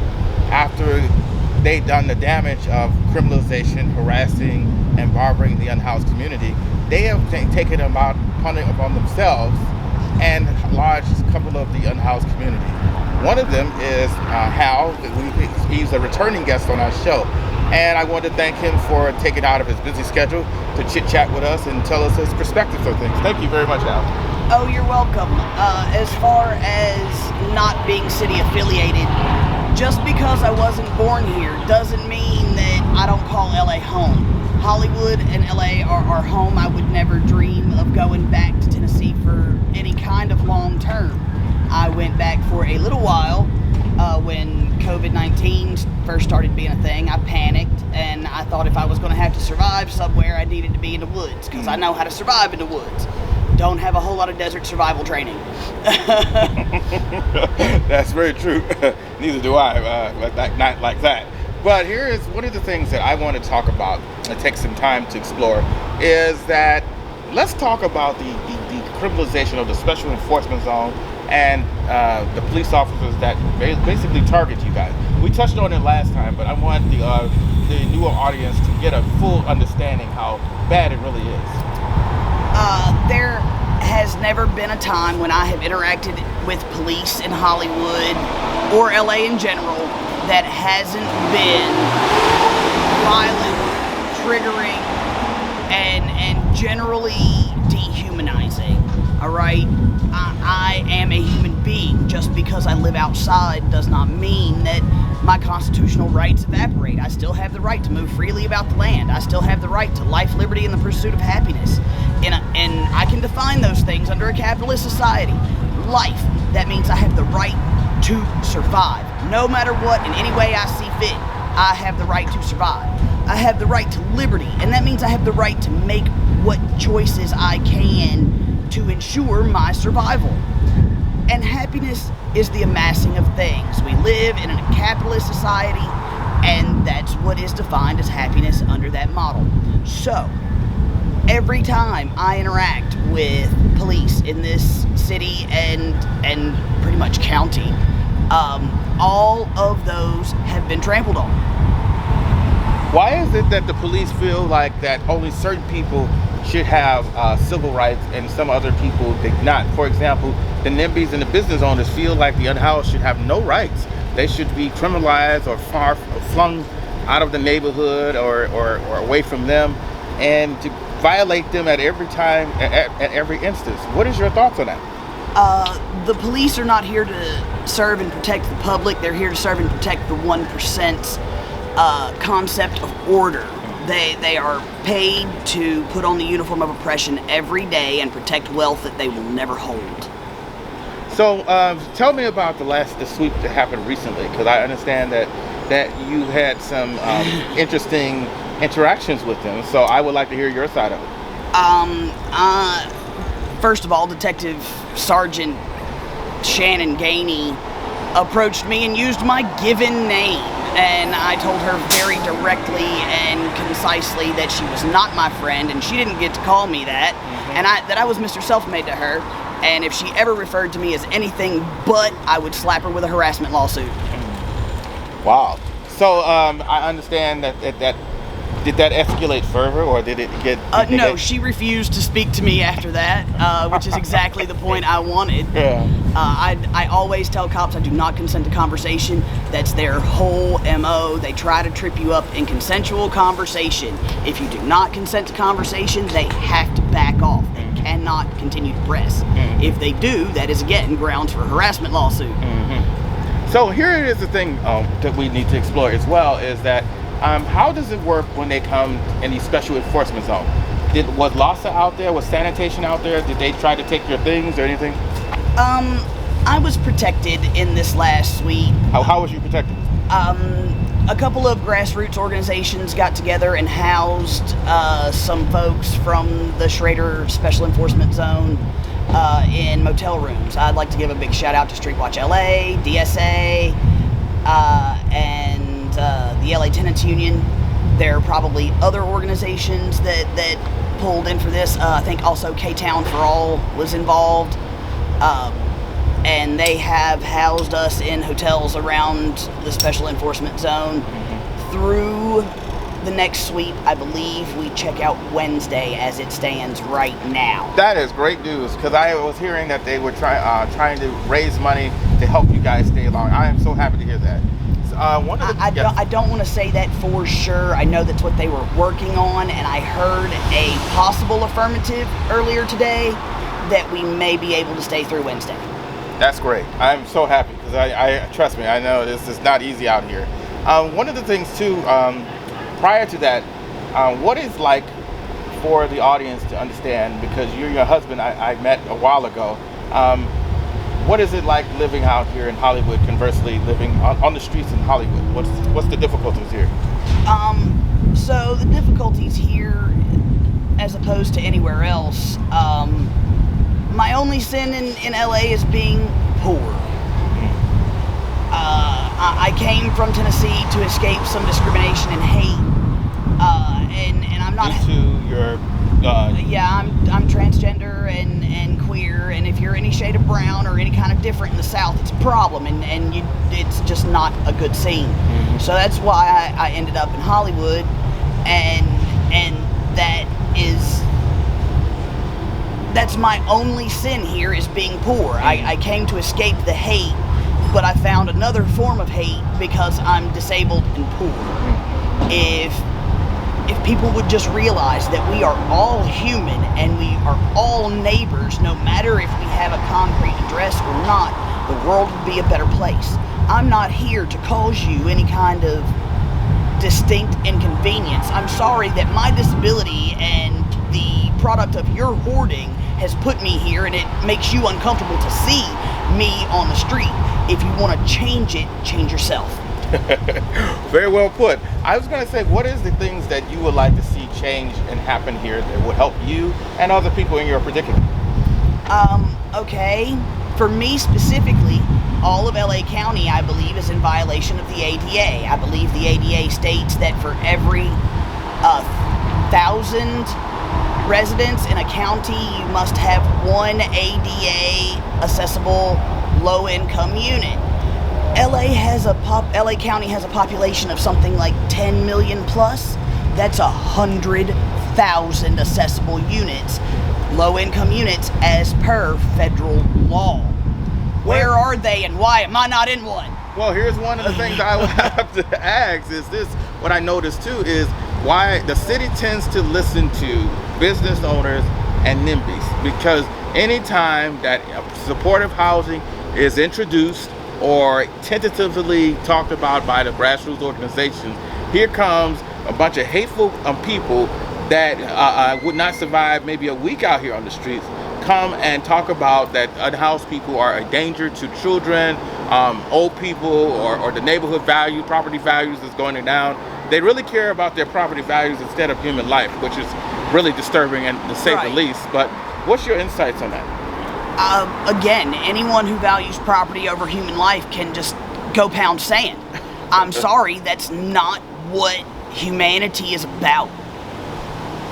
after they've done the damage of criminalization, harassing, and harboring the unhoused community. They have taken about upon themselves and large couple of the unhoused community. One of them is Hal. He's a returning guest on our show, and I want to thank him for taking out of his busy schedule to chit chat with us and tell us his perspectives on things. Thank you very much, Hal. Oh, you're welcome. As far as not being city affiliated, just because I wasn't born here doesn't mean that I don't call LA home. Hollywood and LA are our home. I would never dream of going back to Tennessee for any kind of long term. I went back for a little while when COVID-19 first started being a thing. I panicked and I thought if I was going to have to survive somewhere, I needed to be in the woods because I know how to survive in the woods. Don't have a whole lot of desert survival training. That's very true. Neither do I, not like that. But here is one of the things that I want to talk about and take some time to explore is that let's talk about the criminalization of the special enforcement zone and the police officers that basically target you guys. We touched on it last time, but I want the newer audience to get a full understanding how bad it really is. There has never been a time when I have interacted with police in Hollywood or LA in general that hasn't been violent, triggering, and generally dehumanizing. All right? I am a human being. Just because I live outside does not mean that my constitutional rights evaporate. I still have the right to move freely about the land. I still have the right to life, liberty, and the pursuit of happiness. And I can define those things under a capitalist society. Life, that means I have the right to survive. No matter what, in any way I see fit, I have the right to survive. I have the right to liberty, and that means I have the right to make what choices I can to ensure my survival. And happiness is the amassing of things. We live in a capitalist society, and that's what is defined as happiness under that model. So, every time I interact with police in this city and pretty much county, all of those have been trampled on. Why is it that the police feel like that only certain people should have civil rights and some other people did not? For example, the NIMBYs and the business owners feel like the unhoused should have no rights. They should be criminalized or flung out of the neighborhood or away from them, and to violate them at every time, at every instance. What is your thoughts on that? The police are not here to serve and protect the public. They're here to serve and protect the 1%'s concept of order. They are paid to put on the uniform of oppression every day and protect wealth that they will never hold. So tell me about the sweep that happened recently, because I understand that you had some interesting interactions with them. So I would like to hear your side of it. First of all, Detective Sergeant Shannon Gainey approached me and used my given name. And I told her very directly and concisely that she was not my friend, and she didn't get to call me that, and that I was Mr. Self-Made to her, and if she ever referred to me as anything but, I would slap her with a harassment lawsuit. Wow. So I understand that did that escalate further, or did it get... No, she refused to speak to me after that, which is exactly the point I wanted. Yeah. I always tell cops I do not consent to conversation. That's their whole MO. They try to trip you up in consensual conversation. If you do not consent to conversation, they have to back off. They cannot continue to press. If they do, that is again grounds for harassment lawsuit. So here is the thing that we need to explore as well, is that how does it work when they come in these special enforcement zones? Was LASA out there? Was sanitation out there? Did they try to take your things or anything? I was protected in this last sweep. How was you protected? A couple of grassroots organizations got together and housed some folks from the Schrader Special Enforcement Zone in motel rooms. I'd like to give a big shout out to Streetwatch LA, DSA, and the LA Tenants Union. There are probably other organizations that pulled in for this. I think also K-Town for All was involved. And they have housed us in hotels around the special enforcement zone through the next sweep. I believe we check out Wednesday as it stands right now. That is great news, because I was hearing that they were trying to raise money to help you guys stay along. I am so happy to hear that. I don't want to say that for sure. I know that's what they were working on, and I heard a possible affirmative earlier today that we may be able to stay through Wednesday. That's great. I'm so happy, because I trust me, I know this is not easy out here. One of the things too, prior to that, what is like for the audience to understand, because you're your husband I met a while ago, what is it like living out here in Hollywood, conversely living on the streets in Hollywood? What's the difficulties here? So the difficulties here, as opposed to anywhere else, my only sin in LA is being poor. I came from Tennessee to escape some discrimination and hate, and I'm not. Due to your. Yeah, I'm transgender and queer, and if you're any shade of brown or any kind of different in the South, it's a problem, and it's just not a good scene. Mm-hmm. So that's why I ended up in Hollywood, and that's my only sin here, is being poor. I came to escape the hate, but I found another form of hate because I'm disabled and poor. If people would just realize that we are all human and we are all neighbors, no matter if we have a concrete address or not, the world would be a better place. I'm not here to cause you any kind of distinct inconvenience. I'm sorry that my disability and the product of your hoarding has put me here, and it makes you uncomfortable to see me on the street. If you want to change it, change yourself. Very well put. I was going to say, what is the things that you would like to see change and happen here that would help you and other people in your predicament? Okay. For me specifically, all of LA County, I believe, is in violation of the ADA. I believe the ADA states that for every 1,000 residents in a county, you must have one ADA accessible low-income unit. LA County has a population of something like 10 million plus. That's 100,000 accessible units, low-income units, as per federal law. Where are they, and why am I not in one? Well, here's one of the things I would have to ask is this. What I noticed too is why the city tends to listen to business owners and NIMBYs, because anytime that supportive housing is introduced or tentatively talked about by the grassroots organizations, here comes a bunch of hateful people that would not survive maybe a week out here on the streets, come and talk about that unhoused people are a danger to children, old people, or the neighborhood value, property values is going down. They really care about their property values instead of human life, which is really disturbing and to say the least. But what's your insights on that? Again, anyone who values property over human life can just go pound sand. I'm sorry, that's not what humanity is about.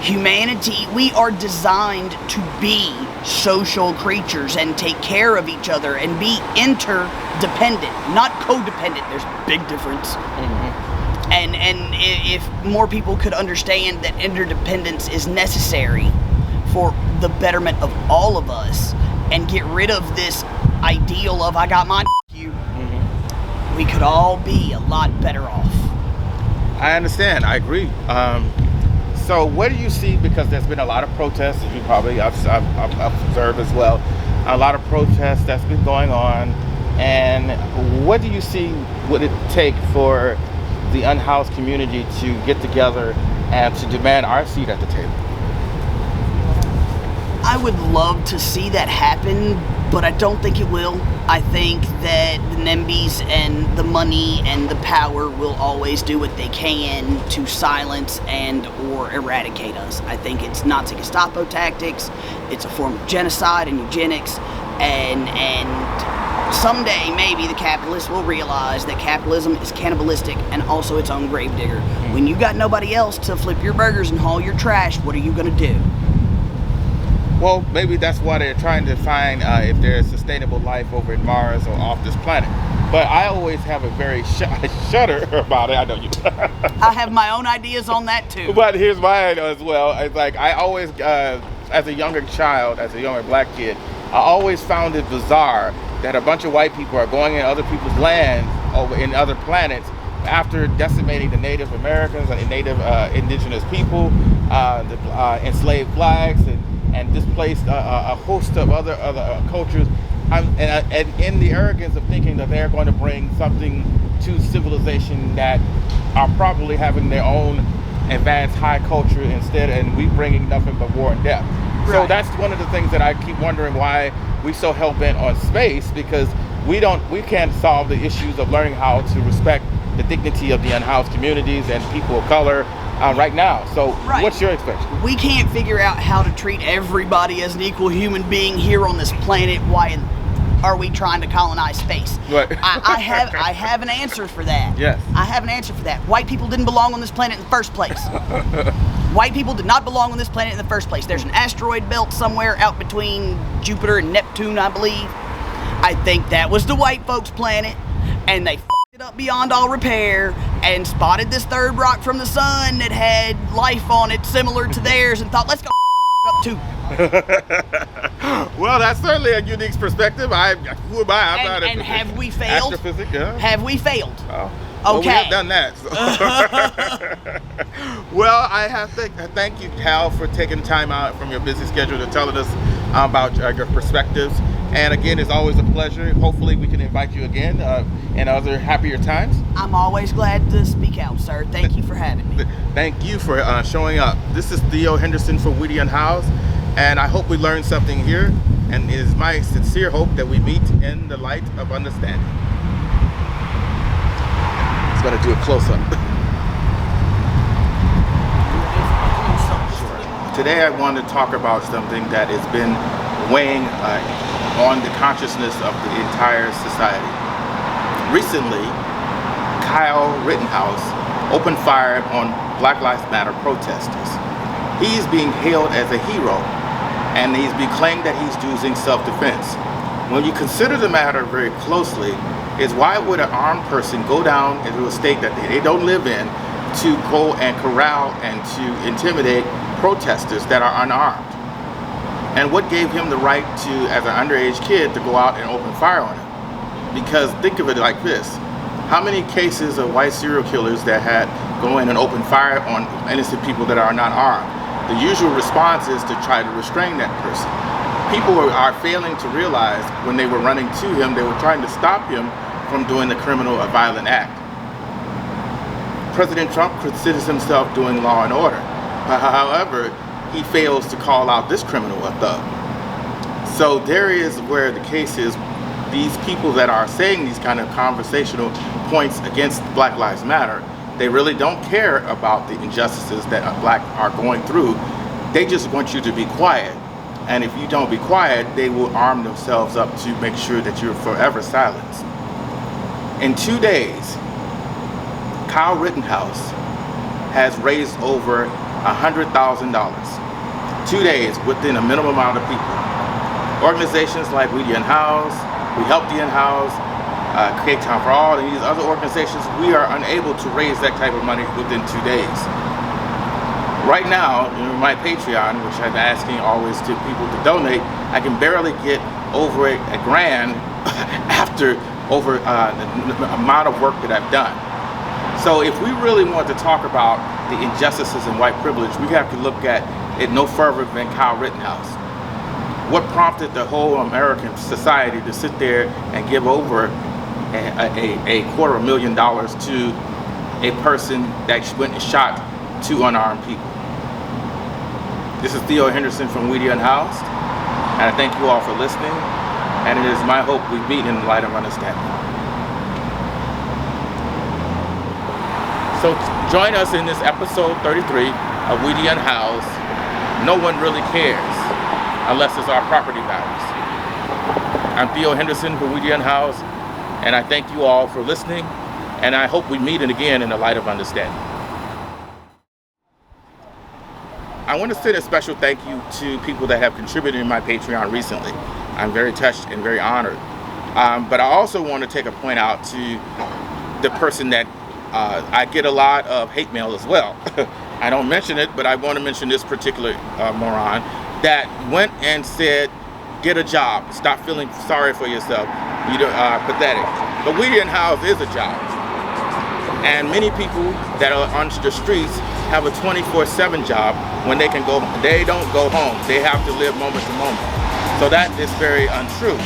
Humanity, we are designed to be social creatures and take care of each other and be interdependent, not codependent. There's a big difference. Mm-hmm. And if more people could understand that interdependence is necessary for the betterment of all of us, and get rid of this ideal of I got mine, you, we could all be a lot better off. I understand. I agree. So what do you see, because there's been a lot of protests, as you probably I've observed as well, a lot of protests that's been going on, and what do you see would it take for the unhoused community to get together and to demand our seat at the table? I would love to see that happen, but I don't think it will. I think that the NIMBYs and the money and the power will always do what they can to silence and or eradicate us. I think it's Nazi Gestapo tactics. It's a form of genocide and eugenics, and someday maybe the capitalists will realize that capitalism is cannibalistic and also its own gravedigger. When you got nobody else to flip your burgers and haul your trash, what are you going to do? Well, maybe that's why they're trying to find if there's sustainable life over at Mars or off this planet. But I always have a very shudder about it. I know you. I have my own ideas on that too. But here's mine as well. It's like I always, as a younger child, as a younger black kid, I always found it bizarre that a bunch of white people are going in other people's lands over in other planets after decimating the Native Americans and Native indigenous people, the enslaved blacks, and displaced a host of other cultures. And in the arrogance of thinking that they're going to bring something to civilization that are probably having their own advanced high culture instead, and we bringing nothing but war and death. Right. So that's one of the things that I keep wondering why we so hell-bent on space, because we can't solve the issues of learning how to respect the dignity of the unhoused communities and people of color right now. So what's your expectation? We can't figure out how to treat everybody as an equal human being here on this planet. Why are we trying to colonize space? Right. I have an answer for that. Yes. I have an answer for that. White people didn't belong on this planet in the first place. White people did not belong on this planet in the first place. There's an asteroid belt somewhere out between Jupiter and Neptune, I believe. I think that was the white folks' planet, and they f***ed it up beyond all repair and spotted this third rock from the sun that had life on it similar to theirs and thought, let's go up too. Well, that's certainly a unique perspective. Who am I? I'm not and have we failed? Astrophysics, yeah. Have we failed? Well, okay. We have done that. So. Well, I have to thank you, Cal, for taking time out from your busy schedule to telling us about your perspectives. And again, it's always a pleasure. Hopefully we can invite you again in other happier times. I'm always glad to speak out, sir. Thank you for having me. Thank you for showing up. This is Theo Henderson for Unhoused, and I hope we learned something here. And it is my sincere hope that we meet in the light of understanding. It's going to do a close-up. Today I want to talk about something that has been weighing on the consciousness of the entire society. Recently, Kyle Rittenhouse opened fire on Black Lives Matter protesters. He's being hailed as a hero, and he's been claimed that he's using self-defense. When you consider the matter very closely, is why would an armed person go down into a state that they don't live in to go and corral and to intimidate protesters that are unarmed? And what gave him the right to, as an underage kid, to go out and open fire on him? Because think of it like this. How many cases of white serial killers that had go in and open fire on innocent people that are not armed? The usual response is to try to restrain that person. People are failing to realize when they were running to him, they were trying to stop him from doing the criminal or violent act. President Trump considers himself doing law and order. However, he fails to call out this criminal a thug. So there is where the case is, these people that are saying these kind of conversational points against Black Lives Matter, they really don't care about the injustices that black are going through. They just want you to be quiet. And if you don't be quiet, they will arm themselves up to make sure that you're forever silenced. In 2 days, Kyle Rittenhouse has raised over $100,000. 2 days within a minimum amount of people. Organizations like We the Unhoused, We Help the Unhoused, Create Time for All, and these other organizations, we are unable to raise that type of money within 2 days. Right now, my Patreon, which I'm asking always to people to donate, I can barely get over a grand after over the amount of work that I've done. So if we really want to talk about the injustices in white privilege, we have to look at it no further than Kyle Rittenhouse. What prompted the whole American society to sit there and give over a $250,000 to a person that went and shot 2 unarmed people? This is Theo Henderson from We the Unhoused, and I thank you all for listening, and it is my hope we meet in the light of understanding. So join us in this episode 33 of We the Unhoused. No one really cares unless it's our property values. I'm Theo Henderson from Unhoused, and I thank you all for listening, and I hope we meet again in the light of understanding. I want to send a special thank you to people that have contributed in my Patreon recently. I'm very touched and very honored. But I also want to take a point out to the person that I get a lot of hate mail as well. I don't mention it, but I want to mention this particular moron that went and said, get a job, stop feeling sorry for yourself, you're pathetic. But Unhoused is a job. And many people that are on the streets have a 24/7 job when they don't go home. They have to live moment to moment. So that is very untrue.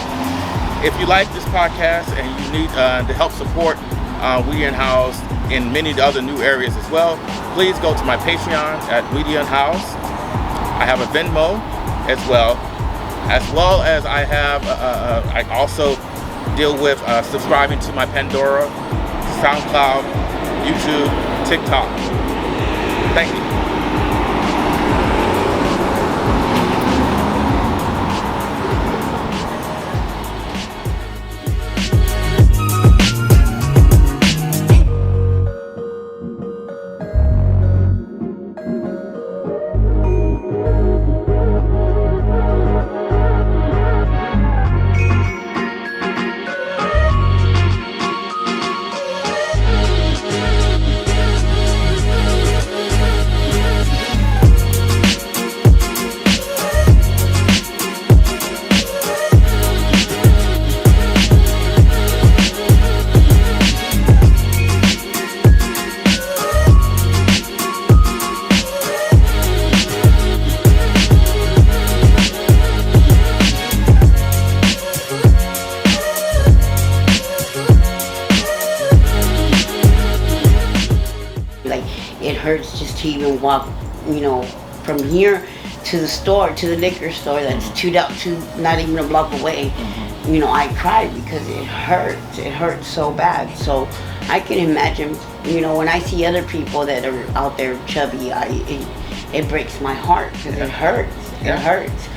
If you like this podcast and you need to help support Unhoused in many other new areas as well, please go to my Patreon at Unhoused. I have a Venmo as well as I have, I also deal with subscribing to my Pandora, SoundCloud, YouTube, TikTok. Thank you. It hurts just to even walk, from here to the store, to the liquor store that's not even a block away. I cried because it hurts. It hurts so bad. So I can imagine, when I see other people that are out there chubby, it breaks my heart because it hurts. It hurts.